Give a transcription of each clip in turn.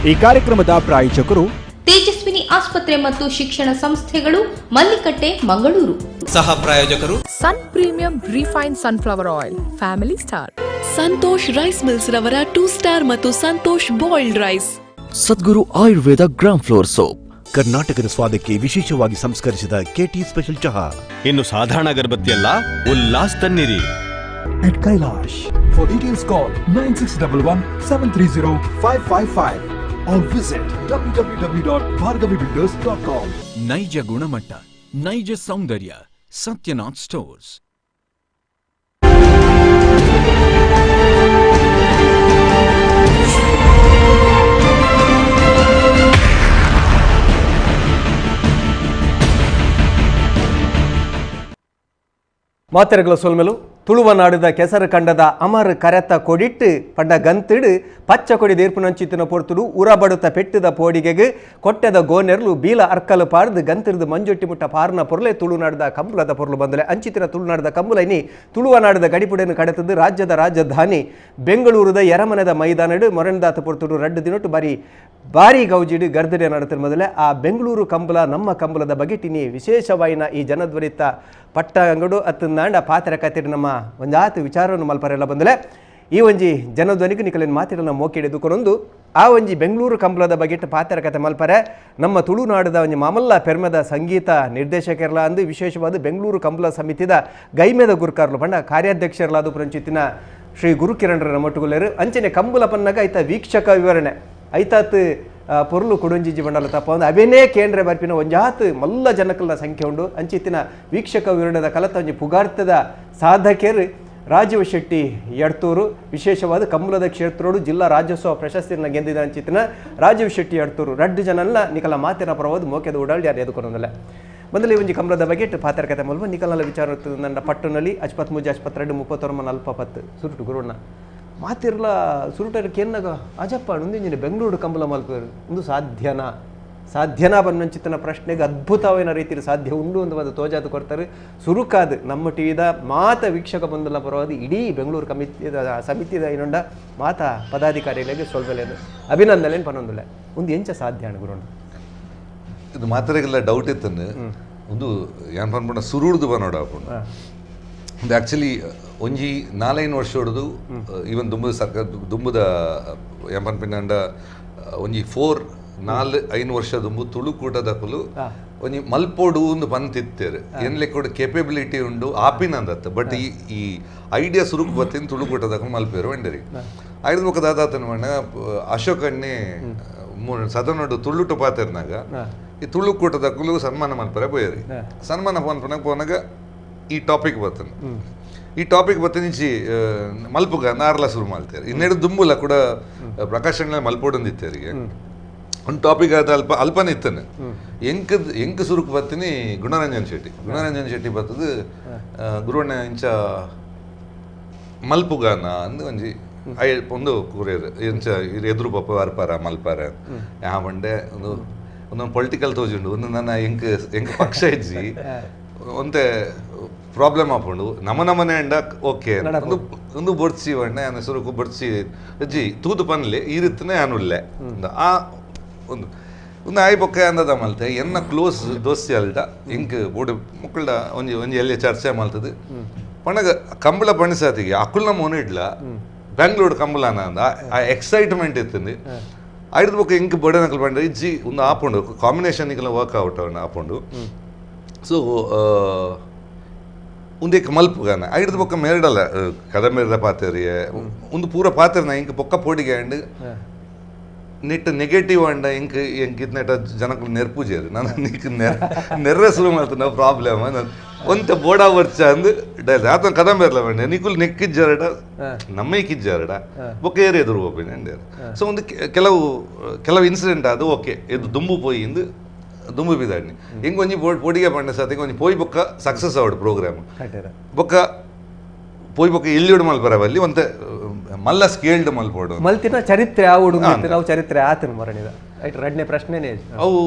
ಈ ಕಾರ್ಯಕ್ರಮದ ಪ್ರಾಯೋಜಕರು ತೇಜಸ್ವಿನಿ ಆಸ್ಪತ್ರೆ ಮತ್ತು ಶಿಕ್ಷಣ ಸಂಸ್ಥೆಗಳು, ಮಲ್ಲಿಕಟ್ಟೆ, ಮಂಗಳೂರು. ಸಹ ಪ್ರಾಯೋಜಕರು sun premium refined sunflower oil, family star, Santosh rice mills ರವರ 2 ಸ್ಟಾರ್ ಮತ್ತು Santosh boiled rice, Sadguru Ayurveda gram flour soap, ಕರ್ನಾಟಕದ ಸ್ವಾದಕ್ಕೆ ವಿಶೇಷವಾಗಿ ಸಂಸ್ಕರಿಸಿದ ಕೆಟಿ ಸ್ಪೆಷಲ್ ಚಹಾ. ಇನ್ನು ಸಾಧಾರಣ ಅಗರಬತ್ತಿಯಲ್ಲ, Ullas ತನ್ನಿರಿ. at Kailash. For details call 9611 730 555 or visit www.bhargavibuilders.com. ನೈಜ ಗುಣಮಟ್ಟ, ನೈಜ ಸೌಂದರ್ಯ, ಸತ್ಯನಾಥ್ ಸ್ಟೋರ್ಸ್. ಮಾತೆರೆಗಳ ಸೊಲ್ಮೆಲು ತುಳುವನಾಡುದ ಕೆಸರು ಕಂಡದ ಅಮರ್ ಕರೆತ ಕೊಡಿಟ್ಟು ಪಂಡ ಗಂತಿಡು ಪಚ್ಚ ಕೊಡಿ ದೀರ್ಪುನಂಚಿತ್ತಿನ ಪೊರ್ತುಡು ಉರಬಡುತ್ತ ಪೆಟ್ಟಿದ ಪೋಡಿಗೆಗೆ ಕೊಟ್ಟೆದ ಗೋನೆರ್ಲು ಬೀಲ ಅರ್ಕಲು ಪಾರ್ದು ಗಂತಿರ್ದು ಮಂಜೊಟ್ಟಿ ಮುಟ್ಟ ಪಾರ್ನ ಪೊರ್ಲೆ ತುಳುನಾಡದ ಕಂಬುಲದ ಪೊರ್ಲು ಬಂದಲೆ ಅಂಚಿತ್ತಿನ ತುಳುನಾಡದ ಕಂಬುಲ ಇನ್ನಿ ತುಳುವನಾಡದ ಗಡಿಪುಡೆಯನ್ನು ಕಡೆತದ್ದು ರಾಜ್ಯದ ರಾಜಧಾನಿ ಬೆಂಗಳೂರದ ಎರಮನೆದ ಮೈದಾನಡು ಮೊರೆಂದಾತ ಪೊರ್ತುಡು ರಡ್ಡು ದಿನೊಟ್ಟು ಭಾರಿ ಗೌಜಿಡು ಗರ್ದಡೆ ನಡೆತಿನ ಮೊದಲೇ ಆ ಬೆಂಗಳೂರು ಕಂಬುಲ ನಮ್ಮ ಕಂಬುಲದ ಬಗೆಟಿನಿ ವಿಶೇಷವಾಯಿನ ಈ ಜನಧ್ವನಿತ ಪಟ್ಟ ಅಂಗಡು ಅತ್ತಂದಾಂಡ ಪಾತ್ರ ಕತ್ತಿಡು ನಮ್ಮ ಒಂದಾತು ವಿಚಾರವನ್ನು ಮಲ್ಪರೆಲ್ಲ ಬಂದಲೆ ಈ ಒಂಜಿ ಜನಧ್ವನಿಗೆ ನಿಕಲಿನ ಮಾತಿನ ಮೋಕಿಡಿದುಕೊಂಡೊಂದು ಆ ಒಂಜಿ ಬೆಂಗಳೂರು ಕಂಬಳದ ಬಗೆಟ್ ಪಾತ್ರ ಕತೆ ಮಲ್ಪರೆ ನಮ್ಮ ತುಳುನಾಡದ ಒಂಜಿ ಮಾಮಲ್ಲ ಪೆರ್ಮೆದ ಸಂಗೀತ ನಿರ್ದೇಶಕರ್ಲ ಅಂದು ವಿಶೇಷವಾದ ಬೆಂಗಳೂರು ಕಂಬಳ ಸಮಿತಿದ ಗೈಮೆದ ಗುರುಕಾರ್ಲು ಪಂಡ ಕಾರ್ಯಾಧ್ಯಕ್ಷರ್ಲಾದ ಪುರಂಚಿತ್ತಿನ ಶ್ರೀ ಗುರುಕಿರಣರ ಮೊಟ್ಟುಗುಲೇರು ಅಂಚನೆ ಕಂಬುಲ ಪನ್ನಗ ಐತ ವೀಕ್ಷಕ ವಿವರಣೆ ಐತಾತ್ ಪೊರ್ಲು ಕೊಡೊಂಜಿಜಿ ಬಂಡಲ ತಪ್ಪ ಒಂದು ಅವೇನೇ ಕೇಂದ್ರ ಬರ್ಪಿನ ಒಂಜಾತ್ ಮಲ್ಲ ಜನಕಲ್ನ ಸಂಖ್ಯೆ ಉಂಡು ಅಂಚಿತ್ತಿನ ವೀಕ್ಷಕ ವಿವರಣದ ಕಲತ ಒಂಜಿ ಪುಗಾರ್ತದ ಸಾಧಕರು ರಾಜೀವ್ ಶೆಟ್ಟಿ ಎಡ್ತೂರು ವಿಶೇಷವಾದ ಕಂಬಳದ ಕ್ಷೇತ್ರೋಡು ಜಿಲ್ಲಾ ರಾಜ್ಯೋತ್ಸವ ಪ್ರಶಸ್ತಿಯನ್ನು ಗೆದ್ದಿದ ಅಂಚಿತ್ತಿನ ರಾಜೀವ್ ಶೆಟ್ಟಿ ಎಡ್ತೂರು ರಡ್ಡು ಜನಲ್ಲ ನಿಕಲ ಮಾತಿನ ಪರವಾದ ಮೋಕೆದ ಉಡಾಳಿ ಯಾರು ಎದುಕೊಂಡಲ್ಲ ಮೊದಲೇ ಒಂಜಿ ಕಂಬಳದ ಬಗ್ಗೆ ಪಾತ್ರಕತೆ ಮಲ್ವ ನಿಕಲನ ವಿಚಾರ ನನ್ನ ಪಟ್ಟಣಲ್ಲಿ 53 52 39 40 ಸುರುಟು ಗುರುಣ್ಣ ಮಾತಿರ್ಲ ಸುರುಟಕ್ಕೆ ಏನಾಗ ಅಜಪ್ಪ ಒಂದಿಂಜಿನ ಬೆಂಗಳೂರು ಕಂಬಳ ಮಲ್ಪರು ಒಂದು ಸಾಧ್ಯನಾ ಬನ್ನಂಚಿತ್ತನ ಪ್ರಶ್ನೆಗೆ ಅದ್ಭುತವಾದ ರೀತಿಯಲ್ಲಿ ಸಾಧ್ಯ ಉಂಡು ಒಂದು ತೋಜಾದು ಕೊಡ್ತಾರೆ ಸುರುಕಾದ ನಮ್ಮ ಟಿವಿದ ಮಾತ ವೀಕ್ಷಕ ಬಂದಲ್ಲ ಪರವಾದ ಇಡೀ ಬೆಂಗಳೂರು ಸಮಿತಿದ ಏನೊಂಡ ಮಾತ ಪದಾಧಿಕಾರಿಗಳಿಗೆ ಸೊಲ್ಬಲೇನು ಅಭಿನಂದನೆ ಪನ್ನೊಂದುಲೆ ಒಂದು ಎಂಚ ಸಾಧ್ಯ ಅಣ್ಣ ಗುರುಣ್ಣ ಇದು ಮಾತ್ರೆಗೆಲ್ಲ ಡೌಟ್ ಇತ್ತಂದು ಒಂದು ಏನು ಪನ್ಪುಂಡ ಸುರುಡ್ದು ಬನ್ನೋಡ ಹಾಕೊಂಡು ಇದು ಆ್ಯಕ್ಚುಲಿ ಒಂಜಿ 4 ವರ್ಷ ಹೊಡೆದು ಈವನ್ ದುಂಬುದ ಸರ್ಕಾರ ದುಂಬುದ ಎಂಪನ್ಪಿಂಡ ಒಂಜಿ 4-5 ವರ್ಷ ದುಂಬು ತುಳುಕೂಟದಕ್ಕಲು ಒಂಜಿ ಮಲ್ಪೋಡು ಒಂದು ಪಂತಿತ್ತೇರು ಏನ್ಲೆ ಕೂಡ ಕೇಪಬಿಲಿಟಿ ಉಂಡು ಆಪಿನಂದತ್ತ ಬಟ್ ಈ ಐಡಿಯಾ ಸುರುಕು ಬತ್ತಿನ ತುಳುಕೂಟದಕ್ಕಲು ಮಲ್ಪೇರು ವಂಡರಿ ಐದು ಮುಖದ ಆತಾತನ ಮಣ್ಣ ಅಶೋಕಣ್ಣೆ ಸದನೋಡು ತುಳುಟು ಪಾತೆರ್ನಾಗ ಈ ತುಳುಕೂಟದಕ್ಕಲು ಸನ್ಮಾನ ಮಲ್ಪರೆ ಬೋಯರಿ ಸನ್ಮಾನ ಪನ್ಪನಾಗ ಪೋನಾಗ ಈ ಟಾಪಿಕ್ ಬರ್ತನೆ ಈ ಟಾಪಿಕ್ ಬತ್ತನಿಂಚಿ ಮಲ್ಪುಗ ನಾರ್ಲ ಶುರು ಮಾಡ್ತಾರೆ ಇನ್ನೆರಡು ದುಂಬುಲ ಕೂಡ ಪ್ರಕಾಶನ ಮಲ್ಪೋಡಂದಿತ್ತೇರಿಗೆ ಒಂದು ಟಾಪಿಕ್ ಆದ ಅಲ್ಪನೇ ಇತ್ತಾನೆ ಎಂಕ ಸುರುಕು ಬರ್ತೀನಿ ಗುಣರಂಜನ್ ಶೆಟ್ಟಿ ಬರ್ತದೆ ಗುರುವಣ್ಣ ಇಂಚ ಮಲ್ಪುಗಾನ ಅಂದು ಒಂಜಿ ಒಂದು ಕುರಿಯರು ಇಂಚ ಎದುರು ಪಪ್ಪ ವರ್ಪಾರ ಮಲ್ಪಾರ ಯಾವಂಡೆ ಒಂದೊಂದು ಪೊಲಿಟಿಕಲ್ ತೋಜುಂಡು ಒಂದು ನನ್ನ ಎಂಕ ಪಕ್ಷ ಇಜ್ಜಿ ಒಂತೆ ಪ್ರಾಬ್ಲಮ್ ಹಾಕೊಂಡು ನಮ್ಮನೆ ಅಂಡ ಓಕೆ ಒಂದು ಬೊಡ್ಸಿ ಬಣ್ಣ ನನ್ನ ಸುರುಕು ಬೊಡ್ಸಿ ಅಜ್ಜಿ ತೂದು ಪನ್ಲೆ ಈ ರೀತಿನೇ ಅನುಲ್ಲೆ ಆ ಒಂದು ಆಯ್ ಬೊಕ್ಕ ಅಂದದ ಮಲ್ತೆ ಎನ್ನ ಕ್ಲೋಸ್ ದೋಸ್ತಿ ಅಲ್ದ ಇಂಕ್ ಬೋಡು ಮಕ್ಕಳ ಒಂಜಿ ಎಲ್ಲಿ ಚರ್ಚೆ ಮಲ್ತದು ಪಣಗ ಕಂಬಳ ಪಣಿಸಾತಿಗೆ ಅಕ್ಕುಲ್ನ ಮೋನಿಡ್ಲ ಬೆಂಗಳೂರು ಕಂಬಳನ ಅಂದ ಆ ಎಕ್ಸೈಟ್ಮೆಂಟ್ ಇತ್ತಂದು ಐದು ಬೊಕ್ಕ ಇಂಕ್ ಬೊಡೆ ನಕಲ್ ಪಂಡ ಇಜ್ಜಿ ಒಂದು ಆಪುಂಡು ಕಾಂಬಿನೇಷನ್ ಈಗೆಲ್ಲ ವರ್ಕ್ಔಟ್ ಅವನ್ನ ಆಪುಂಡು ಸೊ ಒಂದೇಕ ಮಲ್ಪುಗಾನ ಐದು ಬೊಕ್ಕ ಮೇರಡಲ್ಲ ಕದಮೇರದ ಪಾತ್ರೆಯೇ ಒಂದು ಪೂರ ಪಾತ್ರೆನ ಇಂಕ ಬೊಕ್ಕ ಪೋಡಿಗೆ ಅಂಡ್ ನೆಟ್ ನೆಗೆಟಿವ್ ಅಂಡ ಇಂಕ್ ಇದ್ನೆಟ ಜನಕ್ಕೆ ನೆರ್ಪೂಜೇರು ನಾನು ನೀಕ್ ನೆರ್ರೆ ಶುರು ಮಾಡ್ತಾನೆ ಪ್ರಾಬ್ಲಮ್ ಒಂತ ಬೋಡಾ ವರ್ಚ ಅಂದು ಡೈಲ್ ಆತ ಕದಂಬೇರ್ಲ ಬಂಡೆ ನಿಕುಲ್ ನೆಕ್ಕಿಜ್ಜಾರಡ ನಮ್ಮೈಕಿಜ್ಜಾರಡ ಬೊಕ್ಕ ಏರಿ ಎದುರು ಹೋಗ್ಬೇನೆ ಅಂಡೇರು ಸೊ ಒಂದು ಕೆಲವು ಇನ್ಸಿಡೆಂಟ್ ಅದು ಓಕೆ ಇದು ದುಂಬು ಪೋಯಿ ಇಂದು ದುಂಬು ಬಿದಾಡ್ನಿ ಹಿಂಗೆ ಒಂಜಿ ಪೋಡಿಗೆ ಪಂಡ ಸಾತಿ ಒಂಜಿ ಪೋಯಿ ಬೊಕ್ಕ ಸಕ್ಸಸ್ ಆವಡು ಪ್ರೋಗ್ರಾಮ್ ಬೊಕ್ಕ ಪೋಯಿ ಬೊಕ್ಕ ಎಲ್ಲಿಡು ಮಲ್ಪರವಲ್ಲಿ ಒಂತೆ ಮಲ್ಲ ಸ್ಕೇಲ್ಡ್ ಮಲ್ಪೋಡು ಮಲ್ತಿನ ಚರಿತ್ರೆ ಆವಡು ನಾವು ಚರಿತ್ರೆ ಆತನ ಮರಣಿದ ರಡ್ನೆ ಪ್ರಶ್ನೆನೇ ಅವು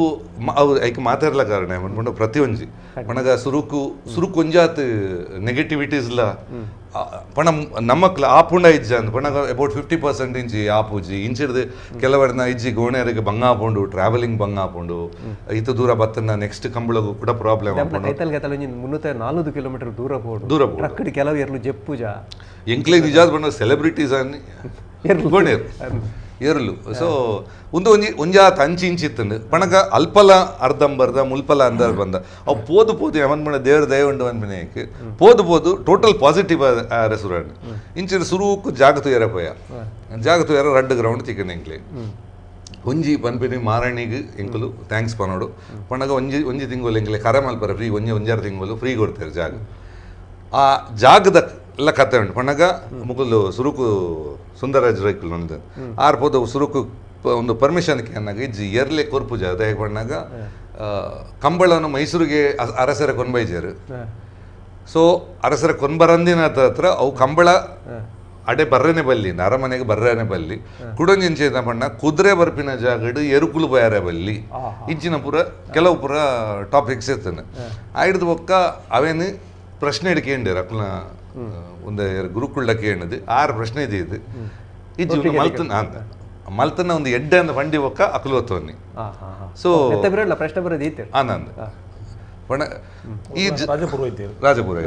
ಅವು ಐಕೆ ಮಾತಾಡ್ಲ ಕಾರಣ ಅನ್ಕೊಂಡು ಪ್ರತಿಯೊಂಜಿ ಪಣಗ ಸುರುಕು ಒಂಜಾತ್ ನೆಗೆಟಿವಿಟೀಸ್ಲ ಪಣ ನಮ್ಮ ಆಪುಂಡ ಇಜ್ಜ ಅಂದ್ ಪಣಗ ಅಬೌಟ್ 50% ಇಂಚಿ ಆಪುಜಿ ಇಂಚಿಡ್ದು ಕೆಲವರ್ನ ಇಜ್ಜಿ ಗೋಣೆಯರಿಗೆ ಬಂಗ ಆಪುಂಡು ಟ್ರಾವೆಲಿಂಗ್ ಬಂಗ ಆಪುಂಡು ಇತ್ತು ದೂರ ಬತ್ತನ ನೆಕ್ಸ್ಟ್ ಕಂಬಳಗೂ ಕೂಡ ಪ್ರಾಬ್ಲಮ್ ಆಪುಂಡು 340 ಕಿಲೋಮೀಟರ್ ದೂರ ಬೋಡು ಕೆಲವು ಎರ್ಲು ಜಪ್ಪುಜ ಎಂಕ್ಲೆ ನಿಜಾದ ಬಂದ ಸೆಲೆಬ್ರಿಟೀಸ್ ಅನ್ನಿ ಗೋಣೆಯರು ಎರಲು ಸೊ ಒಂಜಾತ್ ಅಂಚಿ ಇಂಚಿತ್ತಂಡು ಪಣಗ ಅಲ್ಪಲ ಅರ್ಧಂಬರ್ಧ ಮುಲ್ಪಲ ಅಂದಾಜ್ ಬಂದ ಅವು ಪೋದು ಯಮನ್ ಮಣ ದೇವ್ರ ದಯ ಉಂಡು ಅನ್ಬಿನೇಕ್ ಪೋದು ಟೋಟಲ್ ಪಾಸಿಟಿವ್ ರೆಸುರಾಂಡ್ ಇಂಚಿನ ಸುರುಕು ಜಾಗತು ಎರಪಯ ಜಾಗತು ಎರ 2 ಗ್ರೌಂಡ್ ತಿಕ್ಕನ ಎಂಕ್ಲೆ ಒಂಜಿ ಪನ್ಪಿನಿ ಮಾರಣಿಗೆ ಎಂಕುಲು ಥ್ಯಾಂಕ್ಸ್ ಪನೋಡು ಪಣಗ ಒಂಜಿ ತಿಂಗಳು ಎಂಕ್ಲೆ ಕರೆ ಮಲ್ಪರ ಫ್ರೀ ಒಂಜಾರು ತಿಂಗಳು ಫ್ರೀ ಕೊಡ್ತಾರೆ ಜಾಗ ಆ ಜಾಗದ ಎಲ್ಲ ಕತೆ ಉಂಟು ಪಣಗ ಮುಗುಲು ಸುರುಕು ಸುಂದರರಾಜ್ ರೈಕುಲು ನಮ್ದು ಆರ್ಪೋದು ಸುರುಕು ಒಂದು ಪರ್ಮಿಷನ್ಗೆ ಅನ್ನಾಗ ಇಜ್ಜಿ ಎರ್ಲೆ ಕೊರ್ಪುಜ ಅದೇ ಪಣ್ಣಾಗ ಕಂಬಳವನ್ನು ಮೈಸೂರಿಗೆ ಅರಸರ ಕೊನ್ಬೈಜರು ಸೊ ಅರಸರ ಕೊನ್ಬರಂದಿನ ಹತ್ರ ಅವು ಕಂಬಳ ಅಡೆ ಬರ್ರೇನೆ ಬಲ್ಲಿ ಅರಮನೆಗೆ ಬರ್ರೇನೆ ಬಲ್ಲಿ ಕುಡೊಂಜಿಂಚೇನ ಪಣ್ಣ ಕುದುರೆ ಬರ್ಪಿನ ಜಾಗಡು ಎರುಕುಲು ಬಯಾರೆ ಬಲ್ಲಿ ಇಂಚಿನ ಪೂರ ಕೆಲವು ಪೂರ ಟಾಪಿಕ್ಸ್ ಇರ್ತಾನೆ ಆಯ್ದು ಒಕ್ಕ ಅವೇನು ಪ್ರಶ್ನೆ ಹಿಡ್ಕೇಂಡ್ಯಾರ ಅಕ್ಲ ಒಂದು ಗುರುಕುಳ್ಳ ಕೇಳದು 6 ಪ್ರಶ್ನೆ ಇದು ಇಜ್ಜಿ ಮಲ್ತನ ಅಂತ ಮಲ್ತನ ಒಂದು ಎಡ್ಡೆ ಅಂತ ಬಂಡಿ ಒಕ್ಕ ಅಕ್ಲು ಹೊತ್ತವನಿ ಸೊ ಪ್ರಶ್ನೆ ಬರೋದು ಆನಂದ್ ಪಣ ಈ ರಾಜಪುರ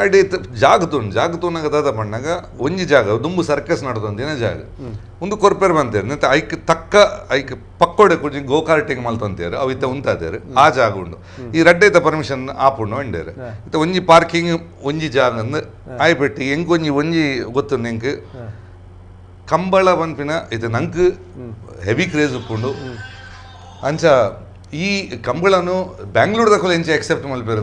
ಅಡಿ ಜಾಗತೂನಾಗ ದಾದ ಪಣ್ಣಾಗ ಒಂಜಿ ಜಾಗ ದುಂಬು ಸರ್ಕಸ್ ನಡ್ದೊಂದಿನ ಜಾಗ ಒಂದು ಕೊರ್ಪೇರ್ ಬಂತೇರು ನೆತ್ತ ಐಕ್ ತಕ್ಕ ಐಕ್ ಪಕ್ಕೋಡೆ ಕುಜಿ ಗೋ ಕಾರ್ಟಿಂಗ್ ಮಲ್ತೊಂತೇರು ಅವು ಇತ್ತ ಉಂತಾದೇರು ಆ ಜಾಗ ಉಂಡು ಈ ರಡ್ಡೈತ ಪರ್ಮಿಷನ್ ಆಪುಂಡು ಅಂಡೇರು ಇತ್ತ ಒಂಜಿ ಪಾರ್ಕಿಂಗ್ ಒಂಜಿ ಜಾಗ ಅಂದ್ ಆಯ್ಪೆಟ್ಟಿ ಎಂಕ್ ಒಂಜಿ ಗೊತ್ತು ಎಂಕ್ ಕಂಬಳ ಪನ್ಪಿನ ಇದು ನಂಕ್ ಹೆವಿ ಕ್ರೇಜ್ ಉಪ್ಪುಂಡು ಅಂಚ ಈ ಕಂಬಳನು ಬ್ಯಾಂಗ್ಳೂರ್ದಾಗ ಎಂಚೆ ಎಕ್ಸೆಪ್ಟ್ ಮಲ್ಪೇರು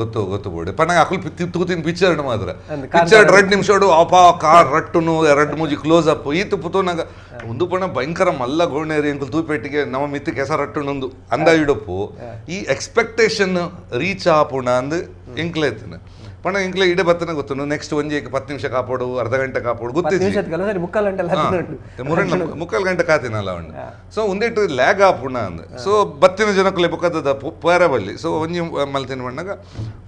ಗೊತ್ತು ಬೋರ್ಡ್ ಪಣ್ಣಾಗ ಅಕುಲ್ ತೂತಿನ ಪಿಕ್ಚರ್ ಮಾತ್ರ ಪಿಕ್ಚರ್ 2 ನಿಮಿಷ ಅಪಾ ಕಾರ್ ರಟ್ಟುನು 2-3 ಕ್ಲೋಸ್ ಅಪ್ ಈತು ಪುತೋನಾಗ ಒಂದು ಪಣ ಭಯಂಕರ ಮಲ್ಲ ಗೋಣೇರಿ ಎಂಕುಲ್ ತೂಪೆಟ್ಟಿಗೆ ನಮ್ಮ ಮಿತ್ತು ಕೆಸ ರಟ್ಟುನೊಂದು ಅಂದಾಜಿಡಪ್ಪು ಈ ಎಕ್ಸ್ಪೆಕ್ಟೇಷನ್ ರೀಚ್ ಆಪುಣ ಅಂದ್ ಎಂಕ್ಲೇತನ ಪಣ ಎಂಕ್ಲೆ ಇಡೆ ಬತ್ತನ ಗೊತ್ತು ನೆಕ್ಸ್ಟ್ ಒಂಜಿ 10 ನಿಮಿಷ ಕಾಪಾಡು ಅರ್ಧ ಗಂಟೆ ಕಾಪಾಡು ಗೊತ್ತಿಲ್ಲ ಮುಕ್ಕಾಲು ಗಂಟೆ ಕಾತಿನಲ್ಲ ಅವನು ಸೊ ಒಂದಿಟ್ಟು ಲ್ಯಾಗ್ ಆಪುಣ ಅಂದ್ ಸೊ ಬತ್ತಿನ ಜನಕ್ಕಲೆ ಬೊಕ್ಕದ ಪೇರ ಬಲ್ಲಿ ಸೊ ಒಂಜಿ ಮಲ್ತಿನ ಬಣ್ಣಾಗ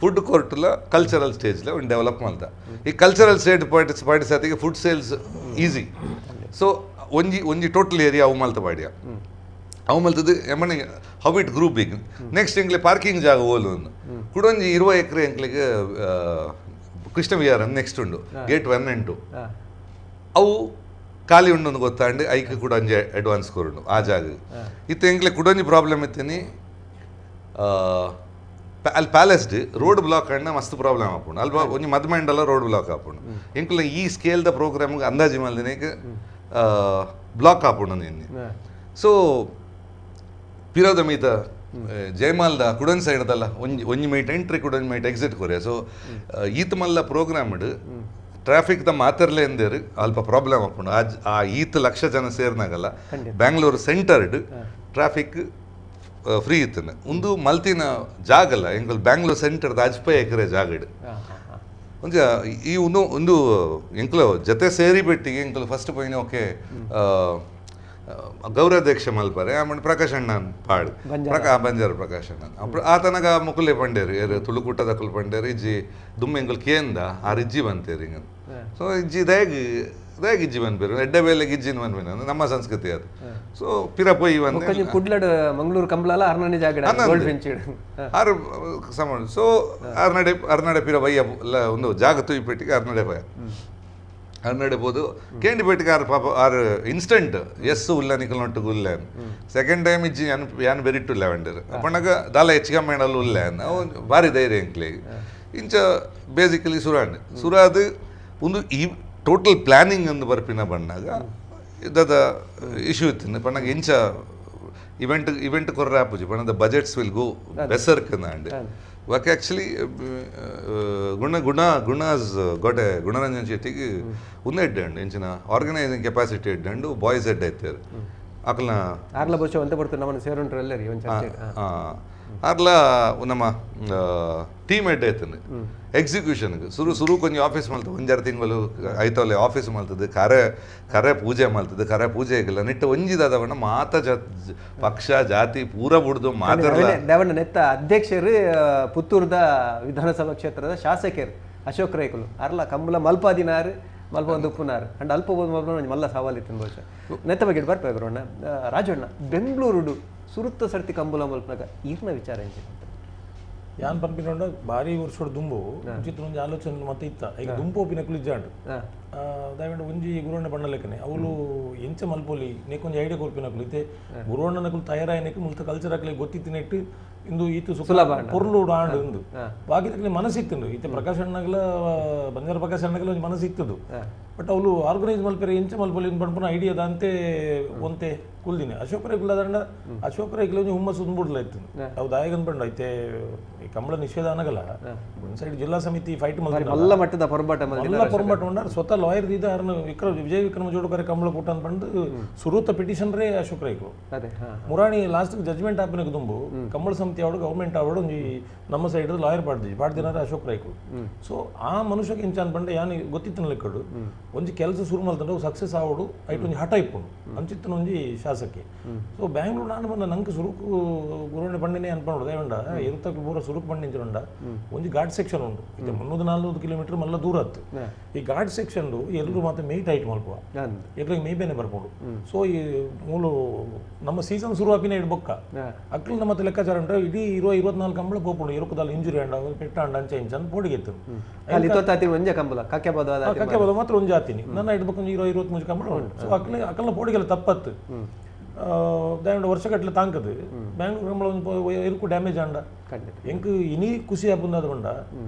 ಫುಡ್ ಕೋರ್ಟ್ಲ ಕಲ್ಚರಲ್ ಸ್ಟೇಜ್ಲ ಒಂದು ಡೆವಲಪ್ ಮಲ್ತ ಈ ಕಲ್ಚರಲ್ ಸ್ಟೇಟ್ ಪಾರ್ಟಿಸ್ ಆತಿಗೆ ಫುಡ್ ಸೇಲ್ಸ್ ಈಸಿ ಸೊ ಒಂಜಿ ಟೋಟಲ್ ಏರಿಯಾ ಅವು ಮಲ್ತ ಬಾಡಿಯ ಅವು ಮಲ್ತದ್ದು ಎಮ್ಮನೆ how it group big next ಎಂಕ್ಲೆ ಪಾರ್ಕಿಂಗ್ ಜಾಗ ಓಲು ಒಂದು ಕುಡೊಂಜಿ 20 ಎಕರೆ ಎಂಕ್ಲೆಗೆ ಕೃಷ್ಣ ವಿಹಾರ ನೆಕ್ಸ್ಟ್ ಉಂಡು ಗೇಟ್ 1 and 2 ಅವು ಖಾಲಿ ಉಂಡು ಗೊತ್ತಾಂಡು ಐಕ್ ಕೂಡ ಒಂಜಿ ಅಡ್ವಾನ್ಸ್ ಕೊರುಂಡು ಆ ಜಾಗ ಇತ್ತು ಎಂಕ್ಲೆ ಕುಡೊಂಜಿ ಪ್ರಾಬ್ಲಮ್ ಇತ್ತೇನಿ ಅಲ್ಲಿ ಪ್ಯಾಲೇಸ್ಡ್ ರೋಡ್ ಬ್ಲಾಕ್ ಅಣ್ಣ ಮಸ್ತ್ ಪ್ರಾಬ್ಲಮ್ ಆಪುಂಡು ಅಲ್ಪ ಒಂಜಿ ಮದ್ಮಂಡಲ ರೋಡ್ ಬ್ಲಾಕ್ ಆಪುಂಡು ಎಂಕ್ಲೆ ಈ ಸ್ಕೇಲ್ದ ಪ್ರೋಗ್ರಾಮ್ಗೆ ಅಂದಾಜಿ ಮಲ್ದಿನೇಗೆ ಬ್ಲಾಕ್ ಆಪುಂಡು ನಿನ್ನೆ ಸೊ ಪಿರೋದ ಮೀತ ಜಯಮಾಲ್ದ ಕುಡನ್ ಸೈಡ್ದಲ್ಲ ಒಂಜಿ ಮೈಟ್ ಎಂಟ್ರಿ ಕುಡೊಂಜಿ ಮೈಟ್ ಎಕ್ಸಿಟ್ ಕೊರೆ ಸೊ ಈತ್ ಮಲ್ಲ ಪ್ರೋಗ್ರಾಮ್ಡ್ ಟ್ರಾಫಿಕ್ ದ ಮಾತರ್ಲೆ ಎಂದೇರು ಅಲ್ಪ ಪ್ರಾಬ್ಲಮ್ ಆಪುಂಡು ಆ ಈತ್ ಲಕ್ಷ ಜನ ಸೇರ್ನಾಗಲ್ಲ ಬ್ಯಾಂಗ್ಳೂರು ಸೆಂಟರ್ಡ್ ಟ್ರಾಫಿಕ್ ಫ್ರೀ ಇತ್ತನ ಒಂದು ಮಲ್ತಿನ ಜಾಗಲ್ಲ ಎಂಕಲ್ ಬ್ಯಾಂಗ್ಳೂರ್ ಸೆಂಟರ್ದ 50 ಎಕರೆ ಜಾಗಡ್ ಒಂಜ ಈ ಒಂದು ಎಂಕಲು ಜೊತೆ ಸೇರಿ ಬೆಟ್ಟಿಗೆ ಎಂಕಲು ಫಸ್ಟ್ ಪೋಯಿನ ಓಕೆ ಗೌರವಾಧ್ಯಕ್ಷ ಮಲ್ಪರೆ ಆಮೇಲೆ ಪ್ರಕಾಶ್ ಅಣ್ಣನ್ ಪಾಡು ಬಂಜಾರ ಪ್ರಕಾಶ್ ಅಣ್ಣನ್ ಆತನಗ ಮುಕುಲೆ ಪಂಡೇರು ತುಳುಕೂಟದ ಕುಲ್ ಪಂಡೇರು ಇಜ್ಜಿ ದುಮ್ಮೆಂಗುಲ್ ಕೇಂದ ಆರ್ ಇಜ್ಜಿ ಬಂತೇರಿ ಹಿಂಗ ಸೊ ಇಜ್ಜಿ ದಯಗ್ ಇಜ್ಜಿ ಬಂದ್ಬೇರು ಎಡ್ಡೆ ಬೇಲೆಗೆ ಇಜ್ಜಿನ ಬಂದ್ಬೇನ ನಮ್ಮ ಸಂಸ್ಕೃತಿ ಅದು ಸೊ ಪಿರ ಪೊಯ್ ಬಂದು ಕುಡ್ಲಡ್ ಮಂಗಳೂರು ಕಂಬಳಲ ಅರ್ನನೆ ಜಾಗ ಆರು ಸಮ ಸೊ ಅರ್ನಡೆ ಪಿರ ಬಯ್ಯ ಒಂದು ಜಾಗ ತೂಯಿಪೆಟ್ಟಿಗೆ ಅರ್ನಡೆ ಭಯ ಹನ್ನೆರಡು ಕೇಂಡಿಪೇಟಿಗೆ ಪಾಪ ಆರು instant S ಉಲ್ಲನಿಕಲ್ nut ಉಲ್ಲೇನ್ second time ಇಜ್ಜಿ ಯಾನ್ ಬೆರಿಟ್ಟು ಲೆವೆಂಡರ್ ಅಪ್ಪಣ್ಣಗ ದಾಲ ಹೆಚ್ಚಿಗೆ ಮೇಡಲ್ ಉಲ್ಲೇನ್ ಅವು ಭಾರಿ ಧೈರ್ಯ ಎಂಕ್ಲಿಗೆ ಇಂಚ ಬೇಸಿಕಲಿ ಸುರಾದ್ ಒಂದು ಈ ಟೋಟಲ್ ಪ್ಲಾನಿಂಗ್ ಅಂದು ಬರ್ಪಿನ ಬಣ್ಣಾಗ ಇದ್ದದ ಇಶ್ಯೂ ಇತ್ತು ಪಣ್ಣಗ ಇಂಚ ಇವೆಂಟ್ ಕೊರ್ರೆ ಆಪುಜಿ ಪಣ್ಣದ ಬಜೆಟ್ಸ್ ವಿಲ್ ಗೋ ಬೆಸರ್ಕಂದ ವಾಕೆ ಆ್ಯಕ್ಚುಲಿ ಗುಣಾಸ್ ಗೋಟೆ ಗುಣರಂಜನ್ ಶೆಟ್ಟಿಗೆ ಒಂದೇ ಎಡ್ಡೆ ಎಂಚಿನ ಆರ್ಗನೈಸಿಂಗ್ ಕೆಪಾಸಿಟಿ ಎಡ್ಡೆ ಬಾಯ್ಸ್ ಎಡ್ಡೆ ಐತಾರೆ ಅಕಲ್ನ ಆರ್ಲ ಬಹುಶಃ ಅಂತ ಬರ್ತಾರೆ ನಮ್ಮನ್ನು ಸೇರುಂಟ್ರು ಎಲ್ಲರಿ ಒಂದು ಚರ್ಚೆ ಅರ್ಲ ನಮ್ಮ ಟೀಮ್ ಹೆಡ್ ಆಯ್ತಾನೆ ಎಕ್ಸಿಕ್ಯೂಷನ್ಗೆ ಸುರು ಕೊಂಚ ಆಫೀಸ್ ಮಲ್ತದೆ ಒಂಜಾರು ತಿಂಗಳು ಆಯ್ತವಲ್ಲ ಆಫೀಸ್ ಮಲ್ತದೆ ಕರೆ ಪೂಜೆ ಮಲ್ತದೆ ಕರೆ ಪೂಜೆಗಿಲ್ಲ ನಿಟ್ಟ ಒಂಜಿದಾದವಣ್ಣ ಪಕ್ಷ ಜಾತಿ ಪೂರ ಬಿಡ್ದು ದೇವಣ್ಣ ನೆತ್ತ ಅಧ್ಯಕ್ಷರು ಪುತ್ತೂರದ ವಿಧಾನಸಭಾ ಕ್ಷೇತ್ರದ ಶಾಸಕರು ಅಶೋಕ್ ರೈಕುಲು ಅರ್ಲ ಕಂಬಲ ಮಲ್ಪಾದಿನಾರು ಮಲ್ಪ ಒಂದು ಉಪ್ಪುನಾರು ಅಂಡ್ ಅಲ್ಪ ಮಲ್ಪ ಮಲ್ಲ ಸವಾಲಿತ್ತು ಬಹುಶಃ ನೆತ್ತ ಬಗ್ಗೆ ಬರ್ಪೇಗ್ರಣ್ಣ ರಾಜಣ್ಣ ಬೆಂಗಳೂರು ಸುರುತ್ತ ಸರ್ತಿ ಕಂಬುಲ ಮಲ್ಪನಾಗ ಈರ್ನ ವಿಚಾರ ಏನು ಯಾನ್ ಪಂಪಿನೊಂಡ ಭಾರಿ ವರ್ಷೋಡು ದುಂಬು ಚಿತ್ರ ಒಂದು ಆಲೋಚನೆ ಮತ್ತೆ ಇತ್ತ ಈಗ ದುಂಬು ಒಪ್ಪಿನ ಕುಲಿಜಾಂಡು ದಯವಿಟ್ಟು ಒಂಜಿ ಗುರುವಣ್ಣ ಬಣ್ಣ ಲೆಕ್ಕನೆ ಅವಳು ಎಂಚ ಮಲ್ಪೋಲಿ ನೇಕೊಂಜಿ ಐಡಿಯಾ ಕೊಲ್ಪಿನ ಕುಲಿತೆ ಗುರುವಣ್ಣನ ಕುಲ್ ತಯಾರಾಯನಕ್ಕೆ ಮುಲ್ತ ಕಲ್ಚರ್ ಹಾಕಲಿ ಗೊತ್ತಿತ್ತಿನೆಟ್ಟು ಇಂದು ಈತು ಸುಲಭ ಪೊರ್ಲು ಆಂಡು ಇಂದು ಬಾಕಿದಕ್ಕೆ ಮನಸ್ಸಿತ್ತುಂಡು ಈತ ಪ್ರಕಾಶ್ ಅಣ್ಣಗಲ ಬಂಜಾರ ಪ್ರಕಾಶ್ ಅಣ್ಣಗಲ ಒಂದು ಮನಸ್ಸಿತ್ತದು ಬಟ್ ಅವಳು ಆರ್ಗನೈಸ್ ಮಲ್ಪೇರೆ ಎಂಚ ಮಲ್ಪೋಲಿ ಪಂಪನ ಐಡಿಯಾದ ಅಂತೆ ಒಂತೆ ಕುಲ್ದಿನಿ ಅಶೋಕ ರೈಕುಲ ದಂಡ ಅಶೋಕ ರೈಕುಲ ಹುಮ್ಮಸ್ಸು ತುಂಬಿಡ್ಲ ಇತ್ತು ಅವು ದಾಯಗನ್ ಬಂಡ ಐತೆ ಈ ಕಂಬಳ ನಿಷೇಧ ಅನ್ನಗಲ್ಲ ಒಂದು ಸೈಡ್ ಜಿಲ್ಲಾ ಸಮಿತಿ ಫೈಟ್ ಮಲ್ಲ ಮಟ್ಟದ ಪೊರಬಾಟ ಉಂಡ ಸ್ವತಃ ಲಾಯರ್ ದಿದ ವಿಜಯ್ ವಿಕ್ರಮ ಜೋಡಕರೆ ಕಂಬಳ ಕೊಟ್ಟ ಅಂತ ಬಂದು ಸುರೂತ ಪಿಟಿಷನ್ ರೇ ಅಶೋಕ್ ರೈಕು ಮುರಾಣಿ ಲಾಸ್ಟ್ ಜಜ್ಮೆಂಟ್ ಆಪಿನ ತುಂಬು ಕಂಬಳ ಸಮಿತಿ ಅವಡು ಗೌರ್ಮೆಂಟ್ ಅವಡು ನಮ್ಮ ಸೈಡ್ ಲಾಯರ್ ಪಾಡ್ದಿನಾರ ಅಶೋಕ್ ರೈಕು ಸೊ ಆ ಮನುಷ್ಯಕ್ಕೆ ಇಂಚ ಅನ್ಪಂಡೆ ಯಾನು ಗೊತ್ತಿತ್ತಿನ ಲೆಕ್ಕಡು ಒಂಜಿ ಕೆಲಸ ಶುರು ಮಾಡ್ತಂದ್ರೆ ಸಕ್ಸಸ್ ಆವಡು ಐಟ್ ಒಂಜಿ ಹಠ ಇಪ್ಪುಂಡು ಅಂಚಿತ್ತನ ಒಂಜಿ ಶಾಸಕಿ ಸೊ ಬ್ಯಾಂಗ್ಳೂರು ನಾನು ಬಂದ ನಂಗೆ ಸುರುಕು ಗುರುವಣ್ಣೆ ಬಂಡಿನೇ ಅನ್ಪಂಡು ದಯವಂಡ ಇರುತ್ತಕ್ಕೆ ಪೂರ ಸುರುಕು ಬಂಡಿಂಚುಂಡ ಒಂಜಿ ಘಾಟ್ ಸೆಕ್ಷನ್ ಉಂಟು ಇದು 340 ಕಿಲೋಮೀಟರ್ ಮಲ್ಲ ದೂರ ಹತ್ತು ಈ ಘಾಟ್ ಸೆಕ್ಷನ್ ಎಲ್ಲರೂ ಮತ್ತೆ ಮೇಯ್ಟ್ ಐಟ್ ಮಲ್ಪುವ ಎಲ್ಲರಿಗೆ ಮೇಯ್ಬೇನೆ ಬರ್ಕೊಂಡು ಸೊ ಈ ಮೂಲು ನಮ್ಮ ಸೀಸನ್ ಶುರು ಆಪಿನ ಇಡ್ಬೊಕ್ಕ ಅಕ್ಲಿನ ಮತ್ತೆ ಲೆಕ್ಕಾಚಾರ ಉಂಟು ಇಡೀ 24 ಕಂಬಳ ಪೋಪುಂಡು ಇರುಕದಲ್ಲಿ ಇಂಜುರಿ ಅಂಡ ಪೆಟ್ಟ ಅಂಡ ಅಂಚ ಇಂಚ ಅಂತ ಪೋಡಿಗೆತ್ತು ಕಕ್ಕೆ ಮಾತ್ರ ಒಂಜಿ ಆತೀನಿ ನನ್ನ ಇಡ್ಬೇಕು 23 ಕಂಬಳ ಉಂಟು ಸೊ ಅಕ್ಕಲ್ನ ಪೋಡಿಗೆಲ್ಲ ತಪ್ಪತ್ತು ದಯವಿಟ್ಟು ವರ್ಷಗಟ್ಟಲೆ ತಾಂಕದು ಬ್ಯಾಂಗ್ಳೂರು ಕಂಬಳ ಒಂದು ಇರುಕು ಡ್ಯಾಮೇಜ್ ಅಂಡ ಎಂಕ್ ಇನಿ ಖುಷಿ ಆಪುಂದಾದ ಬಂಡ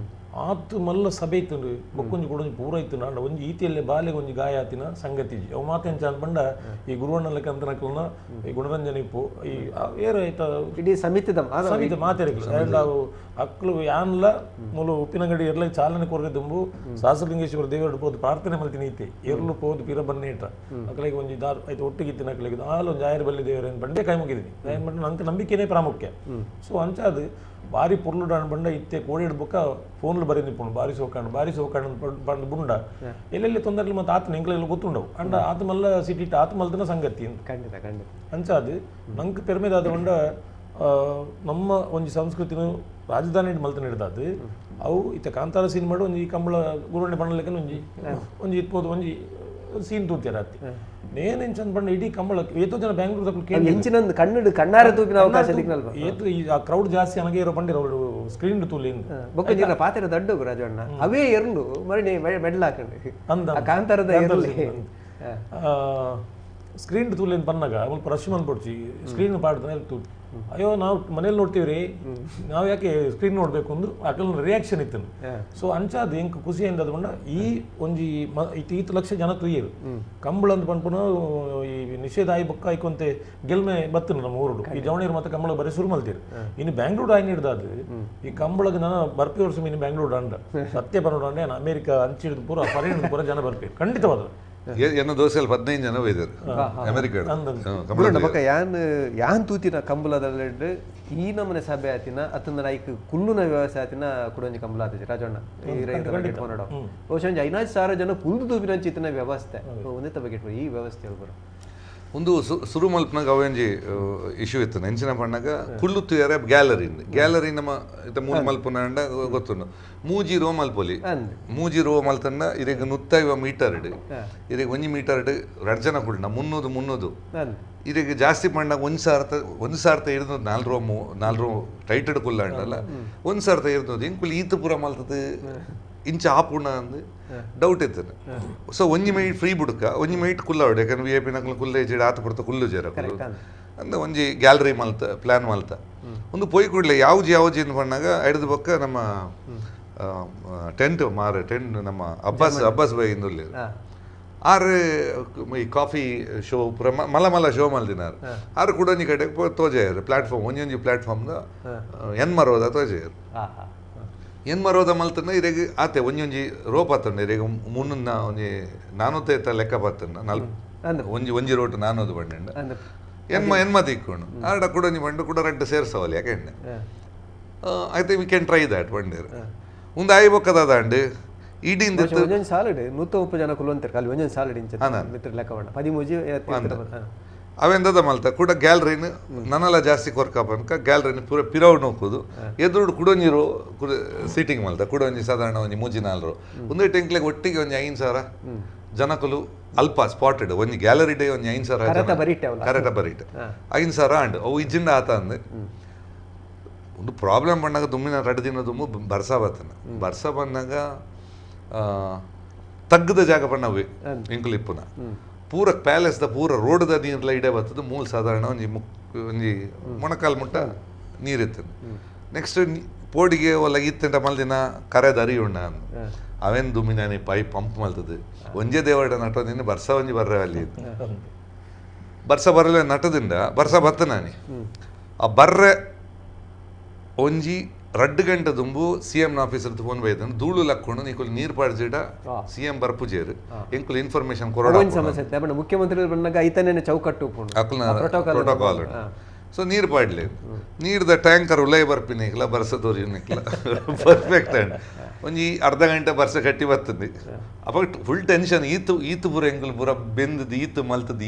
ಆತು ಮಲ್ಲ ಸಭೆ ಇತ್ತು ಬೊಕ್ಕೊಂಜಿ ಕೊಡೊಂಜಿ ಪೂರ ಇತ್ತು ಅಂಡ ಒಂಜಿ ಈತಿಯಲ್ಲೇ ಬಾಲೆಗೆ ಒಂಜಿ ಗಾಯ ಆತಿನ ಸಂಗತಿಜಿ ಅವು ಮಾತೆಂಚ ಅಂದ್ಬಂಡ ಈ ಗುರುವಣ್ಣ ಲೆಕ್ಕ ನಕಲ್ನ ಈ ಗುಣರಂಜನ ಇಪ್ಪು ಈ ಏರು ಆಯ್ತ ಇಡೀ ಸಮಿತಿ ಮಾತಾಡಿಲ್ಲ ಅಕ್ಲು ಯಾನ್ಲ ಮೂಲು ಉಪ್ಪಿನಂಗಡಿ ಎಲ್ಲ ಚಾಲನೆ ಕೊರಗೆ ತುಂಬು ಸಹಸ್ರಲಿಂಗೇಶ್ವರ ದೇವರು ಪೋದು ಪ್ರಾರ್ಥನೆ ಮಲ್ತೀನಿ ಐತಿ ಎರ್ಲು ಪೋದು ಪಿರ ಬನ್ನೇಟ ಅಕ್ಕಳಿಗೆ ಒಂಜಿ ದಾರ್ ಆಯ್ತು ಒಟ್ಟಿಗಿತ್ತಿನ ಅಕ್ಕಳಿಗೆ ಒಂದು ಆಯರ್ ಬಲ್ಲಿ ದೇವರ ಬಂಡೆ ಕೈ ಮುಗಿದೀನಿ ನಂಗೆ ನಂಬಿಕೆನೇ ಪ್ರಾಮುಖ್ಯ ಸೊ ಅಂಚಾದು ಬಾರಿ ಪುರ್ಲು ಬಂಡ ಇತ್ತೆ ಕೋಡಿ ಹಿಡ್ಬೇಕ ಫೋನ್ಲು ಬರೀ ನಿಪ್ಪುಂಡು ಬಾರಿ ಸೋಕಾಂಡು ಬಂದು ಬುಂಡ ಎಲ್ಲೆಲ್ಲಿ ತೊಂದರೆ ಮತ್ತೆ ಆತನ ಎಂಕ್ಲೆಲ್ಲ ಗೊತ್ತುಂಡವು ಅಂಡ ಆತ ಮಲ್ಲ ಸಿಟಿ ಆತ ಮಲ್ತನ ಸಂಗತಿ ಖಂಡಿತ ಅಂಚಾದು ನಂಗೆ ಪೆರ್ಮೆದಾದ ಬಂಡ ನಮ್ಮ ಒಂಜಿ ಸಂಸ್ಕೃತಿನ ರಾಜಧಾನಿ ಮಲ್ತನ ಹಿಡ್ದಾದು ಅವು ಇತ್ತ ಕಾಂತಾರ ಸೀನ್ ಮಾಡು ಒಂಜಿ ಕಂಬಳ ಗುರುವಣ್ಣೆ ಬಣ್ಣ ಲೆಕ್ಕನ ಒಂಜಿ ಇತ್ಬೋದು ಒಂಜಿ ಸೀನ್ ತೂತ್ಯಾರ ಅತ್ತಿ ನೇನೆಂಚಂದ್ ಬಂಡ ಇಡೀ ಕಂಬಳ ಏತೋ ಜನ ಬ್ಯಾಂಗ್ಳೂರ್ ಕಣ್ಣಾರ ತೂಪಿನ ಅವಕಾಶ ಏತು ಆ ಕ್ರೌಡ್ ಜಾಸ್ತಿ ನನಗೆ ಇರೋ ಬಂದಿರ ಅವಳು ಸ್ಕ್ರೀನ್ ತೂಲಿಂದ ಪಾತ್ರ ದೊಡ್ಡ ರಾಜಣ್ಣ ಅವೇ ಎರಡು ಮರಣಿ ಮೆಡ್ಲ್ ಹಾಕೊಂಡು ಕಾಂತಾರದ ಸ್ಕ್ರೀನ್ ತೂಲಿಂದ ಬಂದಾಗ ಸ್ವಲ್ಪ ರಶ್ ಬಂದ್ಬಿಡ್ಸಿ ಸ್ಕ್ರೀನ್ ಪಾಡ್ತಾನೆ ತೂಲಿ ಅಯ್ಯೋ ನಾವು ಮನೇಲಿ ನೋಡ್ತೀವ್ರಿ ನಾವು ಯಾಕೆ ಸ್ಕ್ರೀನ್ ನೋಡ್ಬೇಕು ಅಂದು ಅಕಲ್ನ ರಿಯಾಕ್ಷನ್ ಇತ್ತು ಸೊ ಅಂಚಾದ ಎಂಕ್ ಖುಷಿ ಎಂದ ಬಂಡ ಈ ಒಂಜಿ ಈತ ಲಕ್ಷ ಜನ ತುಯ್ಯರು ಕಂಬಳ ಅಂತ ಪಂಪನ ಈ ನಿಷೇಧ ಆಯಿ ಬೊಕ್ಕ ಆಯ್ಕೊಂತೆ ಗೆಲ್ಮೆ ಬತ್ತನು ನಮ್ಮ ಊರುಡು ಈ ಜವಣಿಯರು ಮತ್ತೆ ಕಂಬಳ ಬರೀ ಶುರು ಮಲ್ತೀರಿ ಇನ್ನು ಬ್ಯಾಂಗ್ಳೂರು ಆಯ್ನ ಹಿಡ್ದಾದು ಈ ಕಂಬಳಗೆ ನಾನು ಬರ್ಪಿ ವರ್ಷ ಇನ್ನು ಬ್ಯಾಂಗ್ಳೂರು ಅಂಡ ಸತ್ಯ ಬರೋಣ ಅಮೇರಿಕ ಅಂಚಿಡಿದು ಪೂರ ಫಾರಿನ್ ಪೂರ ಜನ ಬರ್ಪಿ ಖಂಡಿತವಾದ ಎನ್ನ ದೋಸೆಯಲ್ಲಿ 15 ಜನ ಒಯ್ದರು ಅಮೆರಿಕ ಯಾನ್ ತೂತಿನ ಕಂಬಳದಲ್ಲಿ ಈ ನಮ್ಮನೆ ಸಭೆ ಆತಿನ ಅತಂದ ಐಕ್ ಕುಲ್ಲುನ ವ್ಯವಸ್ಥೆ ಆತಿನ ಕುಡೊಂಜಿ ಕಂಬಳ ಆತೈತಿ ರಾಜಣ್ಣ ಈ ರೈತ ಬಹುಶಃ 5,000 ಜನ ಕುಲ್ದು ತೂಪಿನ ಚಿತ್ತಿನ ವ್ಯವಸ್ಥೆ ಒಂದೇ ಬಗ್ಗೆ ಈ ವ್ಯವಸ್ಥೆ ಹೇಳ್ಬರು ಒಂದು ಸುರು ಮಲ್ಪನಾಗ ಅವೇಂಜಿ ಇಶ್ಯೂ ಇತ್ತು ನೆಂಚಿನ ಪಣ್ಣಾಗ ಕುಳ್ಳು ತುಯರ ಗ್ಯಾಲರಿ ನಮ್ಮ ಮೂರು ಮಲ್ಪನ ಗೊತ್ತುಂಡು ಮೂಜಿ ರೋ ಮಲ್ಪೊಲಿ ಮೂಜಿ ರೋ ಮಲ್ತನ್ನ ಇರಿಗೆ 150 ಮೀಟರ್ ಇರಿಗೆ 1 ಮೀಟರ್ ರಡ್ಜನ ಕುಳ್ಳ 300 ಇರಿಗೆ ಜಾಸ್ತಿ ಪಣ್ಣಾಗ ಒಂದು ಸಾರ್ಥ ಇರ್ದು 4 ರೋ ಟೈಟೆಡ್ ಕುಲ್ಲ ಅಂಡಲ್ಲ 1 ಸಾರ್ಥ ಇರ್ದು ಇಂಕುಲ್ ಈತ ಪೂರ ಮಲ್ತದ ಇಂಚ ಆಪುಣ ಅಂದು ಡೌಟ್ ಇರ್ತದೆ ಸೊ 1 ಮೈಟ್ ಫ್ರೀ ಬುಡ್ಕ 1 ಮೈಟ್ ಕುಲ್ಲ ಹೊಡೆ ಯಾಕಂದ್ರೆ ವಿ ಐ ಪಿ ನಕ್ಲು ಕುಲ್ಲ ಜೇಡಿ ಆತ ಪಡ್ತ ಕುಲ್ಲು ಜೇರ ಅಂದ ಒಂಜಿ ಗ್ಯಾಲರಿ ಮಲ್ತ ಪ್ಲಾನ್ ಮಲ್ತ ಒಂದು ಪೊಯ್ ಕೂಡಲೇ ಯಾವ್ಜಿ ಅಂತ ಪಣ್ಣಾಗ ಹಿಡಿದು ಬೊಕ್ಕ ನಮ್ಮ ಟೆಂಟ್ ನಮ್ಮ ಅಬ್ಬಾಸ್ ಬೈ ಇಂದುಲ್ಲಿ ಆರು ಈ ಕಾಫಿ ಶೋ ಪೂರ ಮಲ್ಲ ಶೋ ಮಲ್ದಿನಾರು ಆರು ಕೂಡ ಒಂಜಿ ಕಡೆ ತೋಜೆಯರು ಪ್ಲಾಟ್ಫಾರ್ಮ್ ಒಂಜಿ ಪ್ಲಾಟ್ಫಾರ್ಮ್ದ ಎನ್ಮರೋದ ತೋಜೆಯರು ಎನ್ಮರೋದ ಮಲ್ತನ್ನ ಇರೆಗೆ ಆತೆ ಒಂಜಿ ರೋಪ್ ಆತಂಡ ಇರೆಗೆ ಮುನ್ನ ಒಂಜಿ 400 ಲೆಕ್ಕ ಬರ್ತಂಡ ಒಂಜಿ ರೋಟ್ 400 ಬಂಡ ಎನ್ಮ ತಿಕ್ಕೊಂಡು ಆಡ ಕೂಡ ನೀವು ಬಂಡು ಕೂಡ ರಡ್ಡು ಸೇರ್ಸವಲ್ಲ ಯಾಕೆ ಎಣ್ಣೆ ಐತೆ we can try that one day ಒಂದು ಆಯ್ ಬೊಕ್ಕದ ಅಂಡು ಇಡಿಂದ ಒಂದೊಂದು ಸಾಲಡ್ 130 ಜನ ಕುಲಂತಾರೆ ಖಾಲಿ ಒಂದೊಂದು ಸಾಲಡ್ ಇಂಚ ಮಿತ್ರ ಲೆಕ್ಕ ಮಾಡ 13 ಅವೆಂದದ ಮಲ್ತ ಕೂಡ ಗ್ಯಾಲರಿನ ನನ್ನಲ್ಲ ಜಾಸ್ತಿ ಕೊರ್ಕಪನ್ಕ ಗ್ಯಾಲರಿನ ಪೂರ ಪಿರೌಡ್ ನೋಕುದು ಎದುರು ಕುಡೊಂಜಿರು ಸೀಟಿಂಗ್ ಮಲ್ತ ಕುಡೊಂಜಿ ಸಾಧಾರಣ ಒಂಜಿ 3-4 ಒಂದೇ ಟೆಂಕ್ಲೆಗೆ ಒಟ್ಟಿಗೆ ಒಂಜಿ 5,000 ಜನಕಲು ಅಲ್ಪ ಸ್ಪಾಟೆಡ್ ಒಂಜಿ ಗ್ಯಾಲರಿ ಡೇ ಒಂಜಿ 5,000 ಕರೆಕ್ಟ ಬರೀಟ್ 5,000 ಅಂಡ್ ಅವು ಇಜ್ಜಿಂಡ ಆತ ಅಂದೆ ಒಂದು ಪ್ರಾಬ್ಲಮ್ ಬಂದಾಗ ದುಮ್ಮಿನ 2 ದಿನ ದುಮ್ಮು ಬರ್ಸ ಬಂದಾಗ ತಗ್ಗದ ಜಾಗ ಬಣ್ಣವೇ ಇಂಕುಲು ಇಪ್ಪುನ ಪೂರ ಪ್ಯಾಲೇಸ್ದ ಪೂರ ರೋಡ್ದ ನೀರ್ಲ ಇಡೇ ಬರ್ತದೆ ಮೂಲ ಸಾಧಾರಣ ಒಂಜಿ ಮೊಣಕಾಲು ಮುಟ್ಟ ನೀರಿತ್ತು ನೆಕ್ಸ್ಟ್ ಪೋಡಿಗೆ ಒಲ್ಲ ಇತ್ತಂಟ ಮಲ್ದಿನ ಕರೆದ ಅರಿಯುಣ್ಣ ಅವೇನು ದುಮ್ಮಿನಾನಿ ಪೈಪ್ ಪಂಪ್ ಮಲ್ತದೆ ಒಂಜೇ ದೇವಡ ನಟೋದಿನ ಬರ್ಸ ಒಂಜಿ ಬರ್ರೆ ಅಲ್ಲಿ ಬರ್ಸ ಬರಲೆ ನಟದಿಂದ ಬರ್ಸ ಬತ್ತ ನಾನಿ ಆ ಬರ್ರೆ ಒಂಜಿ 2 ಗಂಟೆ ದುಂಬು ಸಿಎಂ ಆಫೀಸರ್ ಫೋನ್ ಬೈದನು ಧೂಳು ಲಕ್ಕೊಂಡು ನೀಕುಲು ನೀರು ಪಾಡ್ಜಿಡ ಸಿಎಂ ಬರ್ಪುಜೇರು ಎಂಕುಲು ಇನ್ಫಾರ್ಮೇಶನ್ ಕೊರೋಡ ಸಮಸ್ಯೆ ಮುಖ್ಯಮಂತ್ರಿ ಬಂದಾಗ ಐತನೇ ಚೌಕಟ್ಟು ಪ್ರೋಟೋಕಾಲ್ ಸೊ ನೀರು ಪಾಡ್ಲಿ ನೀರ್ದ ಟ್ಯಾಂಕರ್ ಉಲೈ ಬರ್ಪಿನ ಇಕ್ಲ ಬರ್ಸದವ್ರು ನಿಕ್ಲ ಪರ್ಫೆಕ್ಟ್ ಅಂಡ್ ಒಂಜಿ ಅರ್ಧ ಗಂಟೆ ಬರ್ಸ ಕಟ್ಟಿ ಬರ್ತದೆ ಅವಾಗ ಫುಲ್ ಟೆನ್ಷನ್ ಈತು ಪೂರ ಎಂಕುಲು ಪೂರ ಬೆಂದದ್ದು ಈತು ಮಲ್ತದ್ದು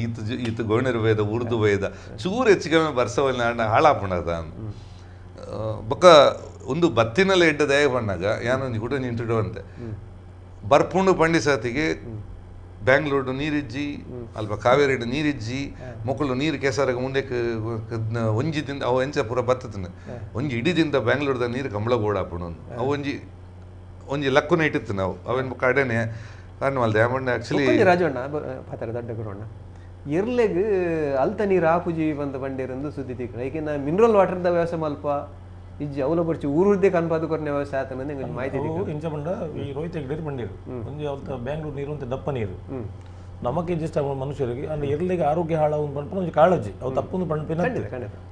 ಈತು ಗೋಣಿರು ವೇದ ಉರ್ದು ವೇದ ಚೂರು ಹೆಚ್ಚಿಗೆ ಬರ್ಸವಲ್ಲ ಹಾಳಾಪುಣದ ಬೊಕ್ಕ ಒಂದು ಬತ್ತಿನಲ್ಲಿ ಎಡ್ಡ ದಯ ಬಂದಾಗ ಯಾನೊಂದು ಕೂಡ ನಿಂತಿಡು ಅಂತೆ ಬರ್ಪುಂಡು ಪಂಡಿಸಾತಿಗೆ ಬ್ಯಾಂಗ್ಳೂರು ನೀರಿಜ್ಜಿ ಅಲ್ಪ ಕಾವೇರಿ ನೀರಿಜ್ಜಿ ಮೊಕ್ಕಳು ನೀರು ಕೆಸರಾಗ ಮುಂದೆ ಒಂಜಿದಿಂದ ಅವು ಎಂಚ ಪೂರ ಬತ್ತತನ ಒಂಜಿ ಇಡಿದಿಂದ ಬ್ಯಾಂಗ್ಳೂರ್ದ ನೀರು ಕಂಬಳ ಗೋಡಾಪುಣ ಅವು ಒಂಜಿ ಲಕ್ಕುನ ಇಟ್ಟಿತ್ತು ನಾವು ಅವೇನು ಕಡೆನೆ ಕಾರಣವಲ್ದೆ ಆಮಂಡ ಆ್ಯಕ್ಚುಲಿ ರಾಜಣ್ಣ ಪಾತ್ರ ದಡ್ಡ ಗುರಣ್ಣ ಎರ್ಲೆಗ್ ಅಲ್ತ ನೀರು ಆಪುಜಿ ಬಂದ ಬಂಡೇರಂದು ಸುದ್ದಿ ತಿಕ್ಕ ಏಕೆಂದ್ರೆ ಮಿನರಲ್ ವಾಟರ್ದ ವ್ಯವಸ್ಥೆ ಮಲ್ಪ ಇಜ್ಜಿ ಅವಲ ಬರ್ಚಿ ಊರುದ್ದೇ ಕನ್ಪಾದು ಕೊರನೆ ವ್ಯವಸ್ಥೆ ಆತನ ಮಾಹಿತಿ ಇಂಚ ಬಂಡ ಈ ರೋಹಿತ್ ಹೆಗ್ಡೇರಿ ಬಂದಿರು ಒಂಜಿ ಅವತ್ತ ಬ್ಯಾಂಗ್ಳೂರು ನೀರು ಅಂತ ದಪ್ಪ ನೀರು ನಮಗೆ ಜಸ್ಟ್ ಮನುಷ್ಯರಿಗೆ ಅಂದ್ರೆ ಎರ್ಲಿಗೆ ಆರೋಗ್ಯ ಹಾಳಾವು ಪಂಪ ಒಂಜಿ ಕಾಳಜಿ ಅವು ತಪ್ಪೊಂದು ಪಂಪಿನ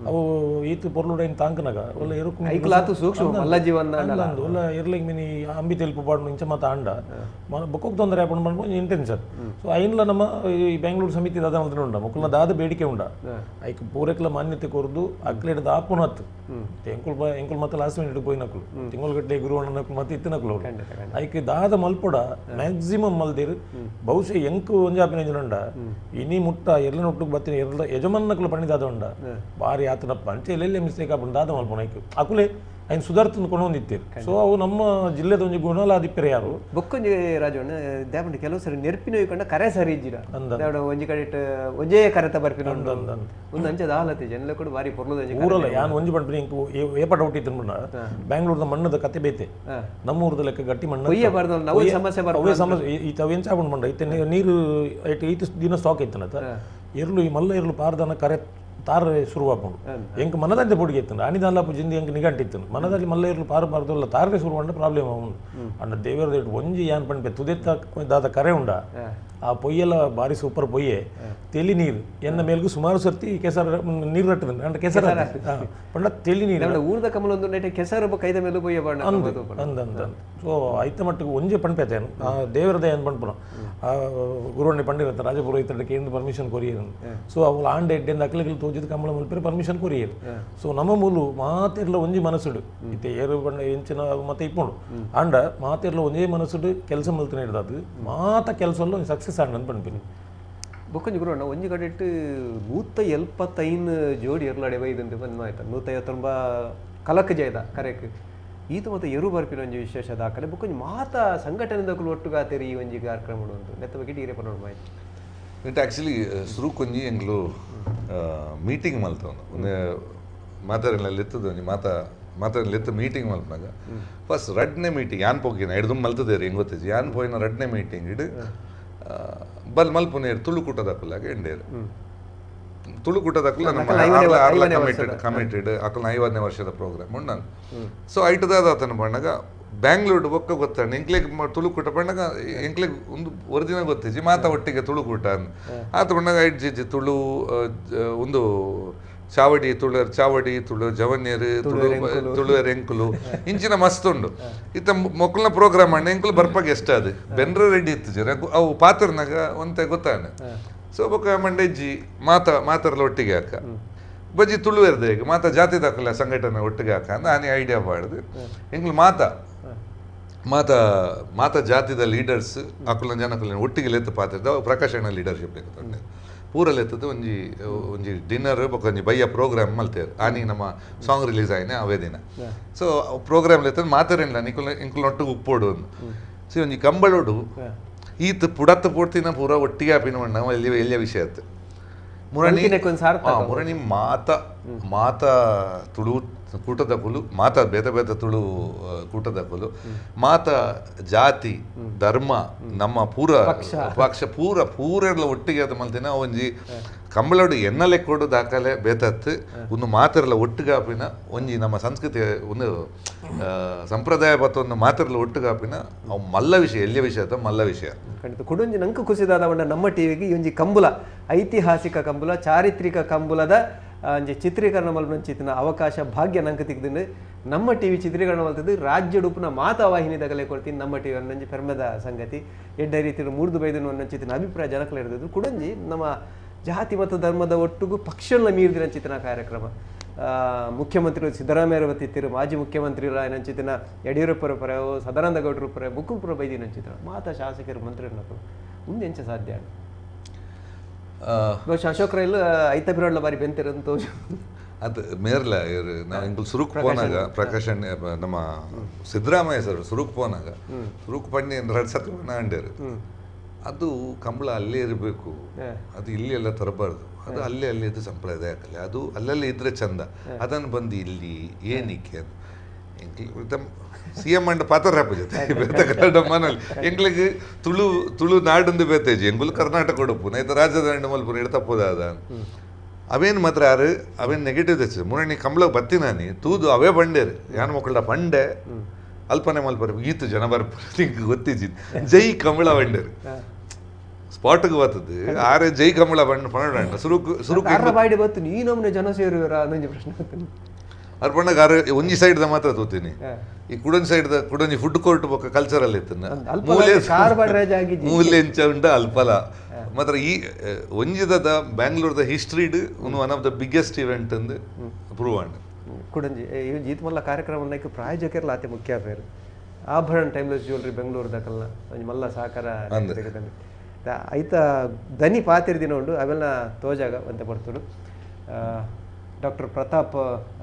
ಅವು ಈತು ಪೊರ್ಲುಡೈನ್ ತಾಂಕನಾಗ ಒಳ್ಳೆ ಎರುಕು ಸೂಕ್ಷ್ಮ ಮಲ್ಲ ಜೀವನ ಒಳ್ಳ ಎರ್ಲಿಗೆ ಮಿನಿ ಅಂಬಿ ತೆಲ್ಪು ಪಾಡು ಇಂಚ ಮಾತ ಅಂಡ ಬೊಕ್ಕೊಕ್ ತೊಂದರೆ ಆಪಣ ಪಂಪ ಇಂಟೆನ್ಷನ್ ಸೊ ಐನ್ಲ ನಮ್ಮ ಈ ಬೆಂಗಳೂರು ಸಮಿತಿ ದಾದ ಮಂತ್ರ ಉಂಡ ಮೊಕ್ಕಲ್ನ ದಾದ ಬೇಡಿಕೆ ಉಂಡ ಐಕ್ ಪೂರೆಕ್ಲ ಮಾನ್ಯತೆ ಕೊರ್ದು ಅಕ್ಲೇಡ್ ಆಪುನತ್ ಎಂಕುಲ್ ಮತ್ತೆ ಲಾಸ್ಟ್ ಮಿನಿಟ್ ಪೋಯಿನಕ್ಲು ತಿಂಗಳಗಟ್ಟಲೆ ಗುರುವಣ್ಣನಕ್ಲು ಮತ್ತೆ ಇತ್ತಿನಕ್ಲು ಐಕ್ ದಾದ ಮಲ್ಪೊಡ ಮ್ಯಾಕ್ಸಿಮಮ್ ಮಲ್ದಿರು ಬಹುಶಃ ಎಂಕು ಒಂಜಾಪಿನ ಇನಿ ಮುಟ್ಟ ಎಲ್ಲ ಒಟ್ಟಿಗೆ ಬರ್ತೀನಿ ಎಲ್ಲ ಯಜಮಾನಕ್ಲು ಪಣಿದಾದ ಉಂಡ ಭಾರಿ ಆತನಪ್ಪ ಅಂಚೆ ಎಲ್ಲೆಲ್ಲೇ ಮಿಸ್ಟೇಕ್ ಆಗ್ಬಿಟ್ಟು ದಾದ ಮಲ್ಪೊಣ ಐಕು ಅಕುಲೆ ಐನ್ ಸುಧಾರ್ತನ ಕೊಂಡೊಂದಿತ್ತೀರಿ ಸೊ ಅವು ನಮ್ಮ ಜಿಲ್ಲೆದ ಒಂಜಿ ಗುಣಲಾದಿಪ್ಪರೆ ಯಾರು ಬೊಕ್ಕೊಂಜಿ ರಾಜಣ್ಣ ದ್ಯಾಪಂಡ ಕೆಲವು ಸರಿ ನೆರ್ಪಿನ ಹೋಯ್ಕೊಂಡ ಕರೆ ಸರಿ ಇಜ್ಜಿರ ಒಂಜಿ ಕಡೆ ಒಂಜೇ ಕರೆತ ಬರ್ಪಿನ ಒಂದು ಅಂಚದ ಹಾಲತಿ ಜನಲ ಕೂಡ ಬಾರಿ ಪೊರ್ಲದ ಊರಲ್ಲ ಯಾನ್ ಒಂಜಿ ಬಂಡ್ರಿ ಇಂಕು ಏಪ ಡೌಟ್ ಇತ್ತು ಅನ್ಬಿಡ ಬ್ಯಾಂಗ್ಳೂರ್ದ ಮಣ್ಣದ ಕತೆ ಬೇತೆ ನಮ್ಮ ಊರದ ಲೆಕ್ಕ ಗಟ್ಟಿ ಮಣ್ಣು ನಾವು ಸಮಸ್ಯೆ ಅವೇ ಸಮಸ್ಯೆ ಈ ತಾವೆಂಚ ಆಗ್ಬಿಟ್ಟು ಬಂಡ ಐತೆ ನೀರು ಐತೆ ದಿನ ಸ್ಟಾಕ್ ಐತನತ ಎರ್ಲು ಈ ಮಲ್ಲ ಎರ್ಲು ಪಾರ್ದನ ಕರೆ ತಾರ ಶುರುವಾಕೊಂಡು ಎಂಕ್ ಮನದಂತೆ ಪೊಡಿಗೆ ಇತ್ತು ಅನಿದಾಲಪ್ಪು ಜಿಂದಿ ಎಂಕ್ ನಿಗಂಟಿತ್ತು ಮನದಲ್ಲಿ ಮಲ್ಲ ಇರ್ಲು ಪಾರು ಪಾರ್ದಲ್ಲ ತಾರಗೆ ಶುರು ಮಾಡಿ ಪ್ರಾಬ್ಲಮ್ ಅವನು ಅಂಡ ದೇವರದ ಒಂಜಿ ಯಾನ್ ಪಂಪೆ ತುದೆತ್ತ ದಾದ ಕರೆ ಉಂಡ ಆ ಪೊಯ್ಯೆಲ್ಲ ಬಾರಿ ಸೂಪರ್ ಪೊಯ್ಯೆ ತೆಲಿ ನೀರು ಎನ್ನ ಮೇಲ್ಗೂ ಸುಮಾರು ಸರ್ತಿ ಕೆಸರ ನೀರು ರಟ್ಟದ ಅಂಡ ಕೆಸರ ಪಂಡ ತೆಲಿ ನೀರು ಊರ್ದ ಕಮಲ ಒಂದು ನೈಟ್ ಕೆಸರ ಕೈದ ಮೇಲೂ ಪೊಯ್ಯ ಬಣ್ಣ ಅಂದ ಸೊ ಐತ ಮಟ್ಟಿಗೆ ಒಂಜೆ ಪಂಪೇತೇನು ಆ ದೇವರದ ಏನು ಪಂಪನ ಗುರುವಣ್ಣೆ ಪಂಡಿರತ್ತ ರಾಜಪುರೋಹಿತಕ್ಕೆ ಎಂದು ಪರ್ಮಿಷನ್ ಕೊರಿಯರು ಸೊ ಅವಳು ಆಂಡೆ ಎಡ್ಡೆಂದು ಅಕ್ಲಿಗೆ ತೋಜಿದ ಕಮಲ ಮುಲ್ಪರೆ ಪರ್ಮಿಷನ್ ಕೊರಿಯರು ಸೊ ನಮ್ಮ ಮೂಲು ಮಾತೆರ್ಲ ಒಂಜಿ ಮನಸ್ಸುಡು ಇತ್ತೆ ಏರು ಬಂಡ ಎಂಚಿನ ಮತ್ತೆ ಇಪ್ಪುಂಡು ಅಂಡ ಮಾತೆರ್ಲ ಒಂಜೇ ಮನಸ್ಸುಡು ಕೆಲಸ ಮಲ್ತನೆ ಇಡ್ದದು ಮಾತ ಕೆಲಸಲ್ಲ ಒಂದು ಸಕ್ಸಸ್ ಆಂಡ್ ಪಂಪಿನಿ ಬೊಕ್ಕಂಜಿ ಗುರುವಣ್ಣ ಒಂಜಿ ಕಡೆ 175 ಜೋಡಿ ಎರ್ಲಾಡೆ ಬೈದಂತೆ ಬಂದು ಆಯ್ತು 159 ಕಲಕ್ ಜಯದ ಕರೆಕ್ ಈತ ಮತ್ತೆ ಎರು ಬರ್ಪಿನ ಒಂಜಿ ವಿಶೇಷ ದಾಖಲೆ ಬೊಕ್ಕಂಜಿ ಮಾತ ಸಂಘಟನೆದಕ್ಕೂ ಒಟ್ಟುಗಾತೇರಿ ಈ ಒಂಜಿ ಕಾರ್ಯಕ್ರಮ ಉಂಟು ನೆತ್ತ ಬಗ್ಗೆ ಟೀರೆ ಪನ್ನೋಡು ಮಾಹಿತಿ ಇಟ್ ಆ್ಯಕ್ಚುಲಿ ಶುರು ಕೊಂಜಿ ಎಂಗ್ಲು ಮೀಟಿಂಗ್ ಮಲ್ತವನು ಒಂದು ಮಾತಾಡಲ್ಲಿ ಎತ್ತದ ಒಂಜಿ ಮಾತಾಡಲ್ಲಿ ಎತ್ತ ಮೀಟಿಂಗ್ ಮಲ್ಪನಾಗ ಫಸ್ಟ್ ರಡ್ನೆ ಮೀಟಿಂಗ್ ಯಾನ್ ಪೋಗಿನ ಹಿಡ್ದು ಮಲ್ತದೆ ರೀ ಹೆಂಗೆ ಗೊತ್ತಿದ್ದು ಯಾನ್ ಪೋಯಿನ ರಡ್ನೆ ಮೀಟಿಂಗ್ ಹಿಡು ಮಲ್ಪುನೇರು ತುಳುಕೂಟದಕ್ಕಲಾಗ ಎಂಡೇರು ತುಳುಕೂಟದಕ್ಕಲ್ಲ ನಮ್ಮ ಕಮಿಟೆಡ್ ಅಕ್ಕಲ 50ನೇ ವರ್ಷದ ಪ್ರೋಗ್ರಾಮ್ ಉಂಡು ನಾನು ಸೊ ಐಟದಾದ ಆತನ ಬಣ್ಣಾಗ ಬ್ಯಾಂಗ್ಳೂರು ಬೊಕ್ಕ ಗೊತ್ತಾಂಡು ಎಂಕ್ಲೆಗ್ ತುಳುಕೂಟ ಬಣ್ಣಾಗ ಎಂಕ್ಲೆಗ್ ಒಂದು ಒರಿಜಿನ ಗೊತ್ತಿಜ್ಜಿ ಮಾತಾ ಒಟ್ಟಿಗೆ ತುಳುಕೂಟ ಆತ ಬಣ್ಣಾಗ ಐಟ್ ಜಿಜ್ಜಿ ತುಳು ಒಂದು ಚಾವಡಿ ತುಳು ಜವನ್ಯರು ತುಳುವರ್ ಎಂಕುಲು ಇಂಚಿನ ಮಸ್ತ್ ಉಂಡು ಇತ್ತ ಮೊಕ್ಕಲ್ನ ಪ್ರೋಗ್ರಾಮ್ ಅಣ್ಣ ಎಂಕುಲು ಬರ್ಪಾಗ ಎಷ್ಟ ಅದು ಬೆನ್ರ ರೆಡಿ ಇತ್ತು ಜರ ಅವು ಪಾತ್ರನಾಗ ಒಂತೆ ಗೊತ್ತಾಂಡ ಸೊ ಬೊಕ ಮಂಡೆಜ್ಜಿ ಮಾತರ್ಲ ಒಟ್ಟಿಗೆ ಹಾಕ ಬಜ್ಜಿ ತುಳು ಇರ್ದೇಗ ಮಾತ ಜಾತಿ ದಾಖಲ ಸಂಘಟನೆ ಒಟ್ಟಿಗೆ ಹಾಕ ಅಂತ ಆನೆ ಐಡಿಯಾ ಮಾಡಿದೆ ಎಂಗ್ಲು ಮಾತ ಜಾತಿದ ಲೀಡರ್ಸ್ ಅಕುಲ ಜನಕುಲ ಒಟ್ಟಿಗೆ ಲೆತ್ತು ಪಾತ್ರ ಪ್ರಕಾಶನ ಲೀಡರ್ಶಿಪ್ ಲೆಕ್ಕ ಪೂರ ಲೆತ್ತದ ಒಂಜಿ ಡಿನ್ನರ್ ಬೊಕ ಒಂಜಿ ಬಯ್ಯ ಪ್ರೋಗ್ರಾಮ್ ಮಲ್ತೇರು ಆನಿ ನಮ್ಮ ಸಾಂಗ್ ರಿಲೀಸ್ ಆಯ್ನೆ ಅವೇ ದಿನ ಸೊ ಪ್ರೋಗ್ರಾಮ್ ಲೆತ್ತದ ಮಾತಾರೇನಿಲ್ಲ ಇಂಕುಲ ಒಟ್ಟಿಗೆ ಉಪ್ಪೋಡು ಸೊ ಒಂಜಿ ಕಂಬಳೋಡು ಈತ್ ಪುಡತ್ತ ಪೂರ್ತಿನ ಪೂರ ಒಟ್ಟಿಗೆ ಆಪಿನ ಮಣ್ಣ ಎಲ್ಲಿಯ ವಿಷಯ ಆಯ್ತು ಮುರಣಿ ಮಾತ ತುಳು ಕೂಟದ ಕುಲು ಮಾತ ಬೇತ ತುಳು ಕೂಟದ ಕುಲು ಮಾತ ಜಾತಿ ಧರ್ಮ ನಮ್ಮ ಪೂರ ಪಕ್ಷ ಪೂರ ಎಲ್ಲ ಒಟ್ಟಿಗೆ ಅದು ಮಲ್ತಿನ ಒಂಜಿ ಕಂಬಳೋಡು ಎನ್ನಲೆ ಕೊಡು ದಾಖಲೆ ಬೇತತ್ತು ಒಂದು ಮಾತಿರಲ್ಲ ಒಟ್ಟಿಗಾಪಿನ ಒಂಜಿ ನಮ್ಮ ಸಂಸ್ಕೃತಿ ಒಂದು ಸಂಪ್ರದಾಯ ಒಂದು ಮಾತಿರಲ್ಲ ಒಟ್ಟಿಗಾಪಿನ ಅವು ಮಲ್ಲ ವಿಷಯ ಎಲ್ಲಿಯ ವಿಷಯ ಅಥವಾ ಮಲ್ಲ ವಿಷಯ ಖಂಡಿತ ಕುಡೊಂಜಿ ನಂಕು ಖುಷಿದಾದ ನಮ್ಮ ಟಿವಿಗೆ ಈ ಒಂಜಿ ಕಂಬುಲ ಐತಿಹಾಸಿಕ ಕಂಬುಲ ಚಾರಿತ್ರಿಕ ಕಂಬುಲದ ಒಂಜಿ ಚಿತ್ರೀಕರಣ ಮಲ್ಪಂಚಿತ್ತಿನ ಅವಕಾಶ ಭಾಗ್ಯ ನಂಗೆ ತೆಗೆದು ನಮ್ಮ ಟಿವಿ ಚಿತ್ರೀಕರಣ ಮಲ್ತದ್ದು ರಾಜ್ಯ ಉಡುಪಿನ ಮಾತಾವಾಹಿನಿ ದಗಲೆ ಕೊಡ್ತೀನಿ ನಮ್ಮ ಟಿವಿ ಅನ್ನೊಂಜಿ ಪೆರ್ಮೆದ ಸಂಗತಿ ಎಡ್ಡ ರೀತಿ ಮೂರ್ದು ಬೈದನು ಅನ್ನೊಂಚಿತ್ತಿನ ಅಭಿಪ್ರಾಯ ಜನಕಲ ಇರ್ದದ್ದು ಕುಡೊಂಜಿ ನಮ್ಮ ಜಾತಿ ಮತ್ತು ಧರ್ಮದ ಒಟ್ಟಿಗೂ ಪಕ್ಷಗಳ ಮೀರಿದಿನ ಚಿತ್ರಣ ಕಾರ್ಯಕ್ರಮ ಮುಖ್ಯಮಂತ್ರಿಗಳು ಸಿದ್ದರಾಮಯ್ಯ ಬತ್ತಿತ್ತಿರು ಮಾಜಿ ಮುಖ್ಯಮಂತ್ರಿಗಳ ಏನಂಚಿತ್ತಿನ ಯಡಿಯೂರಪ್ಪರ ಪರ ಸದಾನಂದ ಗೌಡರ ಪರ ಬುಕ್ಕುಪುರ ಬೈದಿನ ಚಿತ್ರ ಮಾತಾ ಶಾಸಕರು ಮಂತ್ರಿಗಳು ಮುಂದೆ ಎಂಚ ಸಾಧ್ಯ ಬಹುಶಃ ಅಶೋಕ್ ರೈಲ್ ಐತ ಪಿರೋಡ್ಲ ಬಾರಿ ಬೆಂತಿರಂತ ಅದು ಮೇರ್ಲ ನಾವು ಇಂಕಲ್ ಸುರುಕ್ ಪೋನಾಗ ಪ್ರಕಾಶ್ ನಮ್ಮ ಸಿದ್ದರಾಮಯ್ಯ ಸರ್ ಸುರುಕ್ ಪೋನಾಗ ಸುರುಕ್ ಪಂಡಿ 2 ಸರ್ತಿ ಅಂಡೇರು ಅದು ಕಂಬಳ ಅಲ್ಲೇ ಇರಬೇಕು ಅದು ಇಲ್ಲಿ ಎಲ್ಲ ತರಬಾರ್ದು ಅದು ಅಲ್ಲೇ ಇದು ಸಂಪ್ರದಾಯ ಆಗಲಿ ಅದು ಅಲ್ಲಲ್ಲಿ ಇದ್ರೆ ಚಂದ ಅದನ್ನು ಬಂದು ಇಲ್ಲಿ ಏನಕ್ಕೆ ಸಿ ಎಂ ಅಂಡ್ ಪಾತ್ರ ರಾಪ ಜೊತೆ ಬೇತ ಕನ್ನಡ ಮನಲ್ಲಿ ಎಂಗ್ಲಿಗೆ ತುಳು ನಾಡಂದು ಬೇತೇಜಿ ಎಂಗುಲು ಕರ್ನಾಟಕ ಕೊಡಪು ನೈತ ರಾಜ್ಯದ ಮಲ್ಪುರ ಇಡ್ತಪ್ಪೋದ ಅದ ಅವೇನು ಮಾತ್ರ ಯಾರು ಅವೇನು ನೆಗೆಟಿವ್ ತೆಚ್ಚು ಮುರಣಿ ಕಂಬಳ ಬತ್ತಿನಾನಿ ತೂದು ಅವೇ ಬಂಡೇರು ಯಾನು ಮಕ್ಕಳ ಬಂಡೆ ಅಲ್ಪನೆ ಮಲ್ಪರ ಈತು ಜನ ಬರ್ಪರು ನಿಂಗೆ ಗೊತ್ತಿದ್ದಿದ್ದು ಜೈ ಕಂಬಳ ಬಂಡೇರು ಸ್ಪಾಟ್ಗೆ ಬರ್ತದೆ ಆರೆ ಜೈ ಕಂಬಳ ಪಂಡ ಬಾಡಿ ಬತ್ತು ನೀ ನಮ್ಮನೆ ಜನ ಸೇರುವರ ಅನ್ನೊಂದು ಪ್ರಶ್ನೆ ಅರ್ಪಣಗ ಒಂಜಿ ಸೈಡ್ದ ಮಾತ್ರ ತೋತೀನಿ ಈ ಕುಡೊಂಜಿ ಸೈಡ್ದ ಕುಡೊಂಜಿ ಫುಡ್ ಕೋರ್ಟ್ ಬೊಕ್ಕ ಕಲ್ಚರಲ್ ಇತ್ತನ್ನ ಮೂಲೆ ಎಂಚ ಉಂಡ ಅಲ್ಪಲ ಮಾತ್ರ ಈ ಒಂಜಿದ ಬ್ಯಾಂಗ್ಳೂರ್ದ ಹಿಸ್ಟ್ರಿಡ್ one of the biggest event ಅಂದು ಪ್ರೂವ್ ಆಂಡ್ ಕುಡಂಜಿ ಜೀತ್ ಮಲ್ಲ ಕಾರ್ಯಕ್ರಮ ಪ್ರಾಯೋಜಕರ್ಲ ಆತೆ ಮುಖ್ಯ ಪೇರು ಆಭರಣ ಟೈಮ್ಲೆಸ್ ಜ್ಯುವೆಲ್ರಿ ಬೆಂಗಳೂರ್ದಕಲ್ಲ ಒಂಜಿ ಮಲ್ಲ ಸಹಕಾರ ಐತ ದನಿ ಪಾತಿರ್ದಿನ ಉಂಡು ಅವೆಲ್ಲ ತೋಜಾಗ ಅಂತ ಬರ್ತುಡು ಡಾಕ್ಟರ್ ಪ್ರತಾಪ್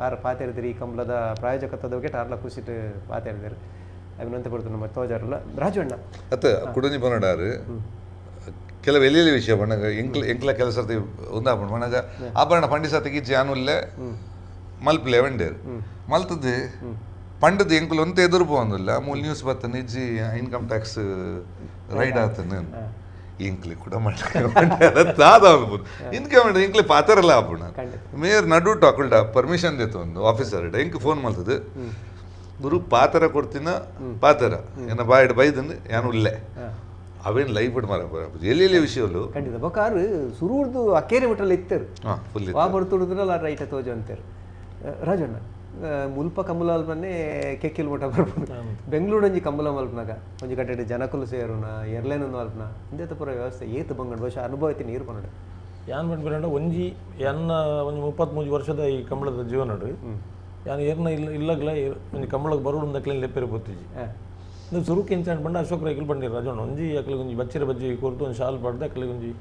ಆರು ಪಾತಿರ್ದಿರಿ ಈ ಕಂಬಳದ ಪ್ರಾಯೋಜಕತ್ವದ ಬಗ್ಗೆ ಆರ್ಲ ಖುಷಿಟ್ಟು ಪಾತಿರ್ದಿರು ಅವಿನಂತ ಬರ್ತದೆ ನಮ್ಮ ತೋಜಾರಲ್ಲ ರಾಜಣ್ಣ ಅತ್ತ ಕುಡಂಜಿ ಬನ್ನಡಾರು ಕೆಲವು ಎಲ್ಲಿ ವಿಷಯ ಬಣ್ಣಗ ಎಂಕ್ಲ ಕೆಲಸ ಒಂದಾಪಣ ಬಣ್ಣಗ ಆಭರಣ ಪಂಡಿತ ತೆಗಿಚ್ಚಿ ಆನುಲ್ಲೇ ಮಲ್ಪಲೆ ವಂಡೇರು ಮಲ್ತದ್ದು ಪಂಡದು ಎಂಕುಲು ಒಂತ ಎದುರು ಪೋಂದಿಲ್ಲ ಮೂಲ ನ್ಯೂಸ್ ಬರ್ತಾನೆ ಇಜ್ಜಿ ಇನ್ಕಮ್ ಟ್ಯಾಕ್ಸ್ ರೈಡ್ ಆಗ್ತಾನೆ ಇಂಕ್ಲಿ ಕೂಡ ಇನ್ಕಮ್ ಇಂಕ್ಲಿ ಪಾತ್ರಲ್ಲ ಆಪುಣ ಮೇಯರ್ ನಡು ಟಾಕುಲ್ಡ ಪರ್ಮಿಷನ್ ದೇತು ಒಂದು ಆಫೀಸರ್ ಇಂಕ್ ಫೋನ್ ಮಾಡ್ತದೆ ಗುರು ಪಾತರ ಕೊಡ್ತೀನ ಪಾತರ ಏನ ಬಾಯ್ಡ್ ಬೈದನ್ ಯಾನು ಉಲ್ಲೆ ಅವೇನು ಲೈಫ್ ಬಿಟ್ಟು ಮಾರ ಎಲ್ಲಿ ವಿಷಯಗಳು ಖಂಡಿತ ಬಕಾರು ಸುರುಡ್ದು ಅಕ್ಕೇರಿ ಬಿಟ್ಟಲ್ಲಿ ಇತ್ತರು ಬರ್ತುಡಿದ್ರಲ್ಲ ರೈಟ್ ತೋಜ ಅಂತೇರು ರಾಜಣ್ಣ ಮುಲ್ಪ ಕಂಬಳ ಅಲ್ಪನೆ ಕೆಕ್ಕಿಲ್ ಮಠ ಬರ್ಬೋದು ಬೆಂಗಳೂರು ಒಂಜಿ ಕಂಬಳ ಮಲ್ಪನಾಗ ಒಂಜಿ ಕಟ್ಟೆ ಜನಕುಲು ಸೇರುನ ಎರ್ಲೇನೊಂದು ಮಲ್ಪನ ಇಂದೇತ ಪೂರ ವ್ಯವಸ್ಥೆ ಏತು ಬಂಗಂಡು ಬಹುಶಃ ಅನುಭವ ಐತಿ ನೀರು ಪನ್ನಡ ಯಾನ್ ಬಂದ್ಬಿಡ ಒಂಜಿ ಎನ್ನ ಒಂಜಿ 33 ವರ್ಷದ ಈ ಕಂಬಳದ ಜೀವನ ಯಾನು ಏರ್ನ ಇಲ್ಲಗ್ಲ ಒಂಜಿ ಕಂಬಳಕ್ಕೆ ಬರೋಡು ಕ್ಲೀನ್ ಲೆಪ್ಪೇರು ಗೊತ್ತಿಜಿ ನೀವು ಸುರುಕು ಎಂಚಂಡು ಬಂಡ ಅಶೋಕ್ ರೈಕಲ್ ಬಂದಿರ ರಾಜಣ್ಣ ಒಂಜಿ ಅಕ್ಲಿಗೆ ಒಂಜಿ ಬಚ್ಚಿರ ಬಜ್ಜಿ ಕೊರ್ತು ಒಂದು ಶಾಲ್ ಪಡ್ದೆ ಅಕ್ಲಿಗೆ ಒಂಜಿ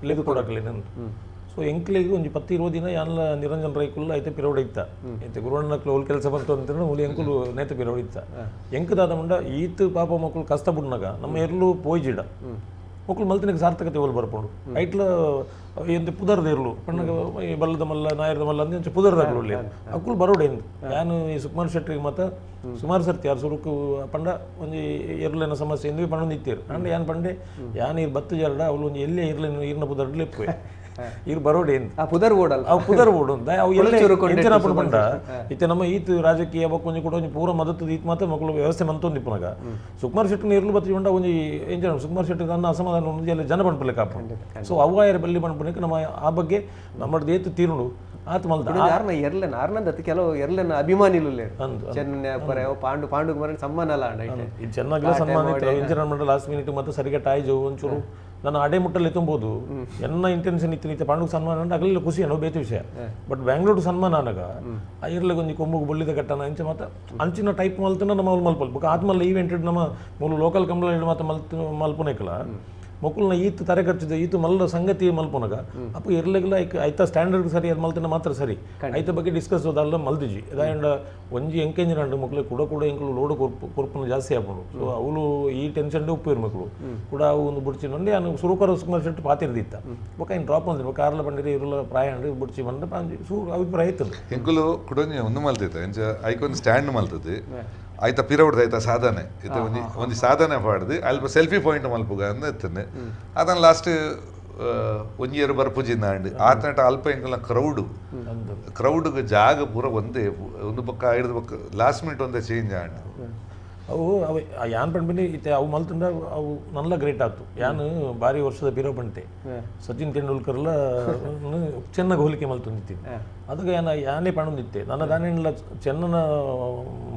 ಲೆದು ಕೊಡಕ್ಲಿ ನಂದು ಸೊ ಎಂಕ್ಲಿಗೆ ಒಂಜಿ 10-20 ದಿನ ಯಾನ್ಲ ನಿರಂಜನ್ ರೈಕುಲ್ಲ ಐತೆ ಪಿರೋಡ್ ಇತ್ತ ಐತೆ ಗುರುವಣ್ಣಕ್ಲು ಹೋಲ್ ಕೆಲಸ ಬಂತು ಅಂತಂದ್ರೆ ಮೂಲಿ ಎಂಕುಲು ನೇತ ಪಿರೋಡ್ ಇತ್ತ ಎಂಕದಾದ ಮುಂಡ ಈತು ಪಾಪ ಮಕ್ಕಳು ಕಷ್ಟ ಬಿಡ್ನಾಗ ನಮ್ಮ ಎರ್ಲು ಪೋಯ್ಜಿಡ ಮಕ್ಕಳು ಮಲ್ತಿನಕ್ಕೆ ಸಾರ್ಥಕತೆ ಹೋಲ್ ಬರ್ಕೊಂಡು ಐಟ್ಲ ಎಂತ ಪುದರ್ದ ಇರ್ಲು ಪಣ್ಣಗ ಬಲ್ಲದ ಮಲ್ಲ ನಾಯರದ ಮಲ್ಲ ಅಂತ ಪುದರ್ದಾಗ್ಲು ಒಳ್ಳೆ ಅಕ್ಕುಲು ಬರೋಡೇಂದು ಯಾನು ಈ ಸುಕುಮಾರ್ ಶೆಟ್ಟಿಗೆ ಮತ್ತು ಸುಮಾರು ಸರ್ತಿ ಯಾರು ಸುರುಕು ಪಂಡ ಒಂಜಿ ಎರ್ಲೇನ ಸಮಸ್ಯೆ ಎಂದು ಪಣ್ಣೊಂದು ಇತ್ತೀರು ಅಂಡ್ ಯಾನ್ ಪಂಡೆ ಯಾನ್ ಇರ್ ಬತ್ತು ಜರಡ ಅವಳು ಒಂಜಿ ಎಲ್ಲೇ ಇರ್ಲೇನು ಈರ್ನ ಪುದರ್ಡ್ಲೆ ಇಪ್ಪೆ ಇವ್ರು ಬರೋಡೇಂದು ಆ ಪುದರ್ ಓಡಲ್ಲ ಅವು ಪುದರ್ ಓಡು ಅಂತ ಅವು ಎಲ್ಲ ಪಂಡ ಇತ್ತೆ ನಮ್ಮ ಈತು ರಾಜಕೀಯ ಬಕ್ಕೊಂಜಿ ಕೂಡ ಒಂಜಿ ಪೂರ ಮದತ್ತು ಈತ್ ಮಾತ್ರ ಮಕ್ಕಳು ವ್ಯವಸ್ಥೆ ಮಂತೊಂದು ಇಪ್ಪನಾಗ ಸುಕುಮಾರ್ ಶೆಟ್ಟಿನ ಇರ್ಲು ಬತ್ತಿ ಉಂಡ ಒಂಜಿ ಎಂಜ ಸುಕುಮಾರ್ ಶೆಟ್ಟಿ ನನ್ನ ಅಸಮಾಧಾನ ಒಂದು ಎಲ್ಲ ಜನ ಪಂಡ್ಪಲೆ ಕಾಪಂಡು ಸೊ ಅವಾಯರ ಬಲ್ಲಿ ಪಂಡ್ಪನಕ್ಕೆ ನಮ್ಮ ಆ ಬಗ್ಗೆ ನಮ್ಮದು ಏತು ತೀರುಡು ಆತ ಮಲ್ದ ಯಾರನ್ನ ಎರ್ಲೆನ ಆರ್ನಂದತ್ತು ಕೆಲವು ಎರ್ಲೆನ ಅಭಿಮಾನಿಲು ಚೆನ್ನ ಪರ ಪಾಂಡು ಕುಮಾರನ್ ಸಮ್ಮಾನ ಅಲ್ಲ ಇದು ಚೆನ್ನಾಗಿಲ್ಲ ಸನ್ಮಾನ ಇಂಜಿನಿಯರ್ ಮಂಡಲ ಲಾಸ್ಟ್ ಮಿನಿಟ್ ಮತ್ತೆ ಸರಿಗ ಟಾಯ್ಜು ಒಂಚೂರು ನಾನು ಅಡೆ ಮುಟ್ಟಲ್ಲಿ ತುಂಬೋದು ಎನ್ನ ಇಂಟೆನ್ಷನ್ ಇತ್ತು ನೀತೆ ಪಾಂಡುಗೆ ಸನ್ಮಾನ ಅಂದ್ರೆ ಅಗಲೆಲ್ಲ ಖುಷಿ ಅನ್ನೋ ಬೇತೆ ವಿಷಯ ಬಟ್ ಬೆಂಗಳೂರು ಸನ್ಮಾನ ಅನಗ ಆ ಇರ್ಲಿಗೆ ಒಂದು ಕೊಂಬುಗೆ ಬೊಳ್ಳಿದ ಕಟ್ಟನ ಅಂಚೆ ಮತ್ತೆ ಅಂಚಿನ ಟೈಪ್ ಮಲ್ತನ ನಮ್ಮ ಅವ್ರು ಮಲ್ಪಲ್ ಬುಕ್ ಆದ್ಮೇಲೆ ಈವೆಂಟ್ ನಮ್ಮ ಮೂಲ ಲೋಕಲ್ ಕಂಬಳ ಮತ್ತೆ ಮಲ್ಪುನೇಕಲ ಮಕ್ಕಳನ್ನ ಈತು ತರೆ ಖರ್ಚಿದ ಈತು ಮಲ್ಲ ಸಂಗತಿ ಮಲ್ಪುನಗ ಅಪ್ಪ ಇರ್ಲಿಗಿಲ್ಲ ಐತ ಸ್ಟ್ಯಾಂಡರ್ಡ್ ಸರಿ ಅದು ಮಲ್ತನ ಮಾತ್ರ ಸರಿ ಐತ ಬಗ್ಗೆ ಡಿಸ್ಕಸ್ ಹೋದಲ್ಲ ಮಲ್ದಿಜಿ ಅದಾಂಡ್ ಒಂಜಿ ಎಂಕೆಂಜಿನ ಅಂಡು ಮಕ್ಕಳು ಕೂಡ ಎಂಕಲು ಲೋಡು ಕೊರ್ಪುನ ಜಾಸ್ತಿ ಆಗ್ಬೋದು ಸೊ ಅವಳು ಈ ಟೆನ್ಷನ್ ಉಪ್ಪು ಇರ್ ಮಕ್ಕಳು ಕೂಡ ಅವು ಒಂದು ಬುಡ್ಚಿ ನೋಡಿ ನಾನು ಸುರುಕರ ಸುಮಾರು ಸೆಟ್ ಪಾತಿರ್ದಿತ್ತ ಬೊಕ್ಕ ಇನ್ನು ಡ್ರಾಪ್ ಅಂದಿರು ಕಾರ್ಲ ಬಂದಿರಿ ಇರಲ್ಲ ಪ್ರಾಯ ಅಂಡು ಬುಡ್ಚಿ ಬಂದ ಅಭಿಪ್ರಾಯ ಇತ್ತು ಎಂಕುಲು ಕೂಡ ಒಂದು ಮಲ್ತೈತೆ ಐಕೊಂದು ಸ್ಟ್ಯಾಂಡ್ ಮಲ್ತದೆ ಆಯ್ತಾ ಪಿರವಡ್ದು ಆಯ್ತಾ ಸಾಧನೆ ಇದು ಒಂದು ಸಾಧನೆ ಪಾಡ್ದು ಅಲ್ಪ ಸೆಲ್ಫಿ ಪಾಯಿಂಟ್ ಮಲ್ಪುಗ ಅಂದ ಎತ್ತನೆ ಅದನ್ನ ಲಾಸ್ಟ್ ಒಂಜಿಯರು ಬರ್ಪುಜಿಂದ ಅಂಡು ಆತನಟ ಅಲ್ಪ ಎಂಕಲ್ನ ಕ್ರೌಡ್ಗೆ ಜಾಗ ಪೂರ ಒಂದೇ ಒಂದು ಪಕ್ಕ ಹಿಡಿದ ಪಕ್ಕ ಲಾಸ್ಟ್ ಮಿನಿಟ್ ಒಂದೇ ಚೇಂಜ್ ಆಂಡು ಅವು ಅವು ಯಾನ್ ಪಂಡ್ಬಿನಿ ಇತ್ತೆ ಅವು ಮಲ್ತಂಡ ಅವು ನಲ್ಲ ಗ್ರೇಟ್ ಆಯ್ತು ಯಾನು ಭಾರಿ ವರ್ಷದ ಪಿರೋ ಬಂಟೆ ಸಚಿನ್ ತೆಂಡೂಲ್ಕರ್ಲ ಚೆನ್ನಾಗಿ ಹೋಲಿಕೆ ಮಲ್ತಂದಿತ್ತೀನಿ ಅದಕ್ಕೆ ಯಾನೇ ಪಾಂಡುಂದಿತ್ತೆ ನನ್ನ ದಾನಿಲ್ಲ ಚೆನ್ನ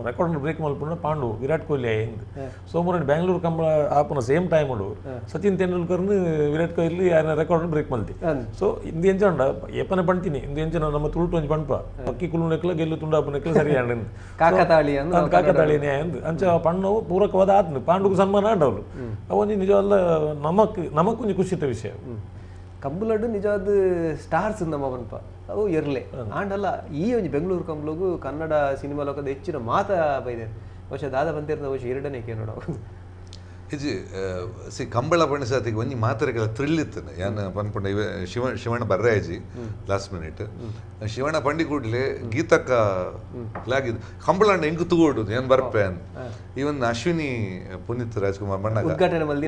ರೆಕಾರ್ಡ್ ಬ್ರೇಕ್ ಮಲ್ಪುಂಡ ಪಾಂಡು ವಿರಾಟ್ ಕೊಹ್ಲಿ ಆಯ್ತು ಸೋಮವಾರ ಬ್ಯಾಂಗ್ಳೂರು ಕಂಬಳ ಆಪುನ ಸೇಮ್ ಟೈಮ್ ಉಡು ಸಚಿನ್ ತೆಂಡೂಲ್ಕರ್ನು ವಿರಾಟ್ ಕೊಹ್ಲಿ ಯಾರ ರೆಕಾರ್ಡ್ ಬ್ರೇಕ್ ಮಲ್ತಿ ಸೊ ಇಂದು ಎಂಚಂಡ ಏಪನೆ ಪಂಡ್ತೀನಿ ಇಂದು ಎಂಚನ ನಮ್ಮ ತುಳುಟು ಒಂಜಿ ಪಂಪ ಪಕ್ಕಿ ಕುಲುನೆಕ್ಲ ಗೆಲ್ಲು ತುಂಡಾಪುನೆಕ್ಲ ಸರಿ ಆಂಡ ಕಾಕತಾಳಿನೇ ಅಂದು ಅಂಚ ಪಣ್ಣವು ಪೂರಕವಾದ ಆತ್ಮ ಪಾಂಡುಗೂ ಸನ್ಮಾನ ಆಂಡವ್ರು ಅವೊಂದು ನಿಜವಲ್ಲ ನಮಕೊಂದು ಖುಷಿತ ವಿಷಯ ಕಂಬುಲಡ್ಡು ನಿಜವಾದ ಸ್ಟಾರ್ಸ್ ನಮ್ಮ ಪನ್ಪ ಅವು ಇರ್ಲೆ ಆಂಡಲ್ಲ ಈ ಒಂದು ಬೆಂಗಳೂರು ಕಂಬಳಗೂ ಕನ್ನಡ ಸಿನಿಮಾ ಲೋಕದ ಹೆಚ್ಚಿನ ಮಾತ ಬೈದೆ ಬಹುಶಃ ದಾದ ಬಂತಿರ್ದ ಬಹುಶಃ ಎರಡನೇ ನೋಡ ಇಜಿ ಸಿ ಕಂಬಳ ಪಣಿಸತಿಗೆ ಒಂಜಿ ಮಾತರೆಗಳ ಥ್ರಿಲ್ ಇತ್ತು ಯಾನು ಪನ್ಪುಂಡ ಇವೆ ಶಿವಣ್ಣ ಬರ್ರಾಯಜಿ ಲಾಸ್ಟ್ ಮಿನಿಟ್ ಶಿವಣ್ಣ ಪಂಡಿ ಕೂಡಲೇ ಗೀತಕ್ಕ ಫ್ಲಾಗ್ ಇದು ಕಂಬಳ ಹೆಂಗ್ ತಗೋಡು ಏನ್ ಬರ್ಪೆ ಅಂತ ಇವನ್ ಅಶ್ವಿನಿ ಪುನೀತ್ ರಾಜ್ಕುಮಾರ್ ಬಣ್ಣಗ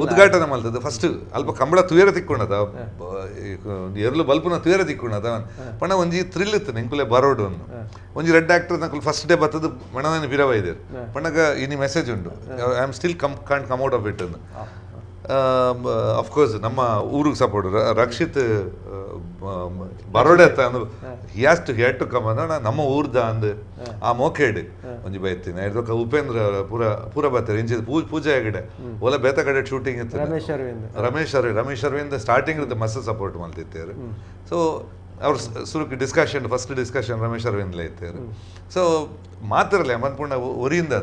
ಉದ್ಘಾಟನೆ ಮಲ್ತದ ಫಸ್ಟ್ ಅಲ್ಪ ಕಂಬಳ ತುಯರ ತಿಕ್ಕೊಂಡದ ಎರಲು ಬಲ್ಪುನ ತುಯರ ತಿಕ್ಕೊಂಡದ ಪಣ ಒಂಜಿ ಥ್ರಿಲ್ ಇತ್ತು ಎಂಕುಲೆ ಬರೋಡು ಅನ್ನು ಒಂಜಿ ರೆಡ್ ಆಕ್ಟರ್ ನಕುಲು ಫಸ್ಟ್ ಡೇ ಬರ್ತದ ಮಣನ ಬಿರವ ಇದೆ ಪಣ್ಣಗ ಇನಿ ಮೆಸೇಜ್ ಉಂಟು I am still can't come out of it ಅನ್ನು ಅಫ್ಕೋರ್ಸ್ ನಮ್ಮ ಊರಿಗೆ ಸಪೋರ್ಟ್ ರಕ್ಷಿತ್ ಬರೋಡೆ ಅಂದು has to hate to come ಅಂದ ನಮ್ಮ ಊರ್ದ ಅಂದ್ ಆ ಮೋಕೇಡ್ ಒಂಜಿ ಬೈತೀನಿ ಇದಕ್ಕೆ ಉಪೇಂದ್ರ ಪೂರ ಬರ್ತಾರೆ ಇಂಚಿ ಪೂಜೆ ಆಗಿಡೆ ಓಲ ಬೇತ ಕಡೆ ಶೂಟಿಂಗ್ ಇತ್ತು ರಮೇಶ್ ಅರವಿಂದ್ ಸ್ಟಾರ್ಟಿಂಗ್ ಇರುತ್ತೆ ಮಸ್ತ್ ಸಪೋರ್ಟ್ ಮಾಡ್ತಿದ್ದಾರೆ ಸೊ ಅವ್ರ ಸುರುಕಿ ಡಿಸ್ಕಷನ್ ಫಸ್ಟ್ ಡಿಸ್ಕಷನ್ ರಮೇಶ್ ಅರವಿಂದ್ಲೇ ಇದ್ದಾರೆ ಸೊ ಮಾತ್ರಲ್ಲ ಮನ್ಪುಣ್ಣ ಒರಿಯಿಂದ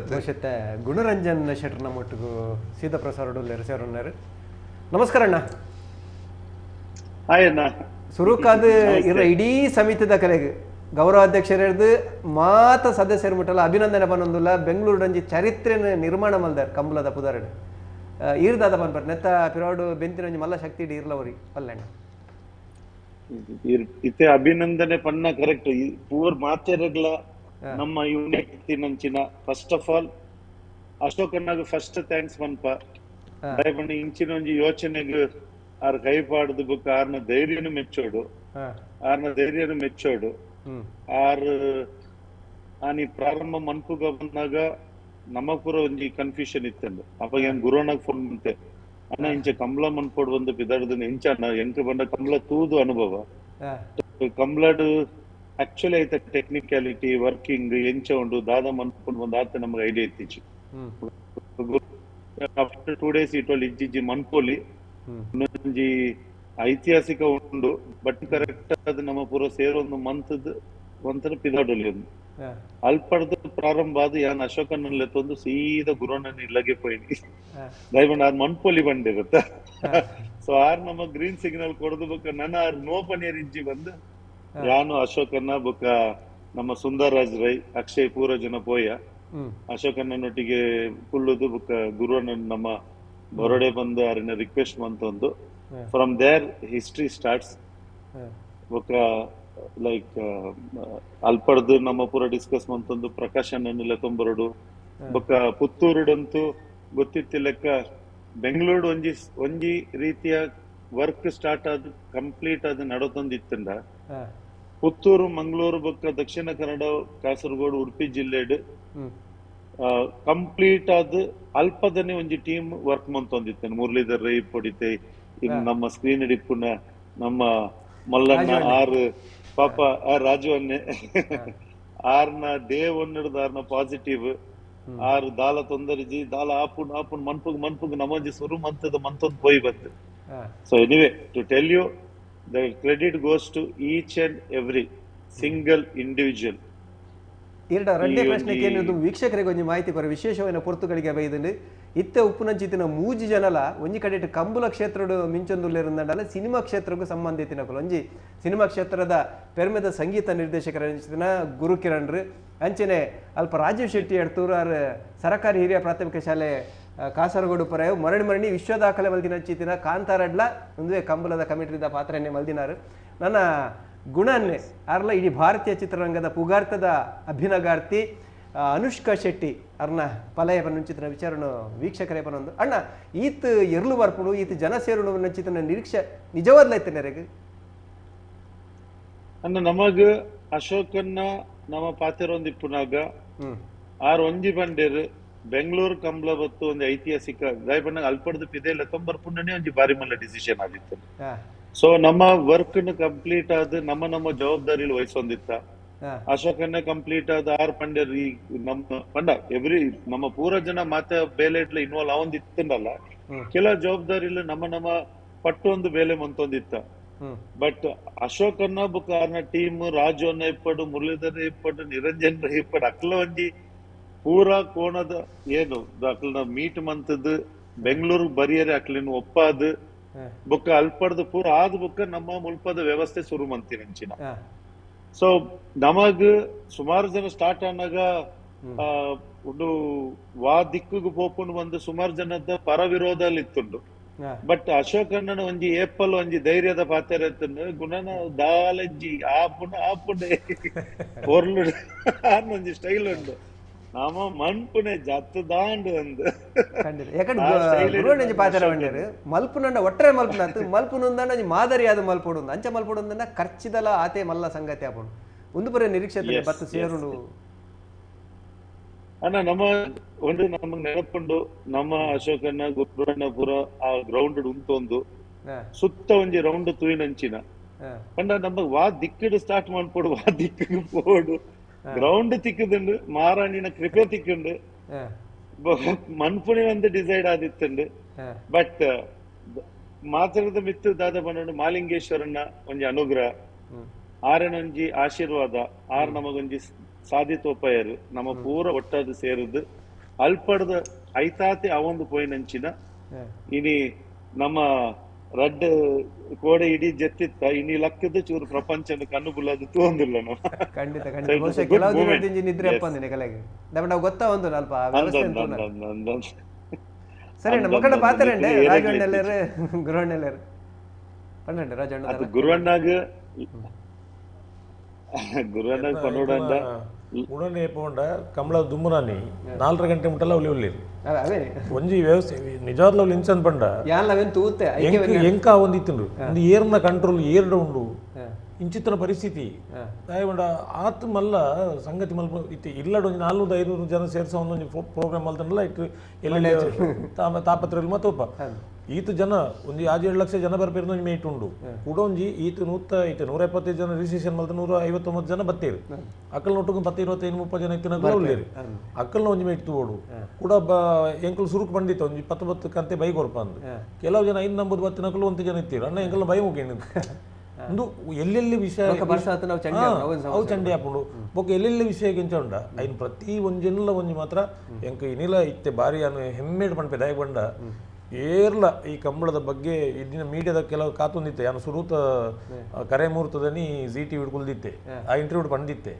ಗುಣರಂಜನ್ ಶೆಟ್ಟರ್ ನಮ್ಮ ಒಟ್ಟಿಗೂ ಸೀತಾ ಪ್ರಸಾರಡು ಸೇರೋರು ನಮಸ್ಕಾರ ಅಣ್ಣ ಹಾಯಣ್ಣ ಸುರುಕಾದ ಇರ ಇಡೀ ಸಮಿತಿದ ಕಲೆಗೆ ಗೌರವಾಧ್ಯಕ್ಷರು ಹಿಡಿದು ಮಾತ ಸದಸ್ಯರು ಮುಟ್ಟಲ್ಲ ಅಭಿನಂದನೆ ಬನ್ನೊಂದಿಲ್ಲ ಬೆಂಗಳೂರು ಅಂಜಿ ಚರಿತ್ರೆನ ನಿರ್ಮಾಣ ಮಲ್ದಾರ ಕಂಬಳದ ಪುದಾರಡೆ ಈರ್ದಾದ ಬನ್ಬರ್ ನೆತ್ತ ಪಿರಾಡು ಬೆಂತಿನಂಜಿ ಮಲ್ಲ ಶಕ್ತಿ ಇಡಿ ಇರ್ಲವರಿ ಅಲ್ಲಣ್ಣ ಇತ್ತೆ ಅಭಿನಂದನೆ ಪಣ್ಣ ಕರೆಕ್ಟ್ ಪೂರ್ ಮಾತೆರಗ್ಲ ನಮ್ಮ ಯೂನಿಟ್ ನಂಚಿನ ಫಸ್ಟ್ ಆಫ್ ಆಲ್ ಅಶೋಕಣ್ಣಗ ಫಸ್ಟ್ ಥ್ಯಾಂಕ್ಸ್ ಮನ್ಪ ದಯಪಣ್ಣ ಇಂಚಿನ ಒಂಜಿ ಯೋಚನೆಗೆ ಆರ್ ಕೈಪಾಡ್ದು ಬುಕ್ ಆರ್ನ ಧೈರ್ಯನು ಮೆಚ್ಚೋಡು ಆರ್ ಆನಿ ಪ್ರಾರಂಭ ಮನ್ಪುಗ ಬಂದಾಗ ನಮ್ಮ ಪೂರ ಒಂಜಿ ಕನ್ಫ್ಯೂಷನ್ ಇತ್ತಂದು ಅಪ್ಪ ಏನ್ ಗುರುವಣ್ಣಗ್ ಫೋನ್ ಬಂತೆ ಅಣ್ಣ ಇಂಚೆ ಕಂಬಳ ಮನ್ಪೋಡು ಬಂದು ಬಿದಾಡ್ದು ಎಂಚ ಅಣ್ಣ ಎಂಕ ಬಂದ ಕಂಬಳ ತೂದು ಅನುಭವ ಕಂಬಳಡ್ ಆಕ್ಚುಲಿ ಐತೆ ಟೆಕ್ನಿಕ್ಯಾಲಿಟಿ ವರ್ಕಿಂಗ್ ಎಂಚ ಉಂಡು ದಾದ ಮನ್ಪುಂಡು ಬಂದು ಆತ ನಮ್ಗೆ ಐಡಿಯಾ ಇತ್ತೀಚು ಆಫ್ಟರ್ 2 days ಇಟ್ಟೊಳ್ಳಿ ಇಜ್ಜಿ ಮನ್ಪೋಲಿ ಒಂಜಿ ಐತಿಹಾಸಿಕ ಉಂಡು ಬಟ್ ಕರೆಕ್ಟ್ ಅದು ನಮ್ಮ ಪೂರ ಸೇರೊಂದು ಮಂತದ ಒಂಥರ ಪಿದಾಡೊಲಿ ಒಂದು ಅಲ್ಪಡ್ದು ಪ್ರಾರಂಭ ಆದ ಯಾನ್ ಅಶೋಕನಲ್ಲಿ ತಂದು ಸೀದಾ ಗುರುವಣ್ಣನ ಇಲ್ಲಗೆ ಪೋಯಿನಿ ದಯವಿಟ್ಟು ಆರ್ ಮನ್ಪೋಲಿ ಬಂದಿರುತ್ತ ಸೊ ಆರ್ ನಮ್ಮ ಗ್ರೀನ್ ಸಿಗ್ನಲ್ ಕೊಡದು ಬೊಕ್ಕ ನನ್ನ ಆರ್ ನೋ ಪನಿಯರ್ ಇಂಚಿ ಬಂದು ಯಾನು ಅಶೋಕನ್ನ ಬೊಕ್ಕ ನಮ್ಮ ಸುಂದರರಾಜ್ ರೈ ಅಕ್ಷಯ್ ಪೂರ ಜನ ಪೋಯ ಅಶೋಕಣ್ಣನೊಟ್ಟಿಗೆ ಕುಲ್ಲುದು ಬೊಕ್ಕ ಗುರುವಣ್ಣನ ನಮ್ಮ ಬರೋಡೆ ಬಂದು ಆರಿನ ರಿಕ್ವೆಸ್ಟ್ ಮಂತೊಂದು ಫ್ರಮ್ ದೇರ್ ಹಿಸ್ಟ್ರಿ ಸ್ಟಾರ್ಟ್ಸ್ ಬೊಕ್ಕ ಲೈಕ್ ಅಲ್ಪಡ್ದು ನಮ್ಮ ಪೂರ ಡಿಸ್ಕಸ್ ಮಂತೊಂದು ಪ್ರಕಾಶ್ ಅಣ್ಣನೆಲ್ಲ ತೊಂಬರಡು ಬೊಕ್ಕ ಪುತ್ತೂರುಡಂತೂ ಗೊತ್ತಿತ್ತ ಲೆಕ್ಕ ಬೆಂಗಳೂರು ಒಂಜಿ ರೀತಿಯ ವರ್ಕ್ ಸ್ಟಾರ್ಟ್ ಆದ್ ಕಂಪ್ಲೀಟ್ ಆದ್ ನಡತೊಂದಿತ್ತಂಡ ಪುತ್ತೂರು ಮಂಗಳೂರು ಬೊಕ್ಕ ದಕ್ಷಿಣ ಕನ್ನಡ ಕಾಸರಗೋಡು ಉಡುಪಿ ಜಿಲ್ಲೆಡ್ ಕಂಪ್ಲೀಟ್ ಆದ್ ಅಲ್ಪದನೆ ಒಂಜಿ ಟೀಮ್ ವರ್ಕ್ ಮಂತೊಂದಿತ್ತೇನೆ ಮುರಳೀಧರ್ ರೈ ಪೊಡಿತೆ ಇನ್ನು ನಮ್ಮ ಸ್ಕ್ರೀನ್ ಹಿಡಿಪುನ ನಮ್ಮ ಮಲ್ಲಣ್ಣ ಆರ್ ಪಾಪ ಆರ್ ರಾಜು ಅನ್ನೆ ಆರ್ನ ಡೇ ಒನ್ ಹಿಡ್ದು ಆರ್ನ ಪಾಸಿಟಿವ್ ಆರ್ ದಾಲ ತೊಂದರಿಜಿ ದಾಲ ಆಪುನ್ ಮನ್ಪುಗ್ ನಮಜಿ ಸುರು ಮಂತದ ಮಂತೊಂದು ಪೋಯಿ ಬಂತು So anyway, to tell you, the credit goes to each and every single individual. ಇರಡ ರೆಡ್ಡೆ ಪ್ರಶ್ನೆಗೆ ಏನು ವೀಕ್ಷಕರಿಗೆ ಒಂದು ಮಾಹಿತಿ ಕೊರ ವಿಶೇಷವಾದ ಪೊರ್ತುಗಳಿಗೆ ಬೈದಂಡು ಇತ್ತೆ ಉಪ್ಪುನಂಚಿತ್ತಿನ ಮೂಜಿ ಜನಲ ಒಂಜಿ ಕಡೆ ಕಂಬುಲ ಕ್ಷೇತ್ರಡು ಮಿಂಚೊಂದುಲ್ಲೇರುಂದಲ್ಲ ಸಿನಿಮಾ ಕ್ಷೇತ್ರಕ್ಕೂ ಸಂಬಂಧಿತಿನಕಲು ಒಂಜಿ ಸಿನಿಮಾ ಕ್ಷೇತ್ರದ ಪೆರ್ಮೆದ ಸಂಗೀತ ನಿರ್ದೇಶಕರ ಗುರು ಕಿರಣ್ರು ಅಂಚನೆ ಅಲ್ಪ ರಾಜೀವ್ ಶೆಟ್ಟಿ ಎಡ್ತೂರಾರ್ ಸರಕಾರಿ ಹಿರಿಯ ಪ್ರಾಥಮಿಕ ಶಾಲೆ ಕಾಸರಗೋಡು ಪರ ಮರಳಿ ವಿಶ್ವ ದಾಖಲೆ ಮಲ್ದಿನ ಕಾಂತಾರಡ್ಲ ಒಂದುವೆ ಕಂಬಲದ ಕಮಿಟಿದ ಪಾತ್ರನೇ ಮಲ್ದಿನಾರು ನನ್ನ ಗುಣನ್ನೇ ಅರ್ಲ ಇಡೀ ಭಾರತೀಯ ಚಿತ್ರರಂಗದ ಪುಗಾರ್ತದ ಅಭಿನಗಾರ್ತಿ ಅನುಷ್ಕಾ ಶೆಟ್ಟಿ ಅರ್ನ ಪಲಯ ಪನ್ನುಂಚಿತನ ವಿಚಾರನು ವೀಕ್ಷಕರೇ ಪನೊಂದು ಅಣ್ಣ ಈತ್ ಎರ್ಲು ಬರ್ಪುಡು ಈತ್ ಜನ ಸೇರುಣು ನಂಚಿತನ ನಿರೀಕ್ಷೆ ನಿಜವಾದ್ಲೈತೆ ನೆರೆಗೆ ಅಣ್ಣ ನಮಗ ಅಶೋಕನ್ನ ನಮ್ಮ ಪಾತಿರೊಂದು ಇಪ್ಪುನಾಗ ಆರ್ ಒಂಜಿ ಬಂಡೇರು ಬೆಂಗಳೂರು ಕಂಬಳ ಬತ್ತು ಒಂದು ಐತಿಹಾಸಿಕ ದಾಯಪಣ್ಣ ಅಲ್ಪಡ್ದು ಪಿದೆಲ್ಲ ತೊಂಬರ್ಪುಂಡನೇ ಒಂಜಿ ಬಾರಿ ಮಲ್ಲ ಡಿಸಿಷನ್ ಆಗಿತ್ತು. ಸೊ ನಮ್ಮ ವರ್ಕ್ ಕಂಪ್ಲೀಟ್ ಆದ ನಮ್ಮ ಜವಾಬ್ದಾರಿಲಿ ವಹಿಸೊಂದಿತ್ತ ಅಶೋಕನ್ನ ಕಂಪ್ಲೀಟ್ ಆದ ಆರ್ ಪಂಡ್ಯರ್ ಈ ನಮ್ಮ ಪಂಡ ಎವ್ರಿ ನಮ್ಮ ಪೂರ ಜನ ಮಾತೆ ಬೇಲೆ ಇನ್ವಾಲ್ವ್ ಆವೊಂದಿತ್ತಲ್ಲ ಕೆಲ ಜವಾಬ್ದಾರಿಲು ನಮ್ಮ ಪಟ್ಟು ಒಂದು ಬೇಲೆ ಮಂತೊಂದಿತ್ತ. ಬಟ್ ಅಶೋಕನ್ನ ಬುಕ್ ಆರ್ನ ಟೀಮ್ ರಾಜು ಅನ್ನ ಇಪ್ಪಡು ಮುರಳೀಧರ ಇಪ್ಪಡು ನಿರಂಜನ್ ಇಪ್ಪಡು ಅಕ್ಲ ಒಂಜಿ ಪೂರಾ ಕೋಣದ ಏನು ಅಕ್ಲನ ಮೀಟ್ ಮಂತದ್ ಬೆಂಗಳೂರು ಬರಿಯರೆ ಅಕ್ಲಿನ ಒಪ್ಪಾದ ಬುಕ್ಕ ಅಲ್ಪಡ್ದು ಪೂರ ಆದ ಬುಕ್ಕ ನಮ್ಮ ಮುಲ್ಪದ ವ್ಯವಸ್ಥೆ ಶುರು ಮಂತಿನಂಚಿನ. ಸೊ ನಮಗ್ ಸುಮಾರು ಜನ ಸ್ಟಾರ್ಟ್ ಆನಾಗ ಒಂದು ವಾ ದಿಕ್ಕಿಗೆ ಪೋಪುಂಡು ಬಂದು ಸುಮಾರು ಜನದ ಪರ ವಿರೋಧಲ್ಲಿ ಇತ್ತುಂಡು. ಬಟ್ ಅಶೋಕಣ್ಣನ ಒಂಜಿ ಏಪಲ್ ಒಂಜಿ ಧೈರ್ಯದ ಪಾತ್ರ ಎತ್ತನ್ನು ಗುಣನ ದಾಲಜ್ಜಿ ಆಪುಂಡೆ ಪೊರ್ಲು ಒಂಜಿ ಸ್ಟೈಲ್ ಉಂಡು ನಾಮ ಮನ್ಪುನೆ ಜತ್ತು ದಾಂಡು ಅಂದು ಪಾತ್ರ ಮಲ್ಪುನಂಡ ಒಟ್ಟರೆ ಮಲ್ಪುನಂತ ಮಲ್ಪುನೊಂದಂಡ ಮಾದರಿಯಾದ ಮಲ್ಪುಡು ಅಂಚ ಮಲ್ಪುಡು ಖರ್ಚಿದಲ ಆತೆ ಮಲ್ಲ ಸಂಗತಿ ಆಪುಂಡು ಒಂದು ಬರೀ ನಿರೀಕ್ಷೆ ಬತ್ತು ಸೇರುಡು ಅಣ್ಣ ನಮ್ಮ ಒಂದು ನಮಗ್ ನೆನಪುಂಡು ನಮ್ಮ ಅಶೋಕಣ್ಣ ಗುರುಣ್ಣಪುರ ಆ ಗ್ರೌಂಡ್ ಉಂಟೊಂದು ಸುತ್ತ ಒಂಜಿ ರೌಂಡ್ ತೂಯಿನಂಚಿನ ಪಂಡ ನಮಗ್ ವಾ ದಿಕ್ಕಿಡು ಸ್ಟಾರ್ಟ್ ಮಾಡ್ಕೊಡು ವಾ ದಿಕ್ಕಿಗೆ ಪೋಡು ಗ್ರೌಂಡ್ ತಿಕ್ಕುದುಂಡು ಮಾರಾಣಿನ ಕೃಪೆ ತಿಕ್ಕುಂಡು ಮನ್ಪುಣಿ ಒಂದು ಡಿಸೈಡ್ ಆದಿತ್ತುಂಡು. ಬಟ್ ಮಾತಾಡದ ಮಿತ್ತು ದಾದ ಬಂಡು ಮಾಲಿಂಗೇಶ್ವರನ ಒಂಜಿ ಅನುಗ್ರಹ ಆರನೊಂಜಿ ಆಶೀರ್ವಾದ ಆರ್ ನಮಗೊಂಜಿ ಸಾಧಿತೋಪಾಯರು ನಮ್ಮ ಪೂರ ಒಟ್ಟಾದ ಸೇರುದು ಅಲ್ಪಡ್ದ ಐತಾತೆ ಅವೊಂದು ಪೋಯಿನಂಚಿನ ಇನಿ ನಮ್ಮ ರಡ್ ಕೋಡೆ ಇಡೀ ಜತ್ತಿತ್ತ ಇನಿ ಲಕ್ಕದ ಚೂರು ಪ್ರಪಂಚದ ಕಣ್ಣು ಬುಲ್ಲದು ತೋಂದಿಲ್ಲ ಗುರುವಣ್ಣಾಗ ಪನ್ನೋಡ ಉಡನೆ ಪೋಂಡ ಕಂಬಳ ದುಮ್ಮುನಾನಿ 4 ಗಂಟೆ ಮುಟ್ಟಲ್ಲ ಒಲಿ ಒಲ್ಲಿ ಒಂಜಿ ವ್ಯವಸ್ಥೆ ನಿಜವಾದ ಇಂಚನ್ ಪಂಡ ಎಂಕ ಒಂದಿತ್ತು ಒಂದು ಏರ್ನ ಕಂಟ್ರೋಲ್ ಏರ್ಡ ಉಂಡು ಇಂಚಿತ್ತಿನ ಪರಿಸ್ಥಿತಿ ದಯವಂಡ ಆತ್ ಮಲ್ಲ ಸಂಗತಿ ಮಲ್ಪ ಇತ್ತು ಇಲ್ಲಡ ಒಂದು 400-500 ಜನ ಸೇರಿಸ ಒಂದೊಂದು ಪ್ರೋಗ್ರಾಮ್ ಮಲ್ತನಲ್ಲ ಇಟ್ಟು ಎಲ್ಲ ತಾಪತ್ರ ಮತ್ತೊಪ್ಪ ಈತ ಜನ ಒಂದು 7 ಲಕ್ಷ ಜನ ಬರ್ಪೇರು ಒಂದು ಮೇಟ್ ಉಂಡು ಕೂಡ ಒಂಜಿ ಈತ 175 ಜನ ರಿಜಿಸ್ಟ್ರೇಷನ್ ಮಲ್ತ 159 ಜನ ಬತ್ತೇರು ಅಕ್ಕಲ್ ಒಟ್ಟಿಗೆ 10-25-30 ಜನ ಇತ್ತಿನ ಉಳ್ಳೇರು ಅಕ್ಕಲ್ನ ಒಂಜಿ ಮೇಟ್ ತೋಡು ಕೂಡ ಎಂಕಲ್ ಸುರುಕು ಬಂದಿತ್ತು ಒಂಜಿ 10 ಕಂತೆ ಬೈ ಕೊರಪ ಅಂದು ಕೆಲವು ಜನ 590 ಬತ್ತಿನಕಲು 1 ಜನ ಇತ್ತೀರು ಅಣ್ಣ ಎಂಕಲ್ನ ಬೈ ಮುಗಿಂಡು ಒಂದು ಎಲ್ಲೆಲ್ಲಿ ವಿಷಯ ಅವು ಚಂಡೆ ಹಾಕೊಂಡು ಬೊಕ್ಕ ಎಲ್ಲೆಲ್ಲಿ ವಿಷಯ ಕೆಂಚ ಉಂಡ ಐನ್ ಪ್ರತಿ ಒಂಜೆಲ್ಲ ಒಂಜಿ ಮಾತ್ರ ಎಂಕ ಇನಿಲ ಇತ್ತೆ ಬಾರಿ ಅನ್ನು ಹೆಮ್ಮೆಡ್ ಪಂಪೆ ದಯ ಬಂಡ ಏರ್ಲ ಈ ಕಂಬಳದ ಬಗ್ಗೆ ಇದಿನ ಮೀಡಿಯಾದ ಕೆಲವು ಕಾತೊಂದಿತ್ತೆ ನಾನು ಸುರೂತ ಕರೆ ಮುಹೂರ್ತದನಿ ಜಿ ಟಿ ಹಿಡ್ಕೊಳ್ದಿತ್ತೆ ಆ ಇಂಟರ್ವ್ಯೂ ಬಂದಿತ್ತೆ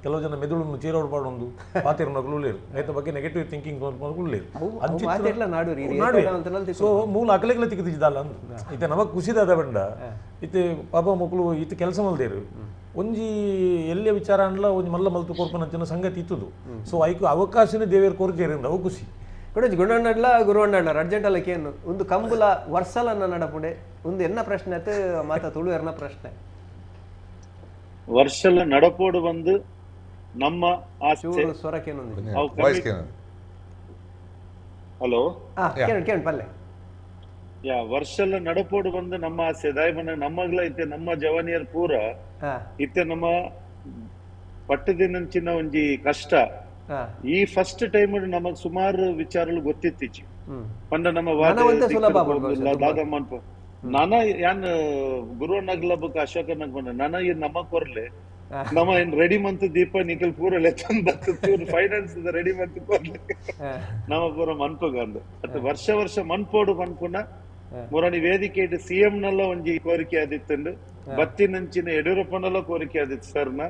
ಕೆಲವು ಜನ ಮೆದುಳು ಚೀರೋಡ್ ಪಾಡೊಂದು ಪಾತಿರ ನಗಲುಳ್ಳೇರು ಐತ ಬಗ್ಗೆ ನೆಗೆಟಿವ್ ಥಿಂಕಿಂಗ್ ಸೊ ಮೂಲ ಅಕಲೆಗಳ ತಿಕ್ಕಿದ್ದಲ್ಲ ಅಂದು ಇತ್ತೆ ನಮಗ್ ಖುಷಿದಾದ ಬಂಡ ಇತ್ತೆ ಪಾಪ ಮಕ್ಕಳು ಇತ್ತು ಕೆಲಸ ಮಲ್ದೇರು ಒಂಜಿ ಎಲ್ಲೇ ವಿಚಾರ ಅನ್ಲ ಒಂಜಿ ಮಲ್ಲ ಮಲ್ತು ಕೊರ್ಪನಂಚಿನ ಸಂಗತಿ ಇತ್ತದು ಸೊ ಐಕು ಅವಕಾಶನೇ ದೇವೇರ್ ಕೋರ್ಜೇರಿಂದ ಅವು ಖುಷಿ ಕೊಡಜಿ ಗುಣಣ್ಣಡ್ಲ ಗುರುವಣ್ಣಡ್ಲ ಅರ್ಜೆಂಟಲ್ಲಕೇನು ಒಂದು ಕಂಬುಲ ವರ್ಷಲನ್ನ ನಡಪುಡೆ ಒಂದು ಎನ್ನ ಪ್ರಶ್ನೆ ಆಯ್ತು ಮಾತ ತುಳು ಎರ್ನ ಪ್ರಶ್ನೆ ವರ್ಷಲ ನಡಪೋಡು ಬಂದು ನಮ್ಮ ಸ್ವರಕ್ಕೇನು ಹಲೋ ಕೇಳಿ ಪಲ್ಲೆ ವರ್ಷಲ ನಡಪೋಡು ಬಂದು ನಮ್ಮ ಆಸೆ ದಾಯಮನ ನಮ್ಮಗ್ಲ ಇತ್ತೆ ನಮ್ಮ ಜವಾನಿಯರ್ ಪೂರ ಇತ್ತೆ ನಮ್ಮ ಪಟ್ಟದಿನಂಚಿನ ಒಂಜಿ ಕಷ್ಟ ಈ ಫಸ್ಟ್ ಟೈಮ್ ನಮಗ್ ಸುಮಾರು ವಿಚಾರಗಳು ಗೊತ್ತಿತ್ತೀಚಿ ಪಂಡ ನಮ್ಮ ದಾದ ನಾನ ಯಾನ್ ಗುರು ನಗ್ಲ ಬುಕ್ ಅಶೋಕ ನಗ್ಬಂದ ನಾನ ಈ ನಮ್ಮ ಕೊರ್ಲೆ ನಮ್ಮ ಏನ್ ರೆಡಿ ಮಂತ್ ದೀಪ ನಿಕಲ್ ಪೂರ ಲೆಚ್ಚಂದ ಫೈನಾನ್ಸ್ ರೆಡಿ ಮಂತ್ ಕೊರ್ಲೆ ನಮ್ಮ ಪೂರ ಮನ್ಪುಗಂದು ಅತ್ತು ವರ್ಷ ಮನ್ಪೋಡು ಮನ್ಪುನ ಮುರಾಣಿ ವೇದಿಕೆ ಇಟ್ಟು ಸಿಎಂ ನಲ್ಲ ಒಂಜಿ ಕೋರಿಕೆ ಆದಿತ್ತಂಡು ಬತ್ತಿನಂಚಿನ ಯಡಿಯೂರಪ್ಪನಲ್ಲ ಕೋರಿಕೆ ಆದಿತ್ತು ಸರ್ನ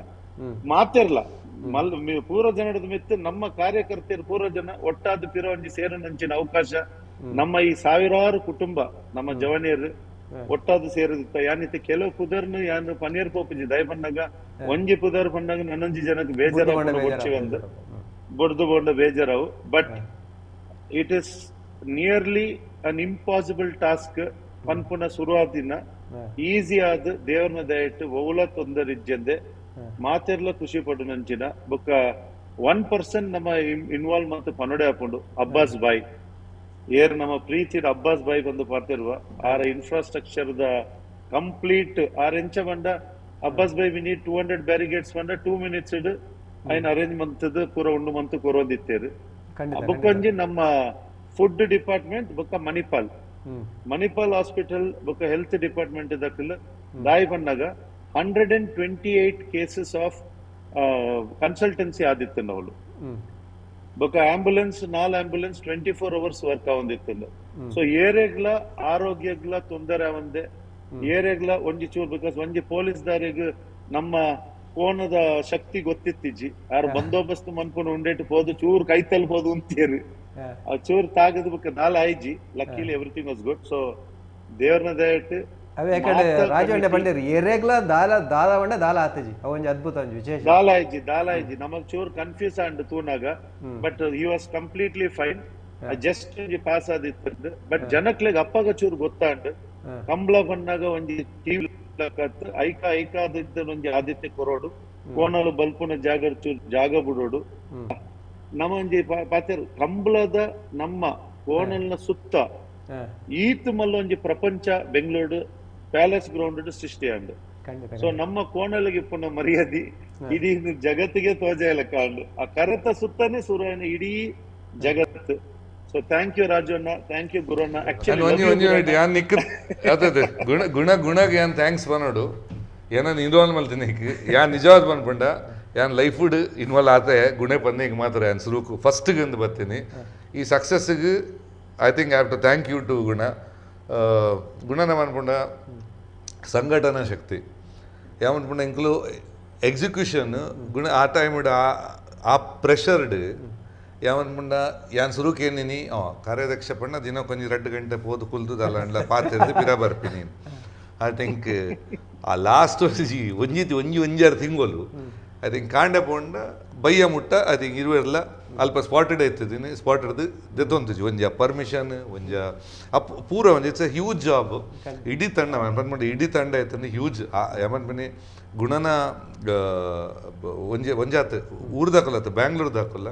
ಮಾತಿರ್ಲ ಪೂರ ಜನದ ಮಿತ್ತು ನಮ್ಮ ಕಾರ್ಯಕರ್ತೆಯರು ಪೂರ ಜನ ಒಟ್ಟಾದ ಪಿರ ಒಂಜಿ ಸೇರನಂಚಿನ ಅವಕಾಶ ನಮ್ಮ ಈ ಸಾವಿರಾರು ಕುಟುಂಬ ನಮ್ಮ ಜವನಿಯರು ಒಟ್ಟಾದ ಸೇರಿದಿತ್ತ ಯಾನಿತ್ತ ಕೆಲವು ಪುದರ್ನು ಯಾನು ಪನೀರ್ ಪೋಪುಜಿ ದಯ ಬಂದಾಗ ಒಂಜಿ ಪುದರ್ ಬಂದಾಗ ನನ್ನೊಂಜಿ ಜನಕ್ಕೆ ಬೇಜಾರು ಬೊಡ್ದು ಬೋಂಡ ಬೇಜಾರವು but it is nearly an impossible task ಪನ್ಪುನ ಶುರುವಾತಿನ ಈಸಿ ಆದ ದೇವ್ರನ ದಯಟ್ಟು ಒವುಲ ತೊಂದರಿಜ್ಜಂದೆ ಮಾತೆರ್ಲ ಖುಷಿ ಪಡು ನಂಚಿನ ಬೊಕ್ಕ 1% ನಮ್ಮ ಇನ್ವಾಲ್ವ್ ಮತ್ತು ಪನೊಡೆ ಹಾಕೊಂಡು ಅಬ್ಬಾಸ್ ಬಾಯ್ ಏರ್ ನಮ್ಮ ಪ್ರೀತಿದ ಅಬ್ಬಾಸ್ ಬಾಯ್ ಬಂದು ಪಾರ್ತಿರುವ ಆರ ಇನ್ಫ್ರಾಸ್ಟ್ರಕ್ಚರ್ ದ ಕಂಪ್ಲೀಟ್ ಆರ್ ಎಂಚ ಬಂಡ ಅಬ್ಬಾಸ್ ಬಾಯ್ ವಿ ನೀಡ್ 200 ಬ್ಯಾರಿಗೇಡ್ಸ್ ಬಂಡ 2 minutes ಇಡ್ ಐನ್ ಅರೇಂಜ್ ಮಂತದ ಪೂರ ಉಂಡು ಮಂತ್ ಕೊರೋದಿತ್ತೇರು ಬೊಕ್ಕೊಂಜಿ ನಮ್ಮ ಫುಡ್ ಡಿಪಾರ್ಟ್ಮೆಂಟ್ ಬೊಕ್ಕ ಮಣಿಪಾಲ್ ಹಾಸ್ಪಿಟಲ್ ಬೊಕ್ಕ ಹೆಲ್ತ್ ಡಿಪಾರ್ಟ್ಮೆಂಟ್ ದಕ್ಕಲ್ ದಾಯಿ ಬಂದಾಗ 128 ಕೇಸಸ್ ಆಫ್ ಕನ್ಸಲ್ಟೆನ್ಸಿ ಆದಿತ್ತು ಅವಳು ಬೊಕ್ಕ ಆಂಬುಲೆನ್ಸ್ 4 ಆಂಬುಲೆನ್ಸ್ 24 hours ವರ್ಕ್ ಆವಂದಿತ್ತು ಸೊ ಏರೆಗ್ಲ ಆರೋಗ್ಯಗ್ಲ ತೊಂದರೆ ಆವಂದೆ ಏರೆಗ್ಲ ಒಂಜಿ ಚೂರ್ ಬಿಕಾಸ್ ಒಂಜಿ ಪೊಲೀಸ್ ದಾರಿಗೆ ನಮ್ಮ ಕೋನದ ಶಕ್ತಿ ಗೊತ್ತಿತ್ತಿಜ್ಜಿ ಯಾರು ಬಂದೋಬಸ್ತ್ ಮನ್ಪುನ ಉಂಡೇಟ್ ಹೋದು ಚೂರ್ ಕೈ ತಲ್ಬೋದು ಅಂತೇರಿ ಆ ಚೂರ್ ತಾಗದ ಬೊಕ್ಕ ದಾಲ ಆಯ್ಜಿ ಲಕ್ಕಿಲಿ ಎವ್ರಿಥಿಂಗ್ ವಾಸ್ ಗುಡ್ ಸೊ ದೇವ್ರನ ದಯಟ್ಟು ಅವೇ ಕಡೆ ರಾಜವಂಡೆ ಬಂದಿರಿ ಏರೆಗ್ಲ ದಾಲ ದಾಲ ಬಂಡೆ ದಾಲ ಆತಜಿ ಅವೊಂಜಿ ಅದ್ಭುತ ಒಂಜಿ ವಿಶೇಷ ದಾಲ ಆಯ್ಜಿ ನಮಗ್ ಚೂರ್ ಕನ್ಫ್ಯೂಸ್ ಅಂಡ್ ತೂನಾಗ but he was completely fine just pass ಆದಿತ್ತು ಬಟ್ ಜನಕ್ಲೆಗ್ ಅಪ್ಪಗ ಚೂರ್ ಗೊತ್ತಾಂಡ್ ಕಂಬಳ ಬಂದಾಗ ಒಂಜಿ ಟಿವಿ ಐಕಾದಿದ್ದ ಒಂಜಿ ಆದಿತ್ಯ ಕೊರೋಡು ಕೋನಲು ಬಲ್ಪುನ ಜಾಗ ಬಿಡೋಡು ನಮ್ಮ ಒಂಜಿ ಪಾತೆರ್ ಕಂಬಳದ ನಮ್ಮ ಕೋನಲ್ನ ಸುತ್ತ ಈತ್ ಮಲ್ಲ ಒಂಜಿ ಪ್ರಪಂಚ ಬೆಂಗಳೂರು ಪ್ಯಾಲೇಸ್ ಗ್ರೌಂಡ್ ಸೃಷ್ಟಿ ಅಂಡ್ ಸೊ ನಮ್ಮ ಕೋಣಲಿಗೆ ಪುನಃ ಮರ್ಯಾದಿ ಇಡೀ ಜಗತ್ತಿಗೆ ತೋಜಾಯಲ ಕಾಂಡು ಆ ಕರೆತ ಸುತ್ತನೇ ಸುರಾಯನ ಇಡೀ ಜಗತ್ತು so thank you Rajanna thank you Guranna ಗುಣಗ್ ಯಾನ್ ಥ್ಯಾಂಕ್ಸ್ ಬನ್ನೋಡು ಏನ ಇನ್ವಾಲ್ವ್ ಮಲ್ತೀನಿ ಯಾನ್ ನಿಜವಾದ ಬಂದ್ಪಂಡ ಯಾನ್ ಲೈಫ್ ಇನ್ವಾಲ್ವ್ ಆತೆ ಗುಣೆ ಪಂದಿಗೆ ಮಾತ್ರ ಯಾನ್ ಸುರುಕು ಫಸ್ಟ್ ಗಂದು ಬರ್ತೀನಿ ಈ ಸಕ್ಸಸ್ಗೆ I think I have to thank you to ಗುಣನ ಮನ್ಪುಂಡ ಸಂಘಟನಾ ಶಕ್ತಿ ಯಾವನ್ಪುಂಡ ಇಂಕ್ಲು ಎಕ್ಸಿಕ್ಯೂಷನ್ ಗುಣ ಆ ಟೈಮ್ ಆ ಪ್ರೆಷರ್ಡ್ ಯಾವನ್ಪುಂಡ ಯಾನ್ ಸುರುಕ್ ಏನಿನಿ ಕಾರ್ಯಾಧ್ಯಕ್ಷ ಪಣ್ಣ ದಿನ ಕೊಂಚ 2 ಗಂಟೆ ಪೋದು ಕುಲ್ದುದಲ್ಲ ಪಾತಿರ್ದು ಪಿರ ಬರ್ಪಿನಿ ಐ ಥಿಂಕ್ ಆ ಲಾಸ್ಟ್ ಒಂಜಾರು ತಿಂಗಳು ಐ ಥಿಂಕ್ ಕಾಂಡೆ ಪೋಂಡ ಬಯ್ಯ ಮುಟ್ಟ ಐ ಥಿಂಕ್ ಇರುವೆಲ್ಲ ಅಲ್ಪ ಸ್ಪಾಟೆಡ್ ಆಯ್ತಿದ್ದೀನಿ ಸ್ಪಾಟೆಡ್ ದೆತ್ತೊಂತಿಜಿ ಒಂಜ ಪರ್ಮಿಷನ್ ಒಂಜ ಪೂರ ಒಂಜ ಇಟ್ಸ್ ಎ ಹ್ಯೂಜ್ ಜಾಬ್ ಇಡೀ ತಂಡ ಮನ್ಪಂಡ ಇಡೀ ತಂಡ ಆಯ್ತಂದ್ರೆ ಹ್ಯೂಜ್ ಯಾಮನ್ಪನಿ ಗುಣನ ಒಂಜಾತ್ ಊರ್ದಾಕಲ್ಲ ಬ್ಯಾಂಗ್ಳೂರ್ ದಾಕಲ್ಲ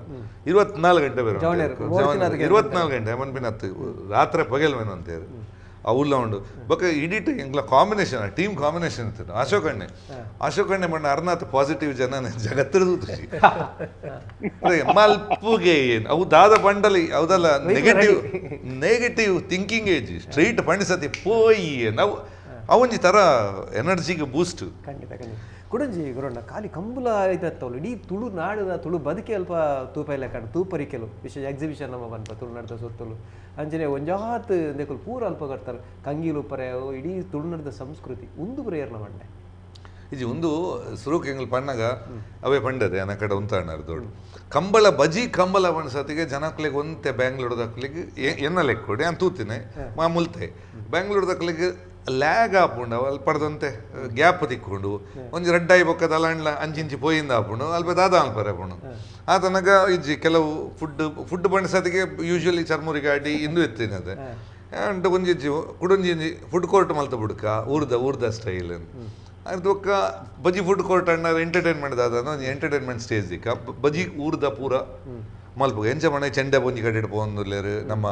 24 ಗಂಟೆ ಬೇರೆ 24 ಗಂಟೆ ಯಾಮನ್ಪಿನ ಹತ್ತು ರಾತ್ರಿ ಪಗೆಲ್ವೇನು ಅಂತೇಳಿ ಅವಲ್ಲ ಉಂಡು ಬೊಕ್ಕ ಇಡಿಟ್ ಎಂಗ್ಲ ಕಾಂಬಿನೇಷನ್ ಟೀಮ್ ಕಾಂಬಿನೇಷನ್ ಇರ್ತದೆ ಅಶೋಕಣ್ಣೆ ಮಣ್ಣ ಅರ್ನಾಥ್ ಪಾಸಿಟಿವ್ ಜನ ಜಗತ್ತಿರದು ಮಲ್ಪುಗೆ ಏನು ಅವು ದಾದ ಪಂಡಲಿ ಅವದಲ್ಲ ನೆಗೆಟಿವ್ ಥಿಂಕಿಂಗ್ ಏಜ್ ಸ್ಟ್ರೈಟ್ ಪಂಡಿಸತಿ ಪೋಯಿ ನಾವು ಅವೊಂಜಿ ಥರ ಎನರ್ಜಿಗೆ ಬೂಸ್ಟ್ ಕುಡಂಜಿ ಗುರಣ್ಣ ಖಾಲಿ ಕಂಬುಲ ಇದತ್ತವಳು ಇಡೀ ತುಳು ನಾಡಿನ ತುಳು ಬದುಕಿ ಅಲ್ಪ ತೂಪೈಲೆ ಕಂಡು ತೂಪರಿಕೆಲು ವಿಶೇಷ ಎಕ್ಸಿಬಿಷನ್ ನಮ್ಮ ಬಂತ ತುಳುನಾಡದ ಸುತ್ತಲು ಅಂಚನೆ ಒಂಜಾತ್ ನೆಕುಲು ಪೂರ ಅಲ್ಪ ಕಟ್ತಾರೆ ಕಂಗೀಲು ಪರೆಯವು ಇಡೀ ತುಳುನಾಡದ ಸಂಸ್ಕೃತಿ ಒಂದು ಬರೆಯರ್ನ ಮಂಡೆ ಇಜಿ ಒಂದು ಸುರುಕ್ ಎಂಗ್ಲು ಪಣ್ಣಗ ಅವೇ ಪಂಡದೆ ಅನ್ನ ಕಡೆ ಉಂತಾಣರು ದೊಡ್ಡ ಕಂಬಳ ಬಜಿ ಕಂಬಳ ಬಣ್ಸತಿಗೆ ಜನಕ್ಲಿಗೆ ಒಂತೆ ಬ್ಯಾಂಗ್ಳೂರ್ ದಕ್ಲಿಗೆ ಎನ್ನ ಲೆಕ್ಕೊಡಿ ಅಂತ ತೂತಿನಿ ಮಾಮೂಲ್ತೆ ಬ್ಯಾಂಗ್ಳೂರ್ ದಕ್ಲಿಗೆ ಲ್ಯಾಗ್ ಆಪುಂಡು ಅಲ್ಲಿ ಪಡೆದಂತೆ ಗ್ಯಾಪ್ ತಿಕ್ಕೊಂಡು ಒಂದು ರಡ್ಡಾಯಿ ಬೊಕ್ಕದ ಅಲ್ಲ ಅಂಚಿಂಚಿ ಪೋಯಿಂದ ಆಪುಂಡು ಅಲ್ಪ ದಾದ ಅಲ್ಪರೆ ಆಪುಂಡು ಆ ತನಕ ಇಜ್ಜಿ ಕೆಲವು ಫುಡ್ ಬಣ್ಸತಿಗೆ ಯೂಶ್ವಲಿ ಚರ್ಮುರಿ ಗಾಡಿ ಇಂದು ಎತ್ತೀನಿ ಅದೇ ಅಂಡ್ ಒಂಜಿಜ್ಜಿ ಕುಡೊಂಜಿ ಫುಡ್ ಕೋರ್ಟ್ ಮಲ್ತ ಬುಡ್ಕ ಊರ್ದ ಸ್ಟೈಲ್ ಅದು ಒಕ್ಕ ಬಜಿ ಫುಡ್ ಕೋರ್ಟ್ ಅಣ್ಣ ಎಂಟರ್ಟೈನ್ಮೆಂಟ್ ದಾದ ಎಂಟರ್ಟೈನ್ಮೆಂಟ್ ಸ್ಟೇಜ್ ದಿಕ್ಕ ಬಜಿ ಊರ್ದ ಪೂರ ಮಲ್ಪ ಎಂಚ ಮನೆ ಚೆಂಡೆ ಒಂಜಿ ಕಡೆಟ್ ಪೋಂದುಲ್ಲೇರು ನಮ್ಮ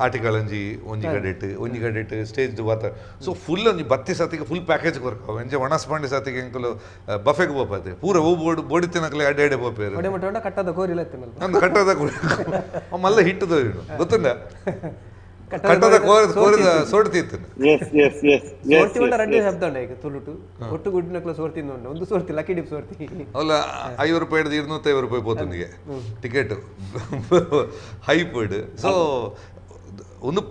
ಆಟಿಗಳಂಜಿ ಒಂಜಿ ಕಡೆಟ್ ಸ್ಟೇಜ್ ಬಾತ ಸೊ ಫುಲ್ ಒಂಜಿ ಬತ್ತಿ ಸತಿಗೆ ಫುಲ್ ಪ್ಯಾಕೇಜ್ ಕೊರ್ಕಾವು ಎಂಚ ಒಣಸ್ಪಂಡಿ ಸತಿಗೆ ಎಂಕಲು ಬಫೆಗೆ ಬೋಪದೆ ಪೂರ ಹೂ ಬೋಡಿ ತಿನ್ನಕ್ಲೆ ಅಡ್ಡೆ ಬೋಪೇರು ಕಟ್ಟದ ಕೋರಿ ಕಟ್ಟದ ಮಲ್ಲ ಹಿಟ್ಟದ ಗೊತ್ತುಂಡ ಕಟ್ಟದ ಕೋರಿದ ಸೋಡ್ತಿತ್ತು ಸೋರ್ತಿ ಉಂಡ ರೆಡ್ಡಿ ಶಬ್ದ ಉಂಡ ಈಗ ತುಳುಟು ಒಟ್ಟು ಗುಡ್ಡಿನಕ್ಲ ಸೋರ್ತಿಂದ ಉಂಡ ಒಂದು ಸೋರ್ತಿ ಲಕ್ಕಿ ಡಿಪ್ ಸೋರ್ತಿ ಅಲ್ಲ 50 ರೂಪಾಯಿ ಹಿಡಿದು 250 ರೂಪಾಯಿ పోతుందిಗೆ ಟಿಕೆಟ್ ಹೈಪಡ್ ಸೊ ಒಂದು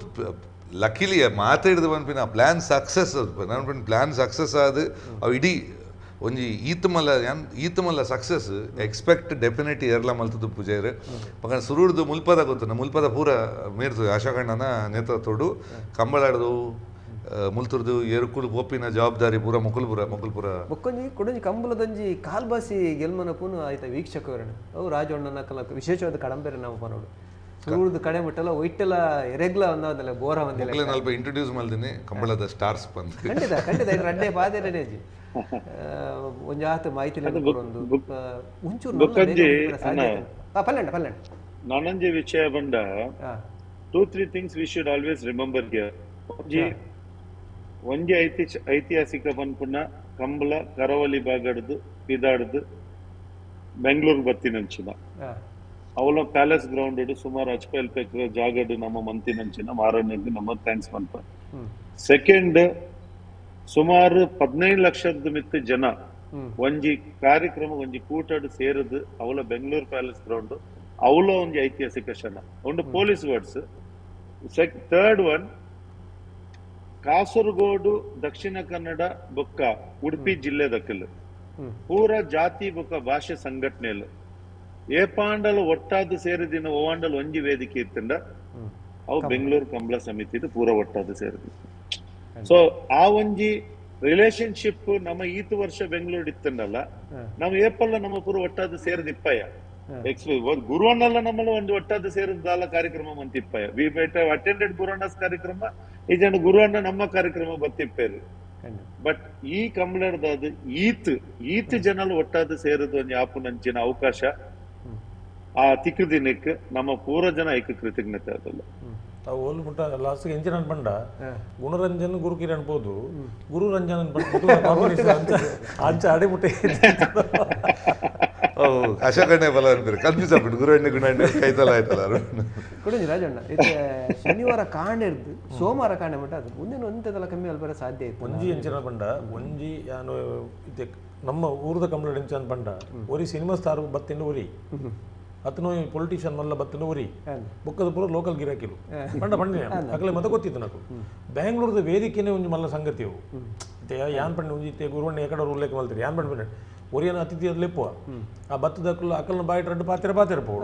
ಲಕ್ಕಿಲಿ ಮಾತಾಡಿದ ಪನ್ಪಿನ ಪ್ಲಾನ್ ಸಕ್ಸಸ್ ನನ್ನ ಪ್ಲಾನ್ ಸಕ್ಸಸ್ ಆದ ಅವು ಇಡೀ ಒಂಜಿ ಈತಮಲ್ಲ ಸಕ್ಸಸ್ ಎಕ್ಸ್ಪೆಕ್ಟ್ ಡೆಫಿನೆಟ್ ಏರ್ಲ ಮಲ್ತದ್ದು ಪೂಜೆರು ಪಕ್ಕ ಸುರುಡ್ದು ಮುಲ್ಪದ ಗೊತ್ತು ಮುಲ್ಪದ ಪೂರ ಮೇರ್ತು ಆಶಾಕಣ್ಣನ ನೇತೃತ್ವಡು ಕಂಬಳಾಡ್ದು ಮುಲ್ತುರ್ದು ಎರುಕುಲು ಪೋಪಿನ ಜವಾಬ್ದಾರಿ ಪೂರ ಮೊಕಲ್ಪುರ ಬೊಕ್ಕೊಂಜಿ ಕೊಡೊಂಜಿ ಕಂಬಳದೊಂಜಿ ಕಾಲ್ಬಾಸಿ ಗೆಲ್ಮನ ಪೂನು ಆಯ್ತ ವೀಕ್ಷಕರಣ ಅವು ರಾಜಣ್ಣನ ಕಲ ವಿಶೇಷವಾದ ಕಡಂಬೆರೆ ನಾವು ಪನೋಡು ಸುರುಡ್ದು ಕಡೆ ಮುಟ್ಟಲ್ಲ ಒಯ್ಟೆಲ್ಲ ಎರೆಗ್ಲ ಒಂದಲ್ಲ ಬೋರ ಒಂದಿಲ್ಲ ಸ್ವಲ್ಪ ಇಂಟ್ರೊಡ್ಯೂಸ್ ಮಾಡ್ತೀನಿ ಕಂಬಳದ ಸ್ಟಾರ್ಸ್ ಬಂದು ಖಂಡಿತ ರಡ್ಡೆ ಪಾದೆ ರೆಡಿಜಿ ಒಂಜಿ ಆತು ಮಾಹಿತಿ ಒಂಚೂರು ನನಂಜಿ ವಿಷಯ ಬಂಡ 2-3 things we should always remember here. ಒಂಜಿ ಐತಿಹಾಸಿಕ ಪನ್ಪುನ ಕಂಬಳ ಕರಾವಳಿ ಬಾಗಡ್ದು ಪಿದಾಡ್ದು ಬೆಂಗಳೂರು ಬತ್ತಿನಂಚಿನ ಅವಳ ಪ್ಯಾಲೇಸ್ ಗ್ರೌಂಡ್ ಸುಮಾರು ಅಚ್ಪೆಲ್ಪೆಕ್ ಜಾಗಡ್ ನಮ್ಮ ಮಂತಿನಂಚಿನ ಮಾರಣ್ಯಕ್ಕೆ ನಮ್ಮ ಥ್ಯಾಂಕ್ಸ್ ಪನ್ಪ. ಸೆಕೆಂಡ್ ಸುಮಾರು 15 ಲಕ್ಷದ ಮಿತ್ತು ಜನ ಒಂಜಿ ಕಾರ್ಯಕ್ರಮ ಒಂಜಿ ಕೂಟಡ್ ಸೇರದು ಅವಳ ಬೆಂಗಳೂರು ಪ್ಯಾಲೇಸ್ ಗ್ರೌಂಡ್ ಅವಳ ಒಂಜಿ ಐತಿಹಾಸಿಕ ಕ್ಷಣ ಒಂದು police words. Third one Kasaragod Dakshina Kannada ಬೊಕ್ಕ ಉಡುಪಿ ಜಿಲ್ಲೆ ದಕ್ಕಲು ಪೂರ ಜಾತಿ ಬೊಕ್ಕ ಭಾಷೆ ಸಂಘಟನೆಲು ಏಪಾಂಡಲು ಒಟ್ಟಾದು ಸೇರಿದಿನ ಓವಾಂಡಲು ಒಂಜಿ ವೇದಿಕೆ ಇತ್ತಂಡ ಅವು ಬೆಂಗಳೂರು ಕಂಬಳ ಸಮಿತಿದು ಪೂರ ಒಟ್ಟಾದು ಸೇರಿದ. ಸೊ ಆ ಒಂಜಿ ರಿಲೇಶನ್ಶಿಪ್ ನಮ್ಮ ಈತು ವರ್ಷ ಬೆಂಗಳೂರು ಇತ್ತಂಡಲ್ಲ ನಾವು ಏಪಲ್ಲ ನಮ್ಮ ಪೂರ ಒಟ್ಟಾದು ಸೇರಿದಿಪ್ಪಯ್ಯ ಗುರುವಣ್ಣಲ್ಲ ನಮ್ಮಲ್ಲಿ ಒಂದು ಒಟ್ಟಾದು ಸೇರಿದಾಲ ಕಾರ್ಯಕ್ರಮ ಮಂತಿಪ್ಪಯ್ಯ ವಿ ಮೈಟ್ ಹ್ಯಾವ್ ಅಟೆಂಡೆಡ್ ಗುರುವಣ್ಣಸ್ ಕಾರ್ಯಕ್ರಮ ಈಜನ ಗುರುವಣ್ಣ ನಮ್ಮ ಕಾರ್ಯಕ್ರಮ ಬತ್ತಿಪ್ಪೇರು. ಬಟ್ ಈ ಕಂಬಳದ ಈತ್ ಜನಲು ಒಟ್ಟಾದು ಸೇರಿದ ಒಂದು ಆಪುನಂಚಿನ ಅವಕಾಶ ಆ ತಿಕ್ಕು ದಿನಕ್ಕೆ ನಮ್ಮ ಪೂರ ಜನ ಐಕ ಕೃತಜ್ಞತೆ ಅದಲ್ಲ ಓಲ್ ಮುಟ್ಟ ಲಾಸ್ಟ್ ಎಂಚಿನ ಅನ್ಪಂಡ ಗುಣರಂಜನ್ ಗುರುಕಿರಿ ಅನ್ಬೋದು ಗುರು ರಂಜನ್ ಅಂಚ ಅಡೆ ಮುಟ್ಟೆ ಅಶಕಣ್ಣೆ ಬಲ ಅನ್ಬೇಕು ಕನ್ಫ್ಯೂಸ್ ಆಗ್ಬಿಟ್ಟು ಗುರು ಎಣ್ಣೆ ಗುಣ ಎಣ್ಣೆ ಕೈತಲ್ಲ ಆಯ್ತಲ್ಲ ಕೊಡಿ ರಾಜಣ್ಣ ಶನಿವಾರ ಕಾಂಡೆರ್ದು ಸೋಮವಾರ ಕಾಂಡೆ ಮಟ್ಟ ಅದು ಮುಂದಿನ ಒಂದೆಲ್ಲ ಕಮ್ಮಿ ಅಲ್ಬರ ಸಾಧ್ಯ ಇತ್ತು ಒಂಜಿ ಎಂಚಿನ ಪಂಡ ಒಂಜಿ ಯಾನು ನಮ್ಮ ಊರದ ಕಂಬಳ ಎಂಚ ಅನ್ಪಂಡ ಒರಿ ಸಿನಿಮಾ ಸ್ಟಾರ್ ಬತ್ತಿನ ಒರಿ ಅತನು ಪೊಲಿಟಿಷಿಯನ್ ಮಲ್ಲ ಬತ್ತನು ಒರಿ ಬೊಕ್ಕದ ಪೂರ ಲೋಕಲ್ ಗಿರಾಕಿಲು ಪಂಡ ಪಂಡಿನ ಅಕಲೆ ಮತ ಗೊತ್ತಿತ್ತು నాకు ಬೆಂಗಳೂರದ ವೇದಿಕೆನೇ ಒಂಜಿ ಮಲ್ಲ ಸಂಗತಿಯವು ಯಾನ್ ಪಂಡ ಒಂಜಿ ಗುರುವಣ್ಣ ಏಕಡೆ ಉಲ್ಲೇಖ ಮಲ್ತಿರಿ ಯಾನ್ ಪಂಡ ಒರಿಯನ ಅತಿಥಿ ಲೆಪ್ಪುವ ಆ ಭತ್ತದ ಅಕಲ್ನ ಬಾಯಿ ರಡ್ಡು ಪಾತಿರ ಪೋ.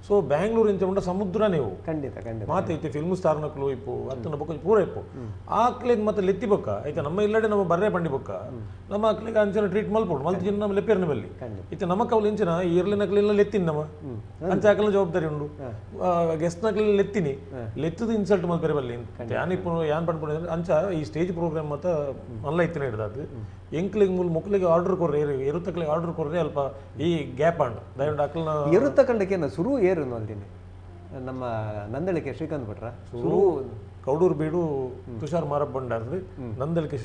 ಸೊ ಬ್ಯಾಂಗ್ಳೂರು ಇಂಚ ಉಂಡ ಸಮುದ್ರ ನೀವು ಖಂಡಿತ ಮಾತೈತೆ ಫಿಲ್ಮ್ ಸ್ಟಾರ್ ನಕ್ಲು ಇಪ್ಪು ಅತ್ತನ ಬೊಕ್ಕ ಪೂರ ಇಪ್ಪು ಆ ಅಕ್ಲಿಗೆ ಮತ್ತೆ ಲೆತ್ತಿ ಬೊಕ್ಕ ಐತೆ ನಮ್ಮ ಇಲ್ಲಡೆ ನಮ್ಮ ಬರ್ರೆ ಪಂಡಿ ಬೊಕ್ಕ ನಮ್ಮ ಅಕ್ಲಿಗೆ ಅಂಚನ ಟ್ರೀಟ್ ಮಲ್ಪೋಡು ಮಲ್ತಿನ ನಮ್ಮ ಲೆಪ್ಪೇರ್ನ ಬಲ್ಲಿ ಐತೆ ನಮ್ಮ ಕವಲು ಇಂಚಿನ ಇರ್ಲಿನ ಅಕ್ಲಿನ ಲೆತ್ತಿನ ನಮ್ಮ ಅಂಚ ಅಕಲ್ನ ಜವಾಬ್ದಾರಿ ಉಂಡು ಗೆಸ್ಟ್ ನಕ್ಲಿನ ಲೆತ್ತಿನಿ ಲೆತ್ತದು ಇನ್ಸಲ್ಟ್ ಮಲ್ಪೇರೆ ಬಲ್ಲಿ ಯಾನಿಪ್ಪು ಯಾನ್ ಪಂಡ್ಪುಣ ಅಂಚ ಈ ಸ್ಟೇಜ್ ಪ್ರೋಗ್ರಾಮ್ ಮತ್ತ ಮಲ್ಲ ಇತ್ತಿನ ಹಿಡ್ದದು ಎಂಕ್ಲಿಗೆ ಮೊಕ್ಲಿಗೆ ಆರ್ಡರ್ ಕೊರ್ರೆ ಎರುತ್ತಕ್ಲಿಗೆ ಆರ್ಡರ್ ಕೊರ್ರೆ ಅಲ್ಪ ಈ ಗ್ಯಾಪ್ ಆಂಡ್ ದಯವಿಟ್ಟು ಅಕ್ಲನ ಎರುತ್ತಕಂಡಕ್ಕೆ ಸುರು ಏರು ಅಲ್ತೀನಿ ನಮ್ಮ ನಂದಳಿಕೆ ಶ್ರೀಕಾಂತ್ ಭಟ್ರ ಸುರು ಕೌಡೂರು ಬೀಡು ತುಷಾರ್ ಮಾರಪ್ಪ ಬಂಡಾರ್ದು ನಂದಳಿಕೆ